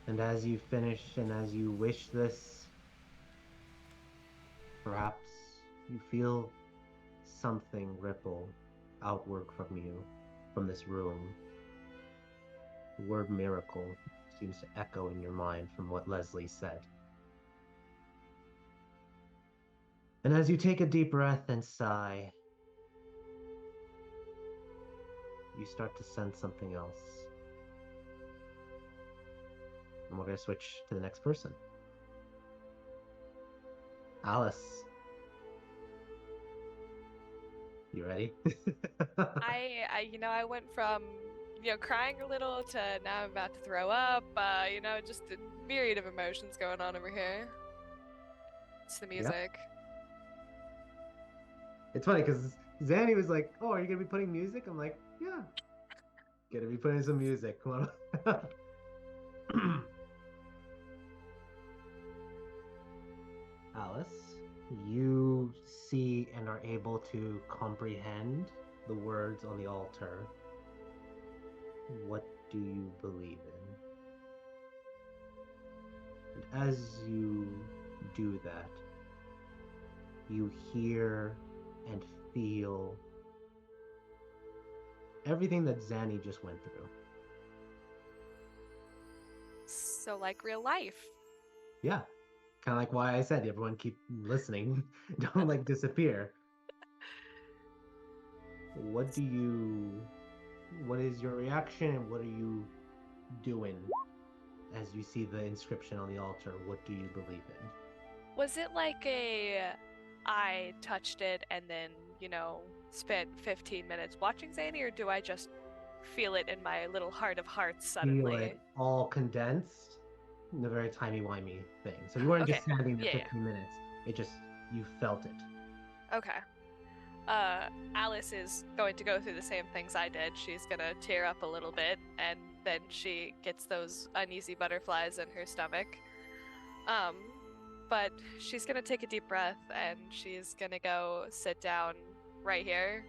And as you finish and as you wish this, perhaps you feel something ripple outward from you, from this room. The word miracle seems to echo in your mind from what Leslie said. And as you take a deep breath and sigh, you start to sense something else. And we're going to switch to the next person. Alice. You ready? I went from, crying a little to now I'm about to throw up. Just a myriad of emotions going on over here. It's the music. It's funny because Zanny was like, "Oh, are you gonna be putting music?" I'm like, "Yeah, gonna be putting some music." Come on. Alice, you see and are able to comprehend the words on the altar. What do you believe in? And as you do that, you hear and feel everything that Zanny just went through. So like real life. Yeah. Kind of like why I said everyone keep listening. Don't disappear. What is your reaction and what are you doing as you see the inscription on the altar? What do you believe in? Was it like I touched it and then, spent 15 minutes watching Zanny, or do I just feel it in my little heart of hearts suddenly? Feel it all condensed in a very timey-wimey thing. So you weren't just standing there 15 minutes. It just, you felt it. Okay. Alice is going to go through the same things I did. She's gonna tear up a little bit, and then she gets those uneasy butterflies in her stomach. But she's gonna take a deep breath, and she's gonna go sit down right here,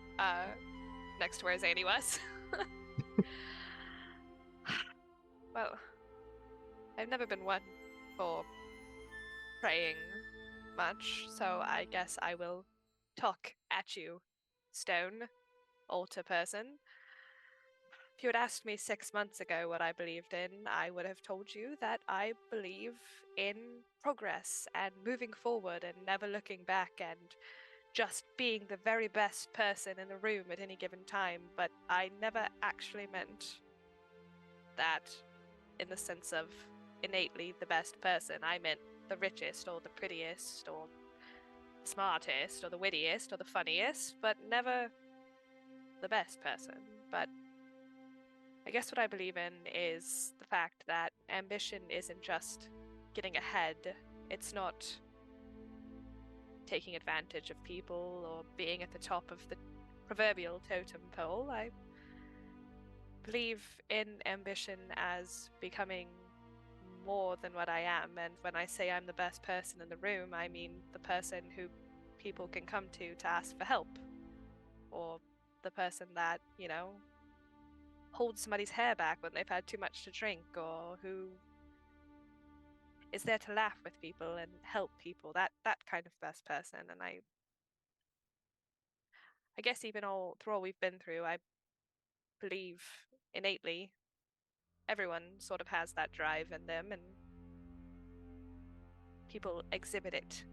next to where Zanny was. Well, I've never been one for praying much, so I guess I will talk at you, stone, altar person. If you had asked me 6 months ago what I believed in, I would have told you that I believe in progress and moving forward and never looking back and just being the very best person in the room at any given time, but I never actually meant that in the sense of innately the best person. I meant the richest or the prettiest or the smartest or the wittiest or the funniest, but never the best person. But I guess what I believe in is the fact that ambition isn't just getting ahead, it's not taking advantage of people or being at the top of the proverbial totem pole. I believe in ambition as becoming more than what I am, and when I say I'm the best person in the room, I mean the person who people can come to ask for help, or the person that, holds somebody's hair back when they've had too much to drink, or who is there to laugh with people and help people. That kind of best person. And I guess even through all we've been through, I believe innately everyone sort of has that drive in them, and people exhibit it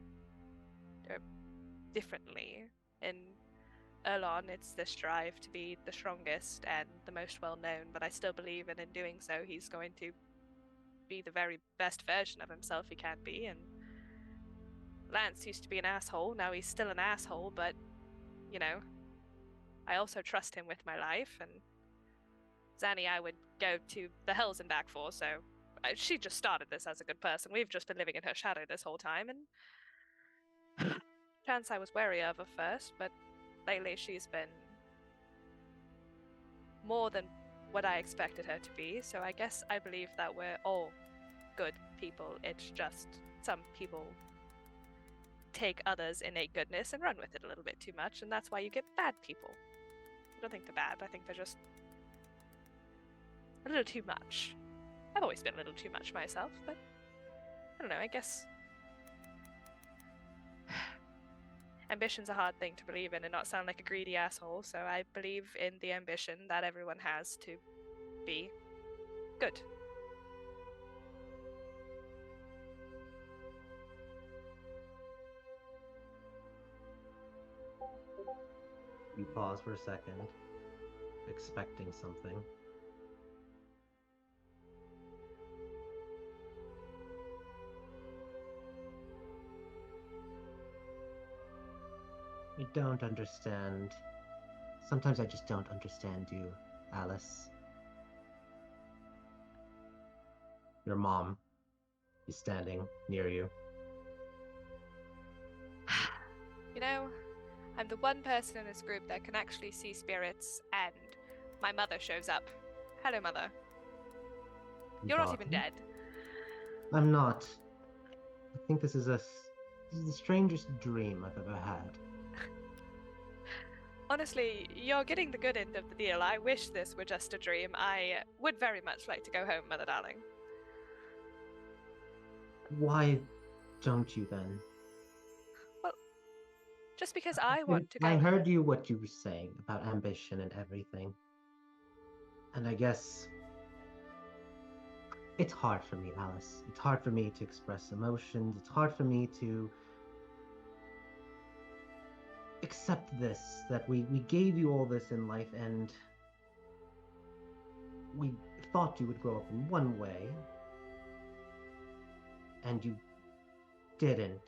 differently. In Erlon, it's this drive to be the strongest and the most well known, but I still believe in doing so, he's going to be the very best version of himself he can be. And Lance used to be an asshole, now he's still an asshole, but, I also trust him with my life, and Zanny I would go to the hells and back for, so she just started this as a good person. We've just been living in her shadow this whole time, and Chance I was wary of at first, but lately she's been more than what I expected her to be, so I guess I believe that we're all good people. It's just some people take others' innate goodness and run with it a little bit too much, and that's why you get bad people. I don't think they're bad, I think they're just a little too much. I've always been a little too much myself, but I don't know, I guess ambition's a hard thing to believe in and not sound like a greedy asshole, so I believe in the ambition that everyone has to be good. You pause for a second, expecting something. I don't understand. Sometimes I just don't understand you, Alice. Your mom is standing near you. I'm the one person in this group that can actually see spirits, and my mother shows up. Hello, Mother. You're not even dead. I'm not. I think this is the strangest dream I've ever had. Honestly, you're getting the good end of the deal. I wish this were just a dream. I would very much like to go home, Mother darling. Why don't you then? Well, just because I want to go. I heard you what you were saying about ambition and everything. And I guess it's hard for me, Alice. It's hard for me to express emotions. It's hard for me to accept this, that we gave you all this in life, and we thought you would grow up in one way, and you didn't.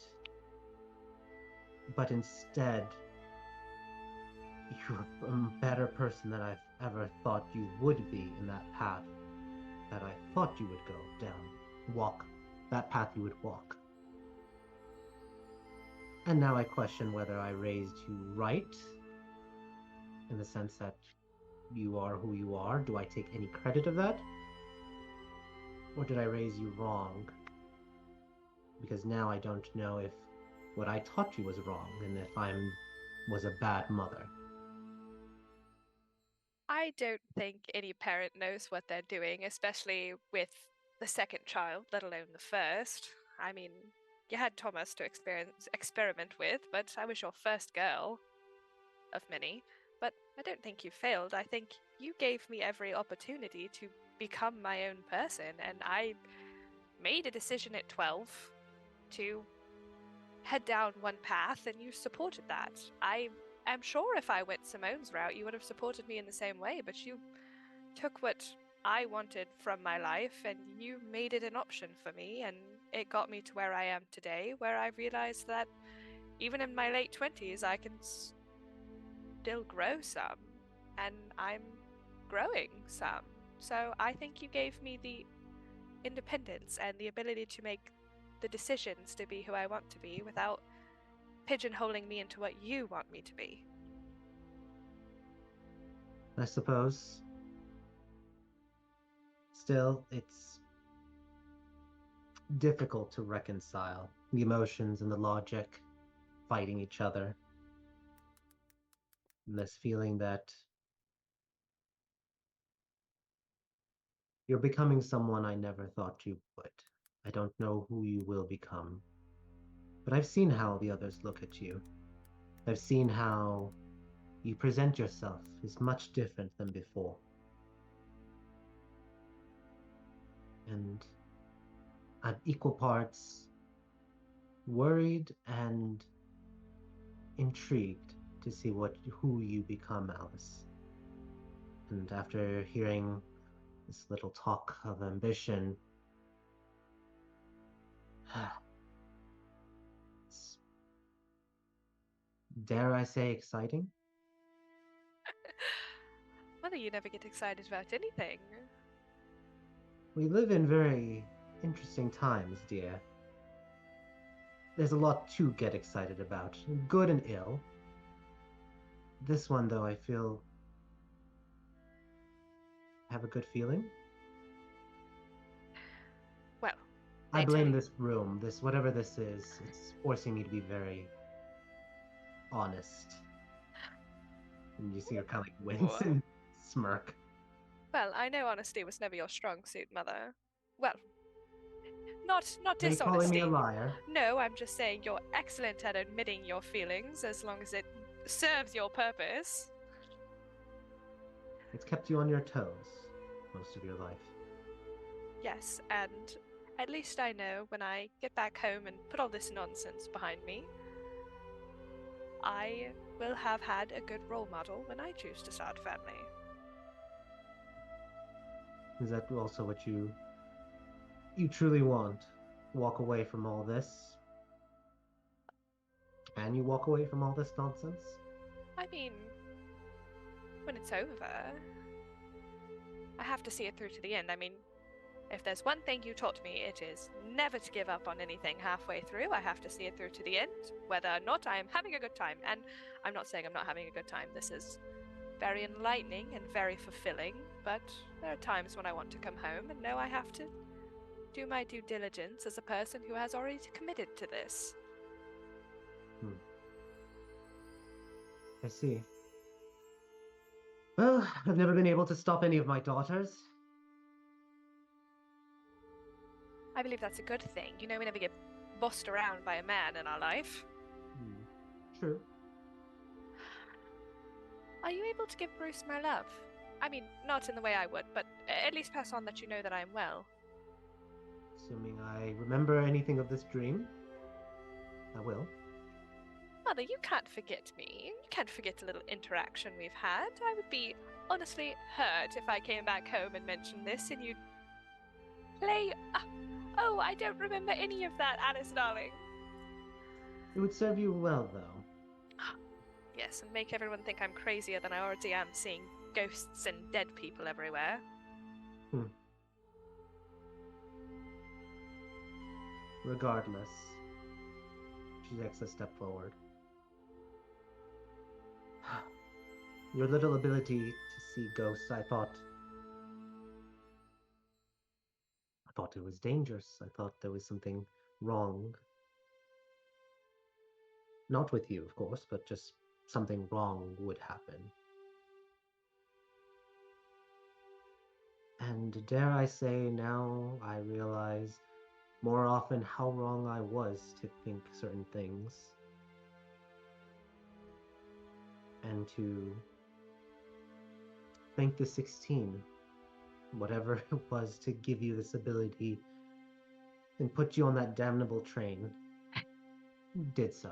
But instead, you're a better person than I've ever thought you would be in that path that I thought you would go down, walk, that path you would walk. And now I question whether I raised you right, in the sense that you are who you are. Do I take any credit of that? Or did I raise you wrong? Because now I don't know if what I taught you was wrong, and if I was a bad mother. I don't think any parent knows what they're doing, especially with the second child, let alone the first. I mean, you had Thomas to experiment with, but I was your first girl of many. But I don't think you failed. I think you gave me every opportunity to become my own person, and I made a decision at 12 to head down one path and you supported that. I am sure if I went Simone's route, you would have supported me in the same way, but you took what I wanted from my life and you made it an option for me, and it got me to where I am today, where I realized that even in my late 20s, I can still grow some, and I'm growing some. So I think you gave me the independence and the ability to make the decisions to be who I want to be without pigeonholing me into what you want me to be. I suppose. Still, it's difficult to reconcile the emotions and the logic fighting each other. And this feeling that you're becoming someone I never thought you would. I don't know who you will become. But I've seen how the others look at you. I've seen how you present yourself is much different than before. And I'm equal parts worried and intrigued to see who you become, Alice. And after hearing this little talk of ambition, it's, dare I say, exciting? Mother, you never get excited about anything. We live in very interesting times, dear. There's a lot to get excited about, good and ill. This one, though, I feel have a good feeling. Well, I they tell blame you- this room, this whatever this is. It's forcing me to be very honest. And you see her kind of like wince What? and smirk. Well, I know honesty was never your strong suit, Mother. Well, not Are you calling me dishonesty. a liar? No, I'm just saying you're excellent at admitting your feelings as long as it serves your purpose. It's kept you on your toes most of your life. Yes, and at least I know when I get back home and put all this nonsense behind me, I will have had a good role model when I choose to start a family. Is that also what you truly want? Walk away from all this? Can you walk away from all this nonsense? I mean, when it's over, I have to see it through to the end. I mean, if there's one thing you taught me, it is never to give up on anything halfway through. I have to see it through to the end, whether or not I am having a good time. And I'm not saying I'm not having a good time. This is very enlightening and very fulfilling, but there are times when I want to come home and know I have to do my due diligence as a person who has already committed to this. I see. Well, I've never been able to stop any of my daughters. I believe that's a good thing. You know, we never get bossed around by a man in our life. True. Are you able to give Bruce my love? I mean, not in the way I would, but at least pass on that you know that I am well. Assuming I remember anything of this dream, I will. Mother, you can't forget me. You can't forget a little interaction we've had. I would be honestly hurt if I came back home and mentioned this and you'd play. Oh, I don't remember any of that, Alice, darling. It would serve you well, though. Yes, and make everyone think I'm crazier than I already am, seeing ghosts and dead people everywhere. Regardless, she takes a step forward. Your little ability to see ghosts, I thought it was dangerous. I thought there was something wrong. Not with you, of course, but just something wrong would happen. And dare I say, now I realize more often how wrong I was to think certain things. And to thank the 16, whatever it was, to give you this ability and put you on that damnable train. did so.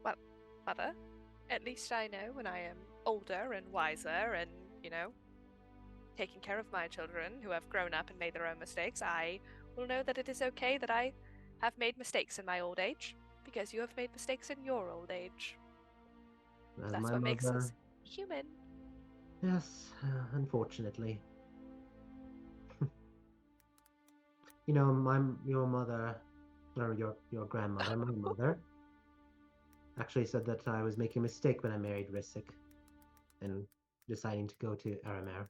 Well, Mother, at least I know when I am older and wiser and, taking care of my children who have grown up and made their own mistakes, I will know that it is okay that I have made mistakes in my old age, because you have made mistakes in your old age. As That's my what makes mother, us human. yes, unfortunately. Your mother, or your grandmother, my mother, actually said that I was making a mistake when I married Risic and deciding to go to Aramer.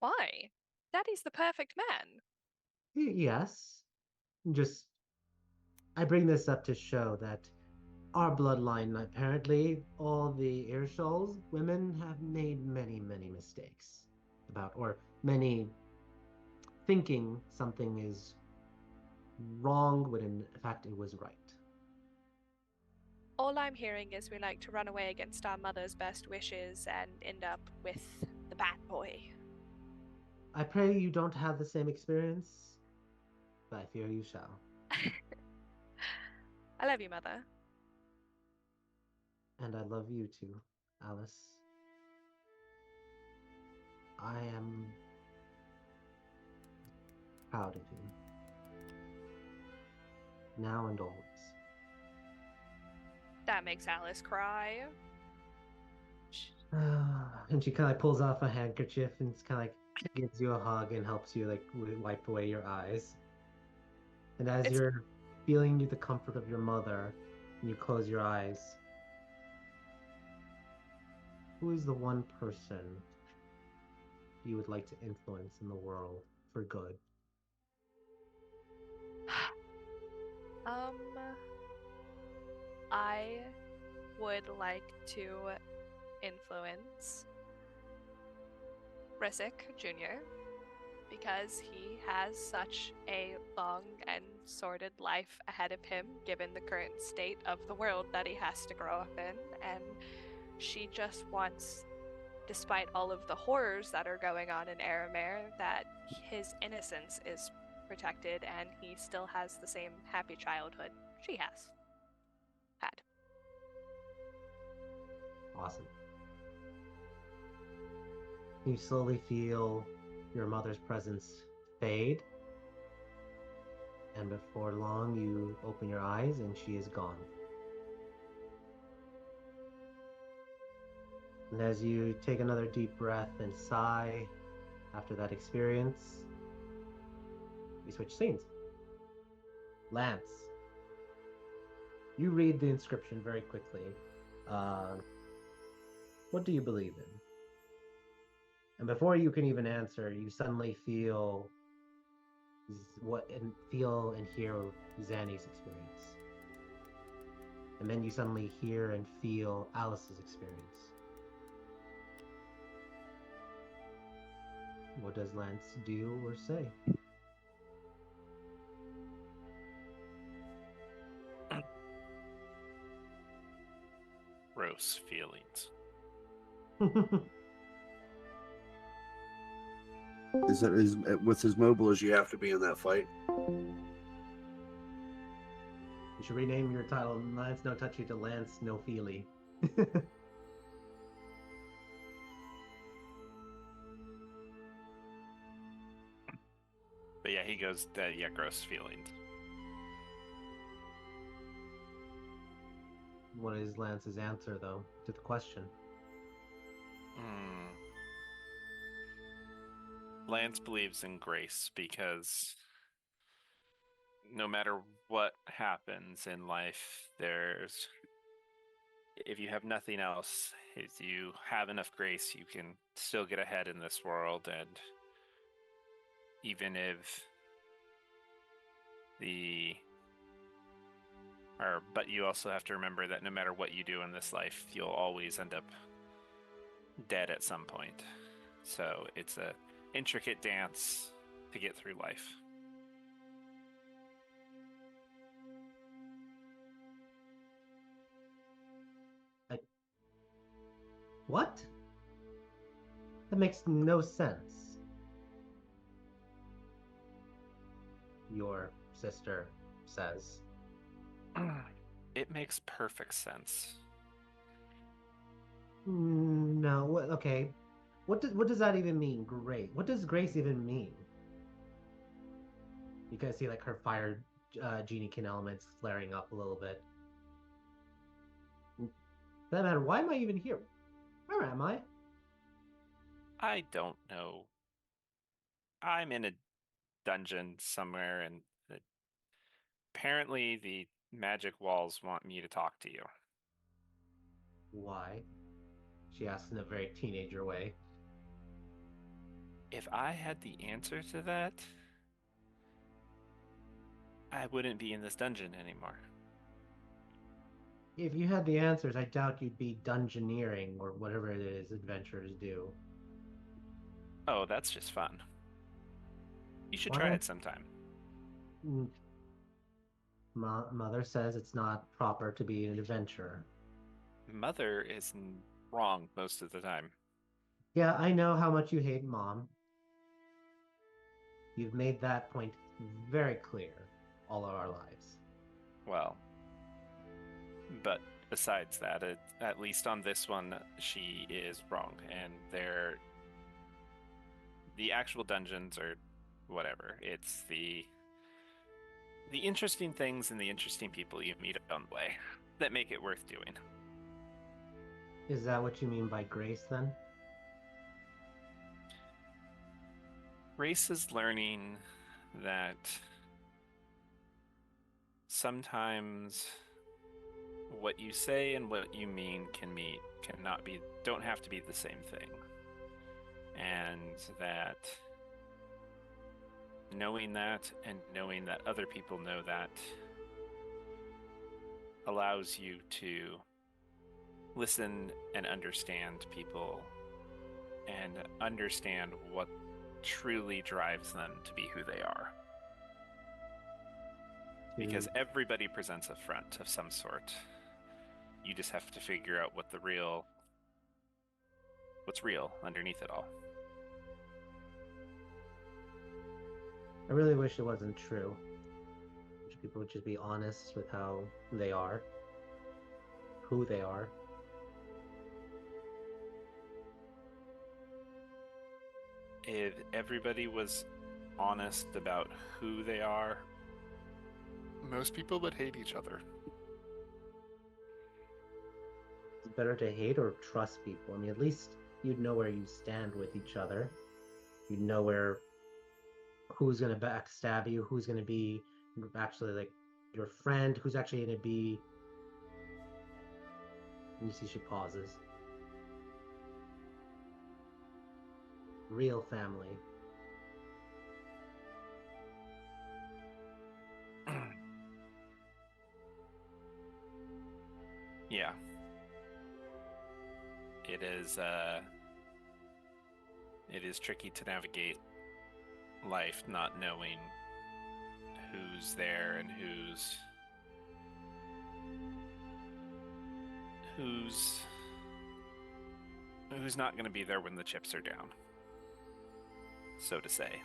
Why? Daddy's the perfect man. Yes, just I bring this up to show that our bloodline, apparently, all the Irshals, women have made many, many mistakes or many thinking something is wrong when in fact it was right. All I'm hearing is we like to run away against our mother's best wishes and end up with the bad boy. I pray you don't have the same experience, but I fear you shall. I love you, Mother. And I love you too, Alice. I am proud of you. Now and always. That makes Alice cry. And she kind of pulls off a handkerchief and kind of gives you a hug and helps you wipe away your eyes. And as you're feeling the comfort of your mother, and you close your eyes, who is the one person you would like to influence in the world for good? I would like to influence Risic Jr. because he has such a long and sordid life ahead of him, given the current state of the world that he has to grow up in, and she just wants, despite all of the horrors that are going on in Aramere, that his innocence is protected and he still has the same happy childhood she has had. Awesome. You slowly feel your mother's presence fade, and before long you open your eyes and she is gone. And as you take another deep breath and sigh after that experience, we switch scenes. Lance, you read the inscription very quickly. What do you believe in? And before you can even answer, you suddenly feel and hear Zanny's experience. And then you suddenly hear and feel Alice's experience. What does Lance do or say? Gross feelings. Is that with as mobile as you have to be in that fight? You should rename your title Lance No Touchy to Lance No Feely. But yeah, he goes, gross feelings. What is Lance's answer, though, to the question? Lance believes in grace because no matter what happens in life, if you have nothing else, if you have enough grace, you can still get ahead in this world. And even if but you also have to remember that no matter what you do in this life, you'll always end up dead at some point. So it's a intricate dance to get through life. What? That makes no sense. Your sister says. It makes perfect sense. No, okay. What does that even mean, Grace? What does Grace even mean? You guys see like her fire genie kin elements flaring up a little bit. For that matter, why am I even here? Where am I? I don't know. I'm in a dungeon somewhere, and apparently the magic walls want me to talk to you. Why? She asks in a very teenager way. If I had the answer to that, I wouldn't be in this dungeon anymore. If you had the answers, I doubt you'd be dungeoneering or whatever it is adventurers do. Oh, that's just fun. You should Why try don't- it sometime. Mother says it's not proper to be an adventurer. Mother is wrong most of the time. Yeah, I know how much you hate Mom. You've made that point very clear all of our lives. Well, but besides that, at least on this one, she is wrong, and the actual dungeons are whatever. It's the interesting things and the interesting people you meet on the way that make it worth doing. Is that what you mean by grace then? Grace is learning that sometimes what you say and what you mean don't have to be the same thing. And that knowing that and knowing that other people know that allows you to listen and understand people and understand what truly drives them to be who they are. Because everybody presents a front of some sort. You just have to figure out what's real underneath it all. I really wish it wasn't true. Wish people would just be honest with how they are, who they are. If everybody was honest about who they are, most people would hate each other. It's better to hate or trust people. I mean, at least you'd know where you stand with each other. You'd know who's gonna backstab you, who's gonna be actually like your friend, who's actually gonna be. You see, she pauses. Real family. Yeah. It is tricky to navigate life not knowing who's there and who's not going to be there when the chips are down, so to say.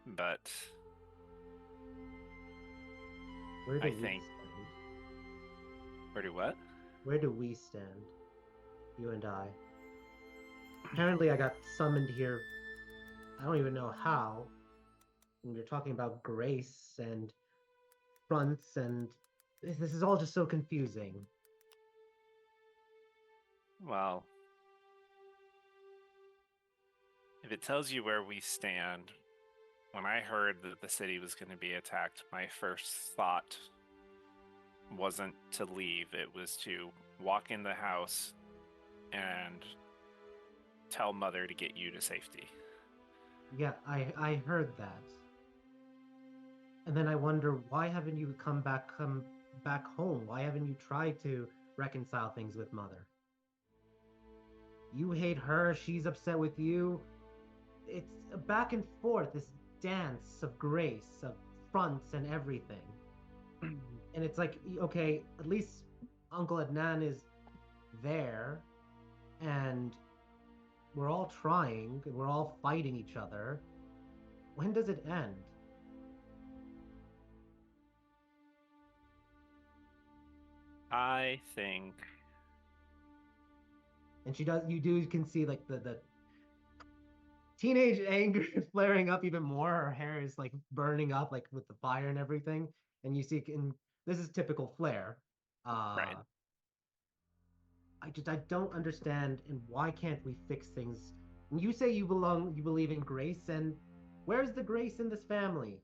But Where do I we think- stand? where do what? Where do we stand? You and I. Apparently, I got summoned here. I don't even know how. And you're talking about grace and fronts, and this is all just so confusing. Well, if it tells you where we stand, when I heard that the city was going to be attacked, my first thought wasn't to leave. It was to walk in the house and tell Mother to get you to safety. Yeah, I heard that. And then I wonder, why haven't you come back home? Why haven't you tried to reconcile things with Mother? You hate her, she's upset with you. It's a back and forth, this dance of grace, of fronts and everything. And it's like, okay, at least Uncle Adnan is there, and we're all trying, we're all fighting each other. when does it end? I think And you can see like the teenage anger flaring up even more. Her hair is like burning up like with the fire and everything. And you see, and this is typical Flare. right. I don't understand, and why can't we fix things? And you say you believe in grace, and where's the grace in this family?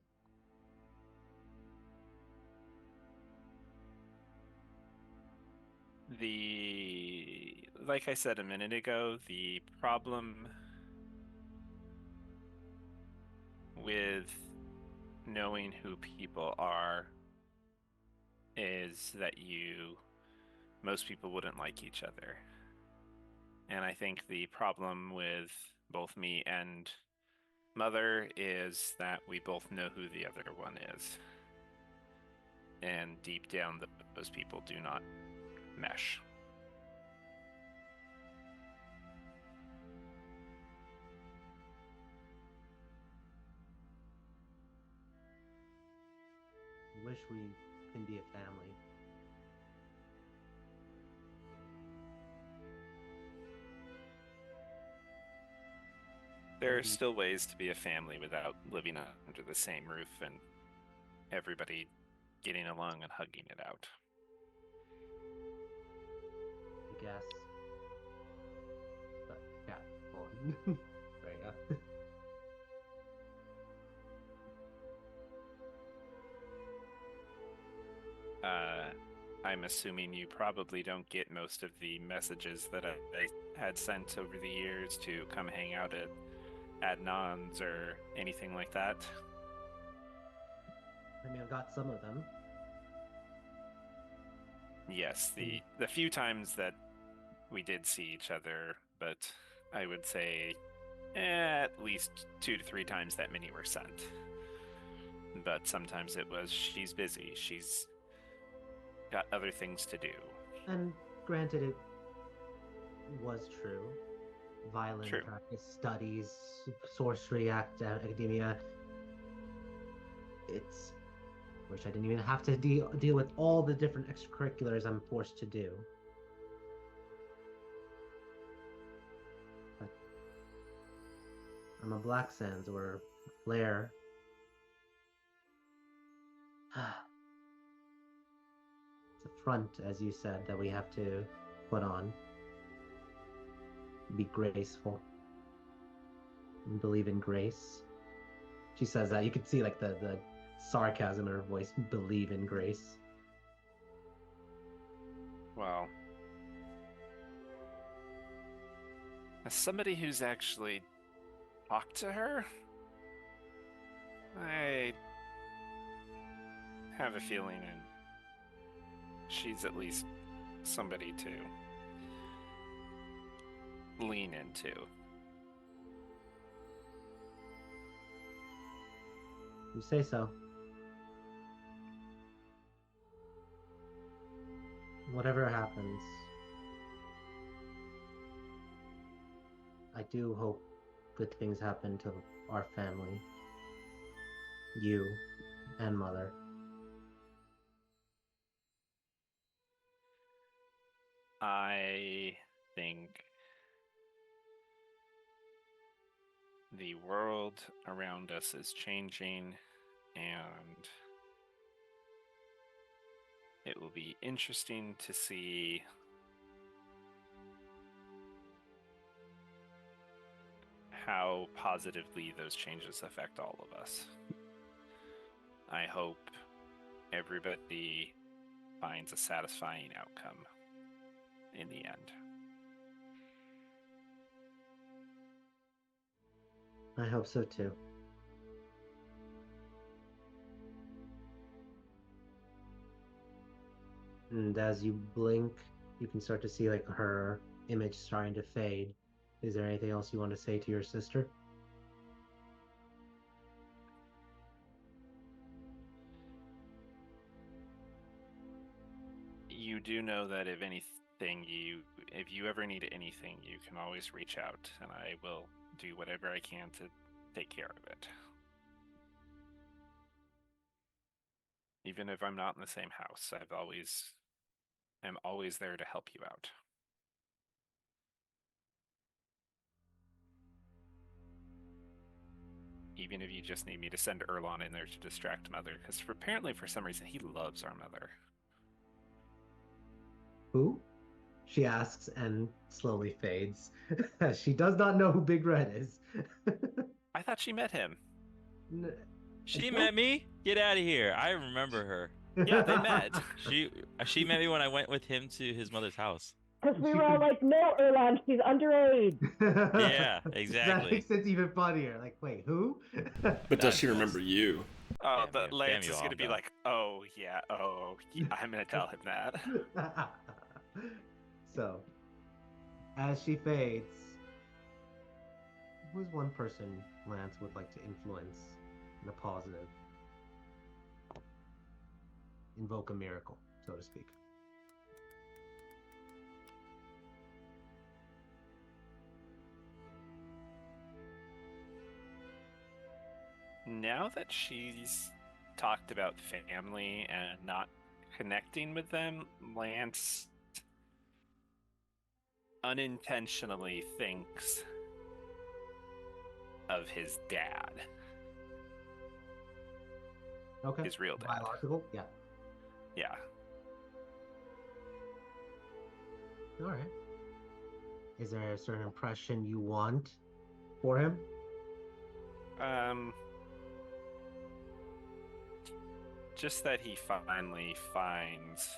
Like I said a minute ago, the problem with knowing who people are is that most people wouldn't like each other. And I think the problem with both me and Mother is that we both know who the other one is. And deep down, those people do not mesh. I wish we can be a family. There are still ways to be a family without living under the same roof and everybody getting along and hugging it out. I guess. But yeah, well, right, yeah. I'm assuming you probably don't get most of the messages that I had sent over the years to come hang out at Adnan's or anything like that. I mean, I've got some of them. Yes, the few times that we did see each other, but I would say at least 2 to 3 times that many were sent. But sometimes it was, she's busy, she's got other things to do. And granted, it was true. Violent True. practice, studies, sorcery, academia. It's wish I didn't even have to deal with all the different extracurriculars I'm forced to do. But I'm a Black Sands or Flare. It's a front, as you said, that we have to put on. Be graceful. And believe in grace. She says that. You could see like the sarcasm in her voice. Believe in grace. Well, as somebody who's actually talked to her, I have a feeling she's at least somebody to lean into. You say so. Whatever happens, I do hope good things happen to our family. You and Mother. I think the world around us is changing, and it will be interesting to see how positively those changes affect all of us. I hope everybody finds a satisfying outcome in the end. I hope so too. And as you blink, you can start to see like her image starting to fade. Is there anything else you want to say to your sister? You do know that if you ever need anything, you can always reach out, and I will do whatever I can to take care of it. Even if I'm not in the same house, I'm always there to help you out. Even if you just need me to send Erlon in there to distract Mother, because apparently for some reason he loves our mother. Who? She asks and slowly fades. She does not know who Big Red is. I thought she met him. She met me? Get out of here. I remember her. Yeah, they met. She met me when I went with him to his mother's house. Because we were all like, no, Erlan, she's underage. Yeah, That exactly. makes it even funnier. Like, wait, who? But does she remember you? Oh, Damn but you, Lance damn is you gonna all, be though. like, I'm gonna tell him that. So, as she fades, who's one person Lance would like to influence in a positive? Invoke a miracle, so to speak. Now that she's talked about family and not connecting with them, Lance unintentionally thinks of his dad. Okay. His real dad. Biological? Yeah. Yeah. All right. Is there a certain impression you want for him? Just that he finally finds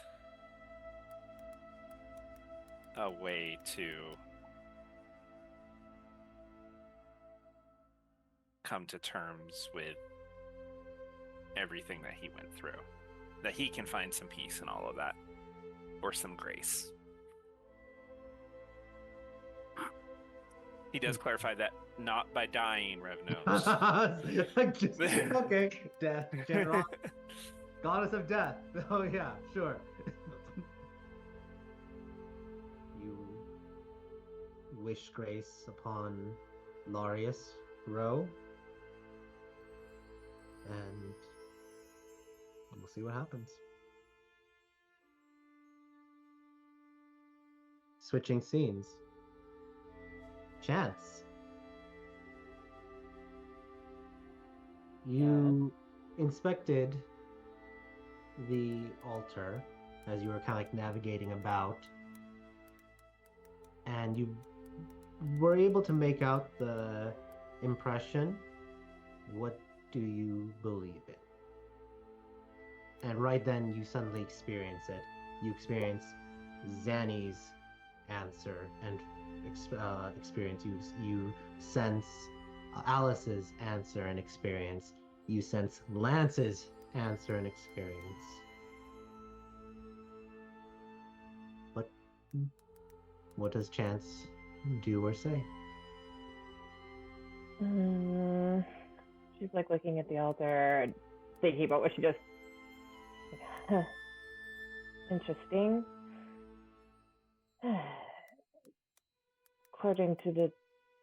a way to come to terms with everything that he went through. That he can find some peace in all of that. Or some grace. He does clarify that not by dying, Revnos. Just, okay. Death. General. Goddess of death. Oh, yeah, sure. You wish grace upon Larius Rowe. And we'll see what happens. Switching scenes. Chance. You inspected the altar as you were kind of like navigating about, and you were able to make out the impression. What do you believe in? And right then you suddenly experience it. You experience Zanny's answer and experience. You sense Alice's answer and experience. You sense Lance's answer and experience. What does Chance do or say? She's like looking at the altar and thinking about what she just. Huh. Interesting. According to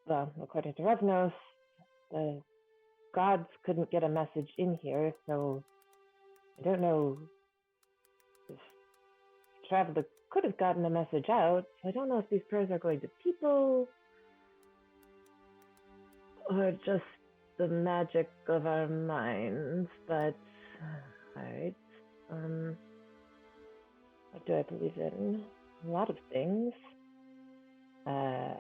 Revnos, the gods couldn't get a message in here, so I don't know if Traveler could have gotten a message out. So I don't know if these prayers are going to people or just the magic of our minds, but alright. What do I believe in? A lot of things. I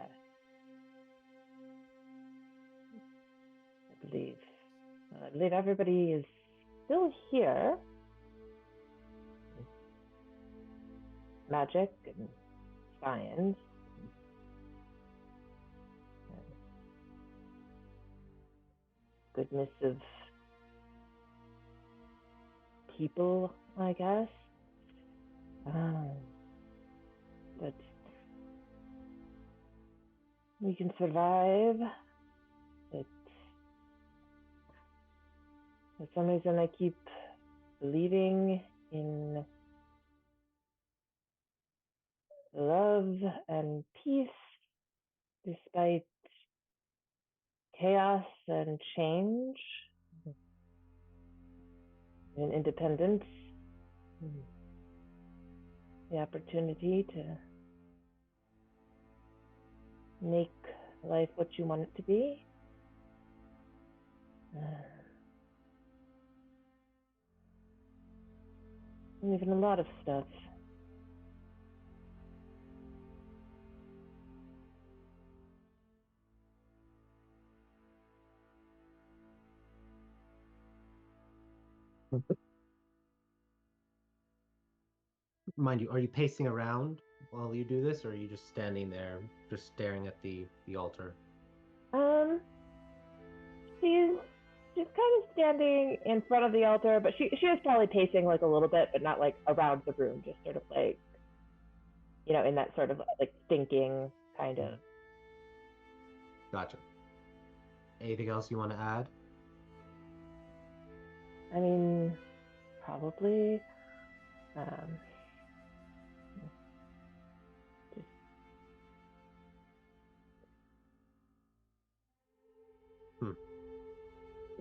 believe everybody is still here. Magic and science. And goodness of people, I guess. But we can survive. But for some reason I keep believing in love and peace despite chaos and change. and independence, the opportunity to make life what you want it to be. And even a lot of stuff. Mind you, are you pacing around while you do this, or are you just standing there, just staring at the altar? She's kind of standing in front of the altar, but she is probably pacing like a little bit, but not like around the room, just sort of like, in that sort of like thinking kind of. Gotcha. Anything else you want to add? I mean, probably.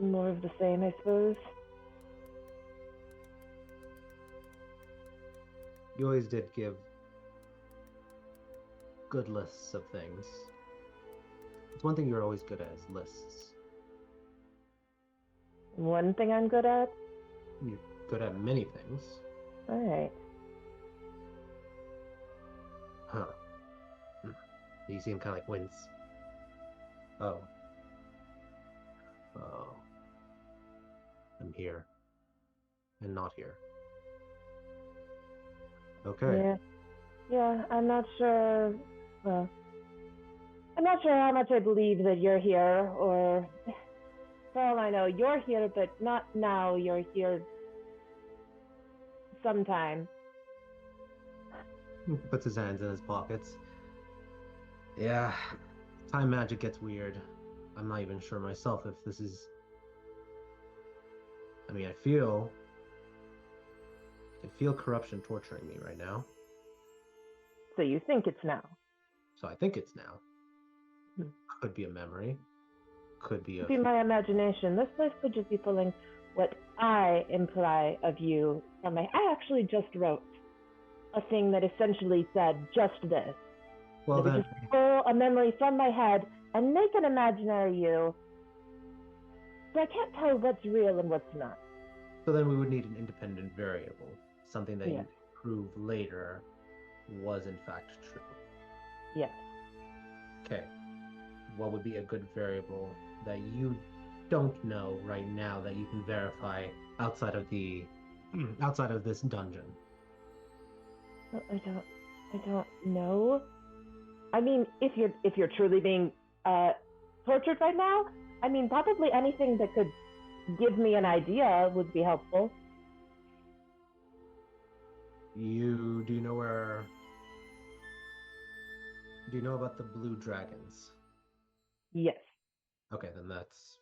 More of the same, I suppose. You always did give good lists of things. It's one thing you're always good at is lists. One thing I'm good at? You're good at many things. All right. Huh. You see him kind of like wince. Oh. Oh. I'm here. And not here. Okay. Yeah, I'm not sure. Well, I'm not sure how much I believe that you're here, or for all I know, you're here, but not now. You're here sometime. He puts his hands in his pockets. Yeah, time magic gets weird. I'm not even sure myself if this is... I mean, I can feel corruption torturing me right now. So you think it's now? So I think it's now. Could be a memory. Could be a... Could be my imagination. This place could just be pulling what I imply of you from my... I actually just wrote a thing that essentially said just this. Well, that then... would just pull a memory from my head and make an imaginary you. So I can't tell what's real and what's not. So then we would need an independent variable. Something that Yeah. you prove later was in fact true. Yes. Okay. What would be a good variable that you don't know right now that you can verify outside of this dungeon? I don't know. I mean, if you're truly being tortured right now, I mean, probably anything that could give me an idea would be helpful. Do you know where... Do you know about the blue dragons? Yes. Okay, then that's...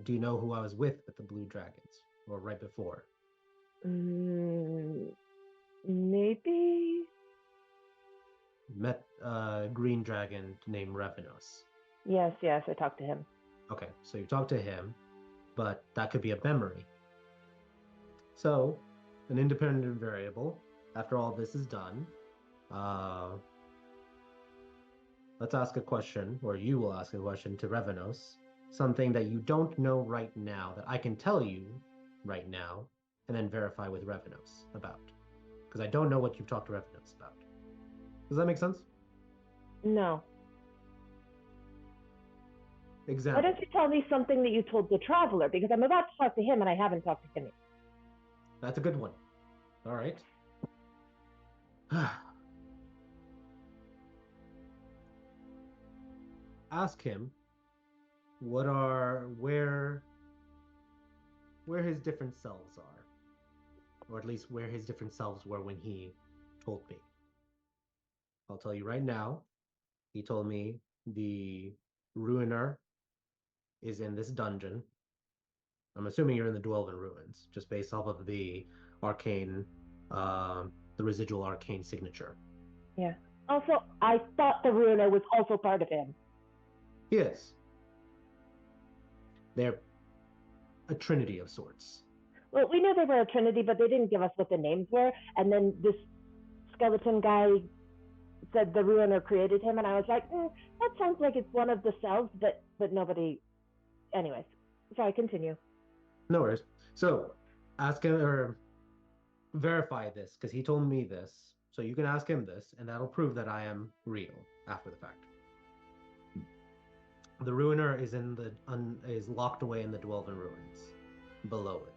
do you know who I was with at the blue dragons? Or right before? Maybe? Met a green dragon named Revenos. Yes, I talked to him. Okay, so you talked to him, but that could be a memory. So, an independent variable, after all this is done, let's ask a question, or you will ask a question to Revenos, something that you don't know right now that I can tell you right now, and then verify with Revenos about. Because I don't know what you've talked to Revenos about. Does that make sense? No. Example. Why don't you tell me something that you told the traveler? Because I'm about to talk to him and I haven't talked to him yet. That's a good one. All right. Ask him where his different selves are, or at least where his different selves were when he told me. I'll tell you right now. He told me the Ruiner is in this dungeon. I'm assuming you're in the Dwelven Ruins, just based off of the arcane, the residual arcane signature. Yeah. Also, I thought the Ruiner was also part of him. Yes. a trinity of sorts. Well, we knew they were a trinity, but they didn't give us what the names were. And then this skeleton guy said the ruiner created him, and I was like, that sounds like it's one of the cells, but nobody. Anyways, sorry, continue. No worries. So ask him or verify this because he told me this. So you can ask him this, and that'll prove that I am real after the fact. The ruiner is is locked away in the Dwelven ruins. Below it,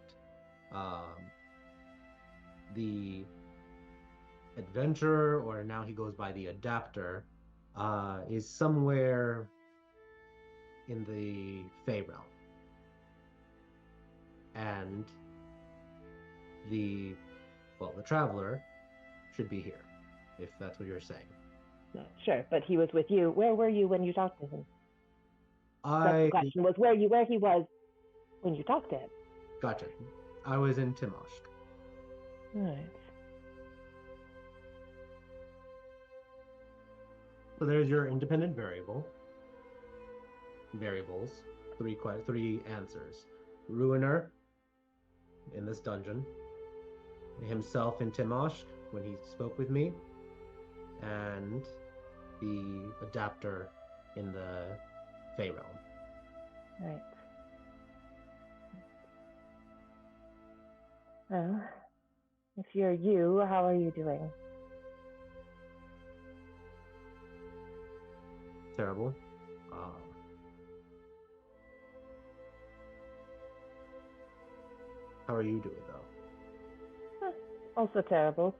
the adventurer, or now he goes by the adapter, is somewhere in the Fey realm, and the traveler should be here, if that's what you're saying. Sure, but he was with you. Where were you when you talked to him? The I question was where he was when you talked to him. Gotcha. I was in Timoshk. Right. So there's your independent variables. Three answers. Ruiner in this dungeon. Himself in Timoshk when he spoke with me. And the adapter in the Fey realm. Right. Well, if you're you, how are you doing? Terrible. How are you doing, though? Also terrible.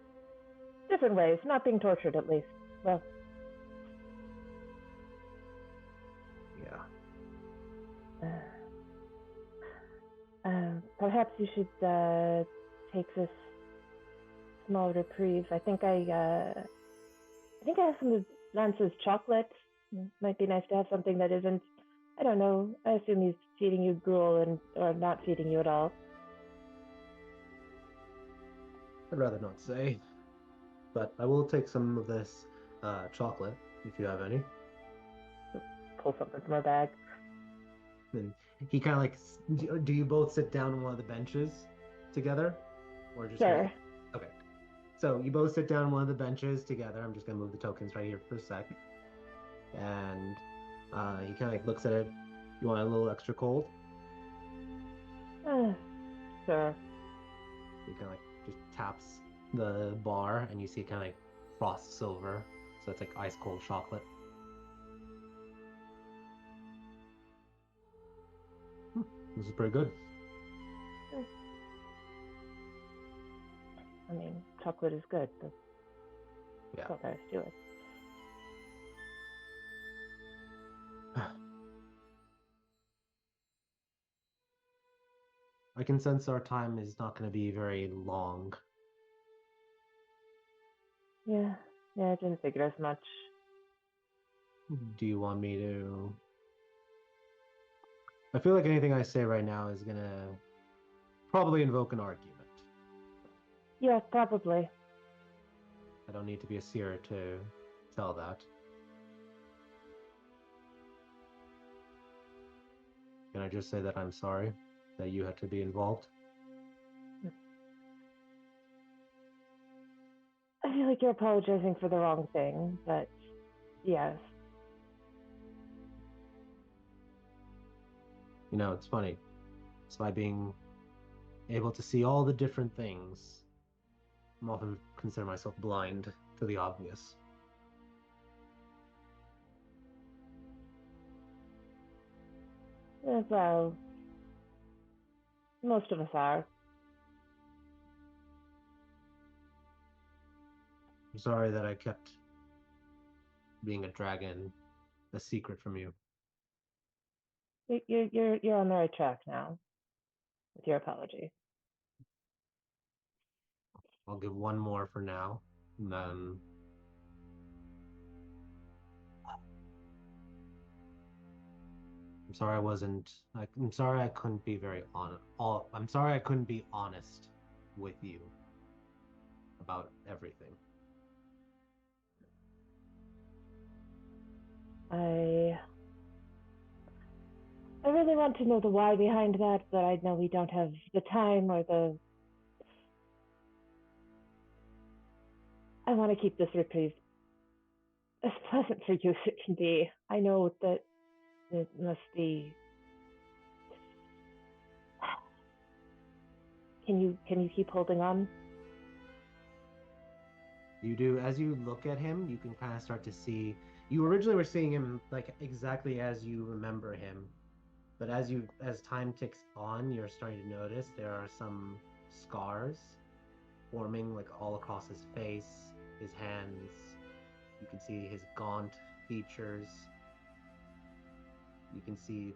Different ways, not being tortured at least. Well, Yeah. Perhaps you should take this small reprieve. I think I have some of Lance's chocolate. Might be nice to have something that isn't. I don't know. I assume he's feeding you gruel or not feeding you at all. I'd rather not say, but I will take some of this chocolate if you have any. Pull something from her bag. And he kind of like, do you both sit down on one of the benches together, or just Sure. Okay. So you both sit down on one of the benches together. I'm just gonna move the tokens right here for a sec. And he kind of like looks at it. You want a little extra cold? Sure. He kind of like just taps the bar, and you see it kind of like frosts over. So it's like ice cold chocolate. This is pretty good. I mean, chocolate is good. That's Yeah. all there is to it. I can sense our time is not going to be very long. Yeah, I didn't figure as much. Do you want me to... I feel like anything I say right now is going to probably invoke an argument. Yeah, probably. I don't need to be a seer to tell that. Can I just say that I'm sorry that you had to be involved? I feel like you're apologizing for the wrong thing, but yes. You know, it's funny. It's by being able to see all the different things, I'm often consider myself blind to the obvious. Well, most of us are. I'm sorry that I kept being a dragon a secret from you. You're on the right track now with your apology. I'll give one more for now, and then I'm sorry I wasn't. I'm sorry I couldn't be very honest. I'm sorry I couldn't be honest with you about everything. I really want to know the why behind that, but I know we don't have the time or the. I want to keep this reprieve as pleasant for you as it can be. I know that it must be. Can you keep holding on? You do. As you look at him, you can kind of start to see. You originally were seeing him like exactly as you remember him, but as time ticks on, you're starting to notice there are some scars forming like all across his face, his hands. You can see his gaunt features. You can see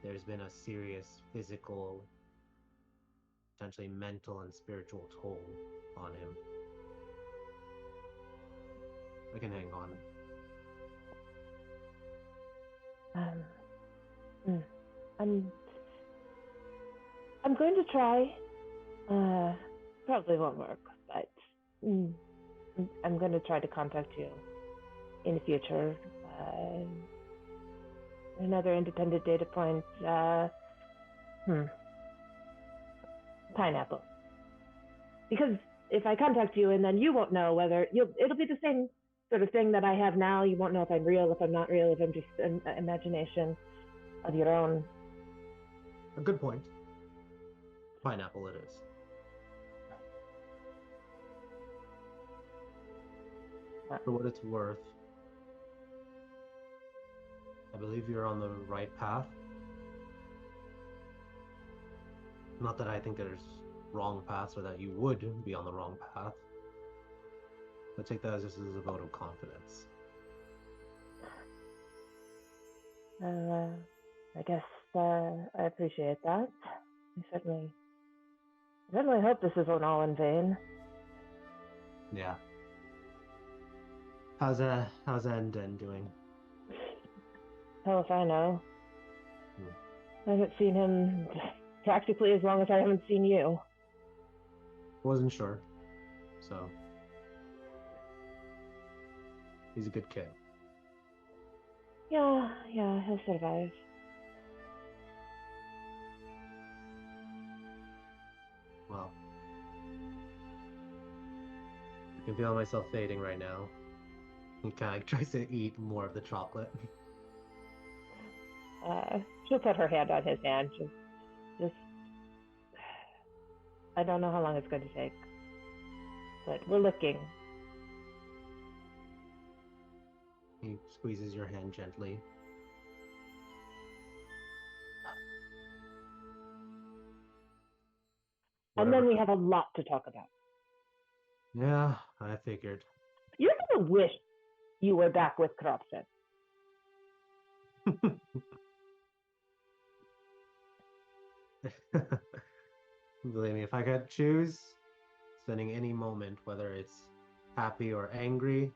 there's been a serious physical, potentially mental and spiritual toll on him. I can hang on. I'm going to try. Probably won't work, but I'm going to try to contact you in the future. Another independent data point. Pineapple. Because if I contact you and then you won't know whether it'll be the same sort of thing that I have now. You won't know if I'm real, if I'm not real, if I'm just an imagination of your own. A good point. Pineapple it is. For what it's worth, I believe you're on the right path. Not that I think there's wrong paths or that you would be on the wrong path. But take that as just as a vote of confidence. I guess I appreciate that. I certainly hope this isn't all in vain. Yeah. How's Anden doing? Hell if I know. I haven't seen him practically as long as I haven't seen you. Wasn't sure. So he's a good kid. Yeah, he'll survive. Well, I can feel myself fading right now. He kind of tries to eat more of the chocolate. She'll put her hand on his hand. Just, I don't know how long it's going to take, but we're looking. He squeezes your hand gently. And then we have a lot to talk about. Yeah, I figured. You're going to wish you were back with Kropsen. Believe me, if I could choose, spending any moment, whether it's happy or angry,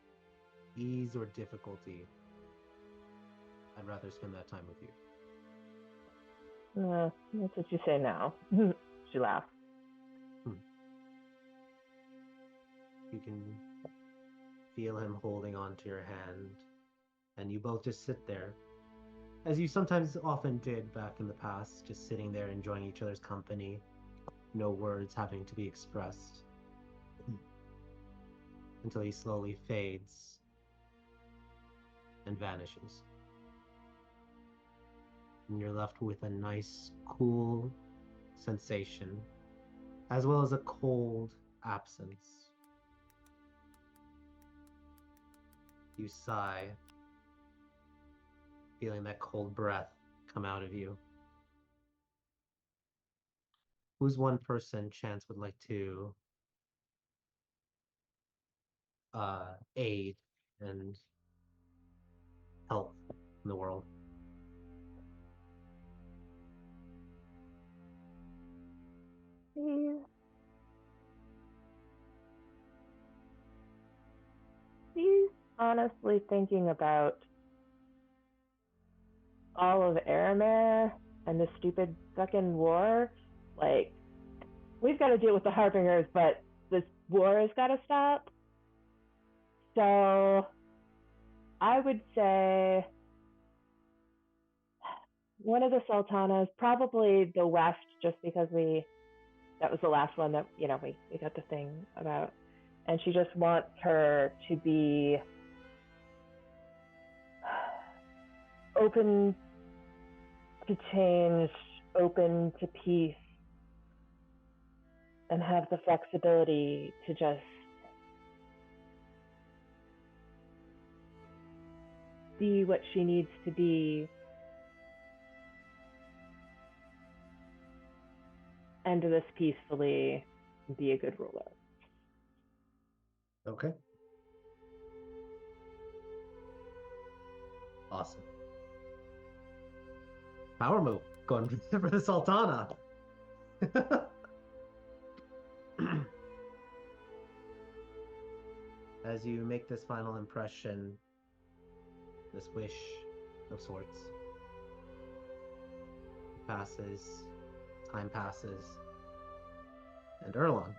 ease or difficulty, I'd rather spend that time with you. That's what you say now. She laughed. You can feel him holding onto your hand, and you both just sit there, as you sometimes often did back in the past, just sitting there enjoying each other's company, no words having to be expressed, until he slowly fades and vanishes. And you're left with a nice, cool sensation, as well as a cold absence. You sigh, feeling that cold breath come out of you. Who's one person Chance would like to aid and help in the world? He's honestly thinking about all of Aramir and the stupid fucking war. Like, we've got to deal with the Harbingers, but this war has got to stop. So, I would say one of the sultanas, probably the west, just because that was the last one that we got the thing about, and she just wants her to be open to change, open to peace, and have the flexibility to just be what she needs to be and do this peacefully and be a good ruler. Okay. Awesome. Power move. Going for the Sultana. As you make this final impression, this wish of sorts passes, time passes, and Erlon,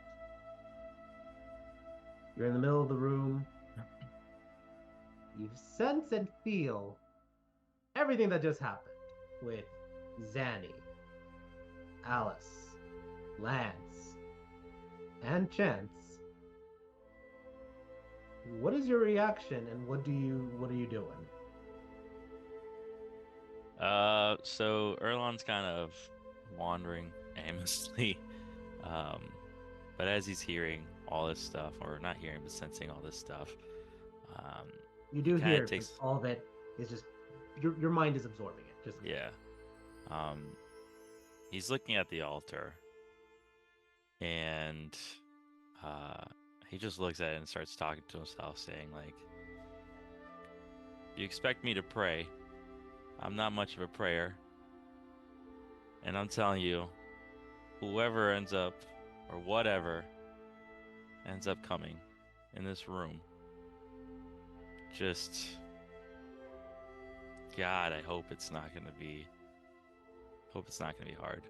you're in the middle of the room. You sense and feel everything that just happened with Zanny, Alice, Lance, and Chance. What is your reaction, and what are you doing? So Erlon's kind of wandering aimlessly, but as he's hearing all this stuff, or not hearing, but sensing all this stuff, You do he kinda hear it, takes- but all of it is just your mind is absorbing it. Just yeah. He's looking at the altar, and he just looks at it and starts talking to himself, saying like, "You expect me to pray? I'm not much of a prayer. And I'm telling you, whoever ends up, or whatever ends up coming in this room, just, God, I hope it's not gonna be hard."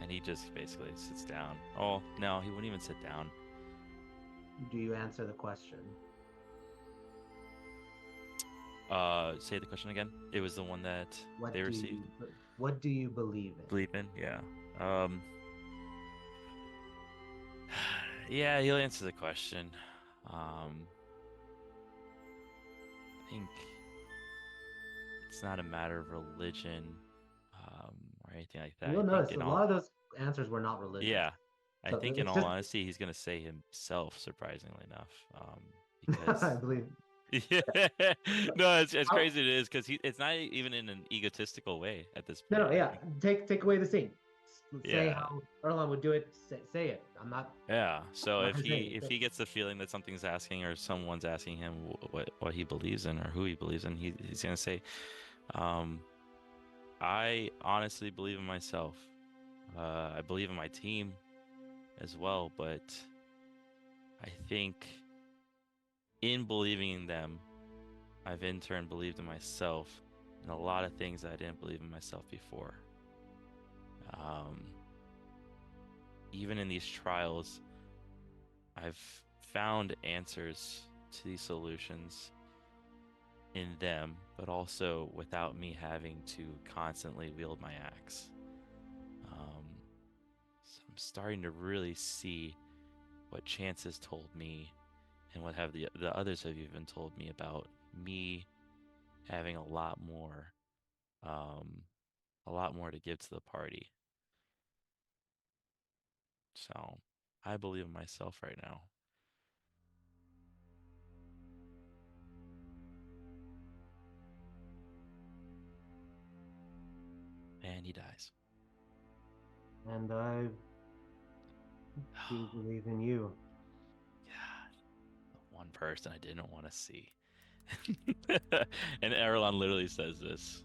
And he just basically sits down. Oh, no, he wouldn't even sit down. do you answer the question? Say the question again. It was the one that they received. What do you believe in? Believe in, yeah. Yeah, he'll answer the question. I think it's not a matter of religion, or anything like that. You'll I think notice in a all, lot of those answers were not religious. yeah, I So think in it's all just- honesty, he's gonna say himself, surprisingly enough, I because believe. yeah, no, it's as How- crazy as it is, because it's not even in an egotistical way at this point. No, I yeah. think. Take away the scene. Say Yeah. how Erlon would do it. Say it. I'm not. Yeah. So Not if gonna say he anything. gets the feeling that something's asking, or someone's asking him what he believes in, or who he believes in, he's gonna say, "I honestly believe in myself. I believe in my team as well, but I think in believing in them, I've in turn believed in myself and a lot of things that I didn't believe in myself before. Even in these trials, I've found answers to these solutions in them, but also without me having to constantly wield my axe. So I'm starting to really see what Chance has told me, and what have the others have even told me about me having a lot more to give to the party. So I believe in myself right now." And he dies. And I do believe in you. God, the one person I didn't want to see. And Erlon literally says this.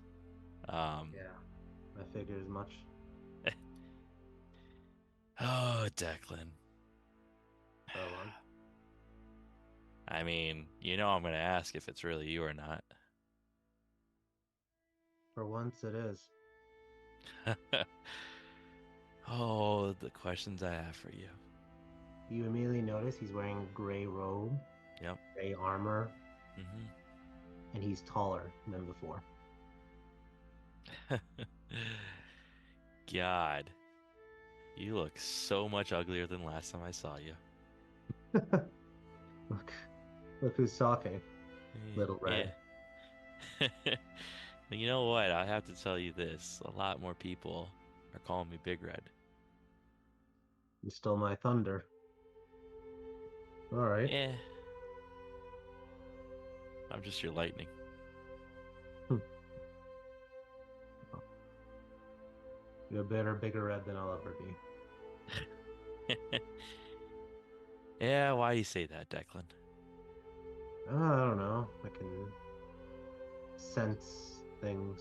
Yeah, I figured as much. Oh, Declan. Erlon. I mean, I'm going to ask if it's really you or not. For once, it is. Oh, the questions I have for you. You immediately notice he's wearing a gray robe. Yep. gray armor, Mm-hmm. and he's taller than before. God, you look so much uglier than last time I saw you. Look who's talking. Little Red. Yeah. You know what? I have to tell you this. A lot more people are calling me Big Red. You stole my thunder. All right. Yeah. I'm just your lightning. You're a better, bigger Red than I'll ever be. Yeah, why do you say that, Declan? I don't know. I can sense things.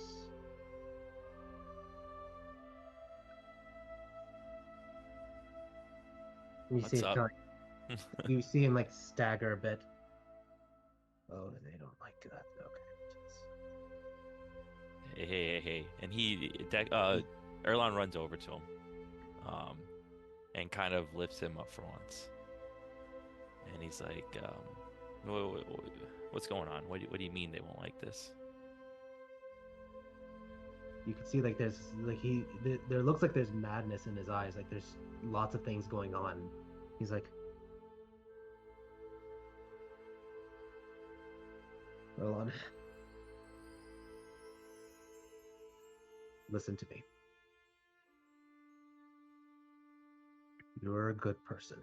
You What's see it up? you see him like stagger a bit. Oh, they don't like that. Okay. Hey. And Erlon runs over to him, and kind of lifts him up for once. And he's like, what's going on? What do you mean they won't like this? You can see like there's like there looks like there's madness in his eyes. Like there's lots of things going on. He's like, Erlon, listen to me. You're a good person.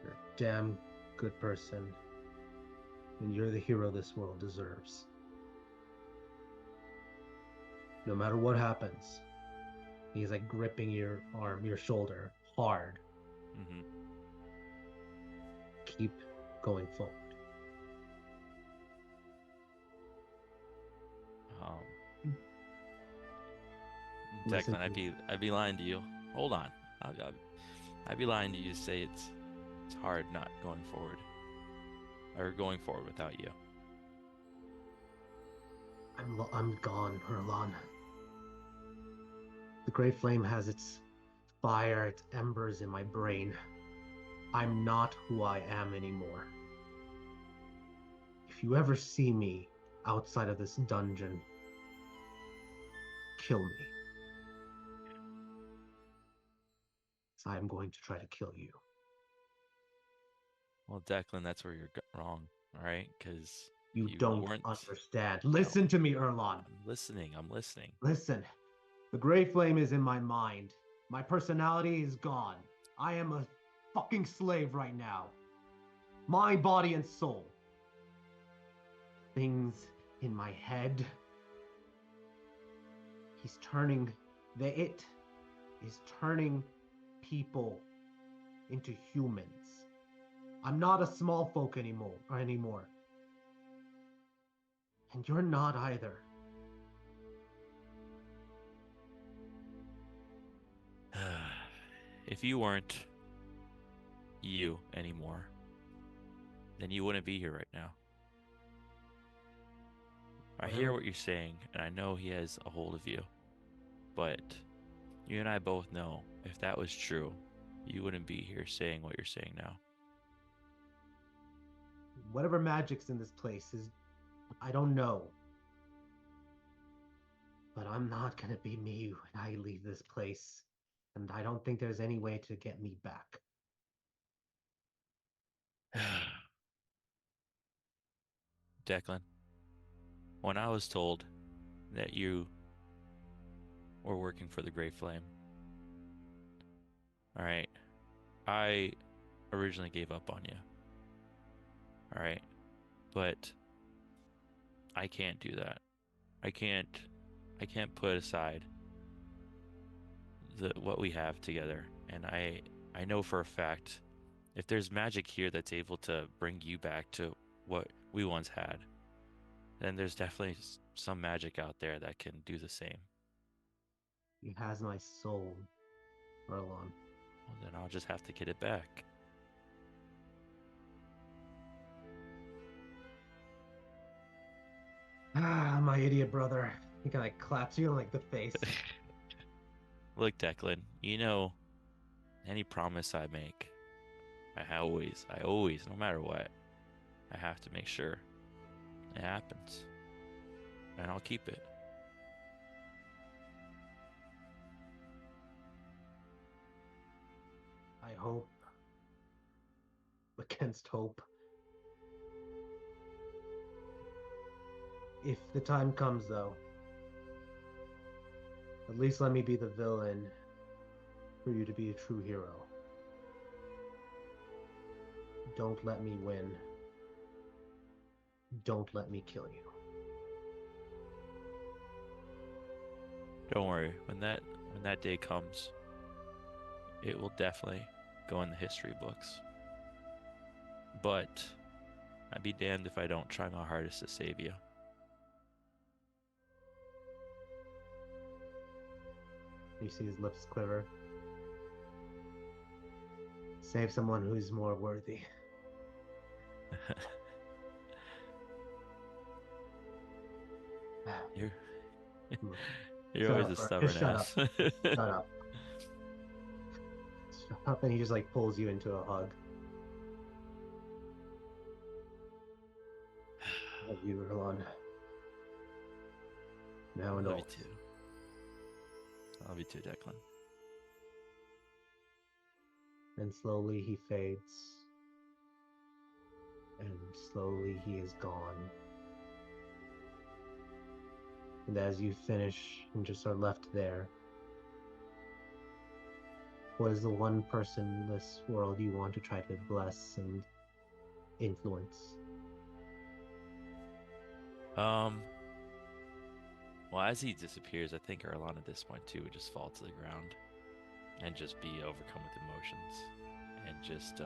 You're a damn good person. And you're the hero this world deserves. No matter what happens, he's like gripping your arm, your shoulder hard. Mm-hmm. Keep going forward. Listen Declan, to I'd be lying to you. Hold on, I'd be lying to you to say it's hard not going forward, or going forward without you. I'm gone, Erlon. The Great Flame has its fire, its embers in my brain. I'm not who I am anymore. If you ever see me outside of this dungeon, kill me. So I'm going to try to kill you. Well, Declan, that's where you're wrong. All right, because You you don't weren't. understand. Listen to me, Erlon. I'm listening. Listen. The Great Flame is in my mind. My personality is gone. I am a fucking slave right now. Mind, body, and soul. Things in my head. It is turning people into humans. I'm not a small folk anymore. And you're not either. If you weren't you anymore, then you wouldn't be here right now. I hear what you're saying, and I know he has a hold of you. But you and I both know if that was true, you wouldn't be here saying what you're saying now. Whatever magic's in this place is, I don't know. But I'm not gonna be me when I leave this place. And I don't think there's any way to get me back. Declan, when I was told that you were working for the Great Flame, all right, I originally gave up on you. All right, but I can't do that. I can't put aside what we have together, and I know for a fact if there's magic here that's able to bring you back to what we once had, then there's definitely some magic out there that can do the same. He has my soul, Erlon. Well, then I'll just have to get it back. Ah, my idiot brother. He kind of like claps you on like the face. Look, Declan, you know, any promise I make, I always, no matter what, I have to make sure it happens, and I'll keep it. I hope against hope. If the time comes, though, at least let me be the villain for you to be a true hero. Don't let me win. Don't let me kill you. Don't worry, when that day comes, it will definitely go in the history books. But I'd be damned if I don't try my hardest to save you. You see his lips quiver. Save someone who's more worthy. You're Shut always up, a Bert. stubborn Just shut ass. up. Shut up. Shut up, and he just like pulls you into a hug. I love you, Erlon. Now and Love you always. too. Love you too, Declan. And slowly he fades. And slowly he is gone. And as you finish and just are left there, what is the one person in this world you want to try to bless and influence? Well, as he disappears, I think Erlon at this point too would just fall to the ground and just be overcome with emotions, and just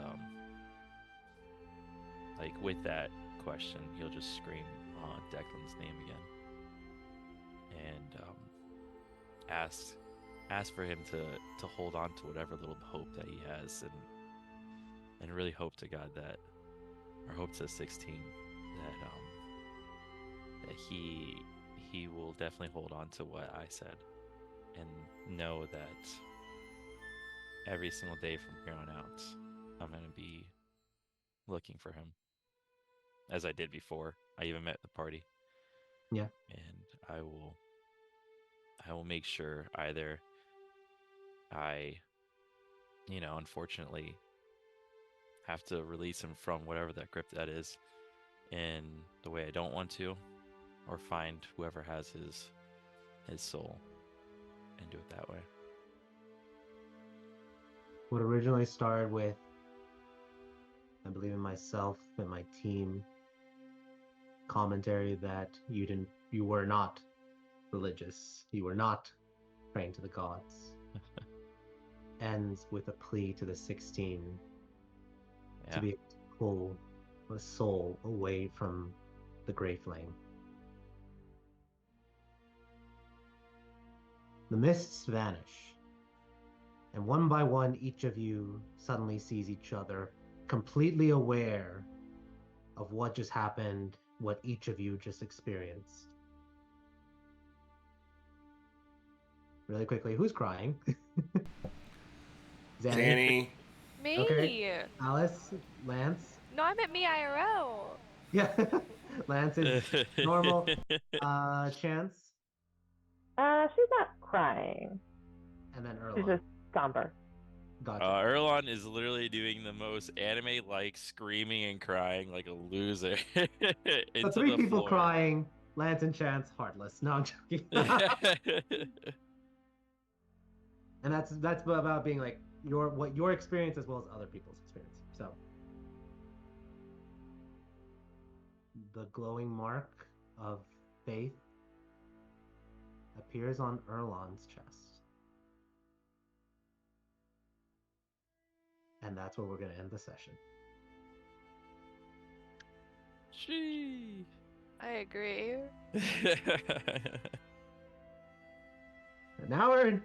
like with that question, he'll just scream Declan's name again, and ask for him to hold on to whatever little hope that he has, and really hope to God that, or hope to 16 that he will definitely hold on to what I said, and know that every single day from here on out, I'm going to be looking for him, as I did before I even met at the party. Yeah. And I will make sure either I, unfortunately have to release him from whatever that grip that is in the way I don't want to, or find whoever has his soul and do it that way. What originally started with, I believe in myself and my team, commentary that you were not religious, you were not praying to the gods, ends with a plea to the 16 Yeah. to be able to pull the soul away from the gray flame. The mists vanish, and one by one, each of you suddenly sees each other, completely aware of what just happened, what each of you just experienced. Really quickly, who's crying? Danny. Me. Okay. Alice, Lance. No, I meant me IRL. Yeah, Lance is normal. Chance, She's not crying. and then She's Erlon. just somber. Gotcha. Erlon is literally doing the most anime-like screaming and crying like a loser. So three people crying. Lance and Chance heartless. No, I'm joking. And that's about being like your experience as well as other people's experience. So the glowing mark of faith appears on Erlon's chest. And that's where we're going to end the session. Gee. I agree. Now we're in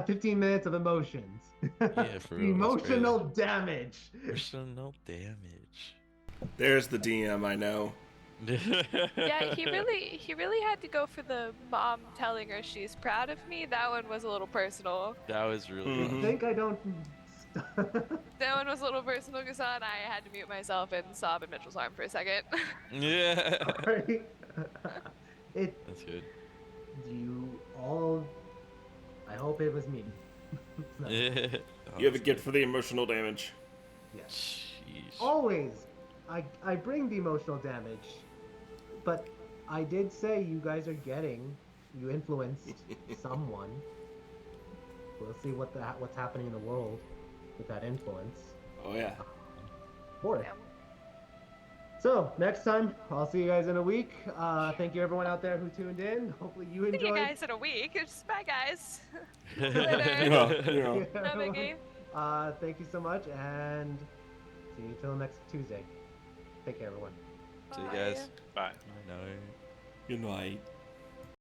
15 minutes of emotions. Yeah, for real, that's Emotional damage. Emotional damage. There's the DM I know. Yeah, he really had to go for the mom telling her she's proud of me. That one was a little personal. That was really Mhm. I think I don't That one was a little personal, Gassan. I had to mute myself and sob in Mitchell's arm for a second. Yeah. Sorry. It. That's good. You all. I hope it was me. No. Yeah. You have a gift for the emotional damage. Yes. Sheesh. Always. I bring the emotional damage, but I did say you guys are getting. You influenced someone. We'll see what's happening in the world with that influence. Oh yeah. For it. Yeah. So next time, I'll see you guys in a week. Thank you everyone out there who tuned in. Hopefully you See you enjoyed. guys in a week. Just bye, guys. Yeah. Another game. Thank you so much, and see you till next Tuesday. Take care, everyone. See you guys. Bye. No. Good night.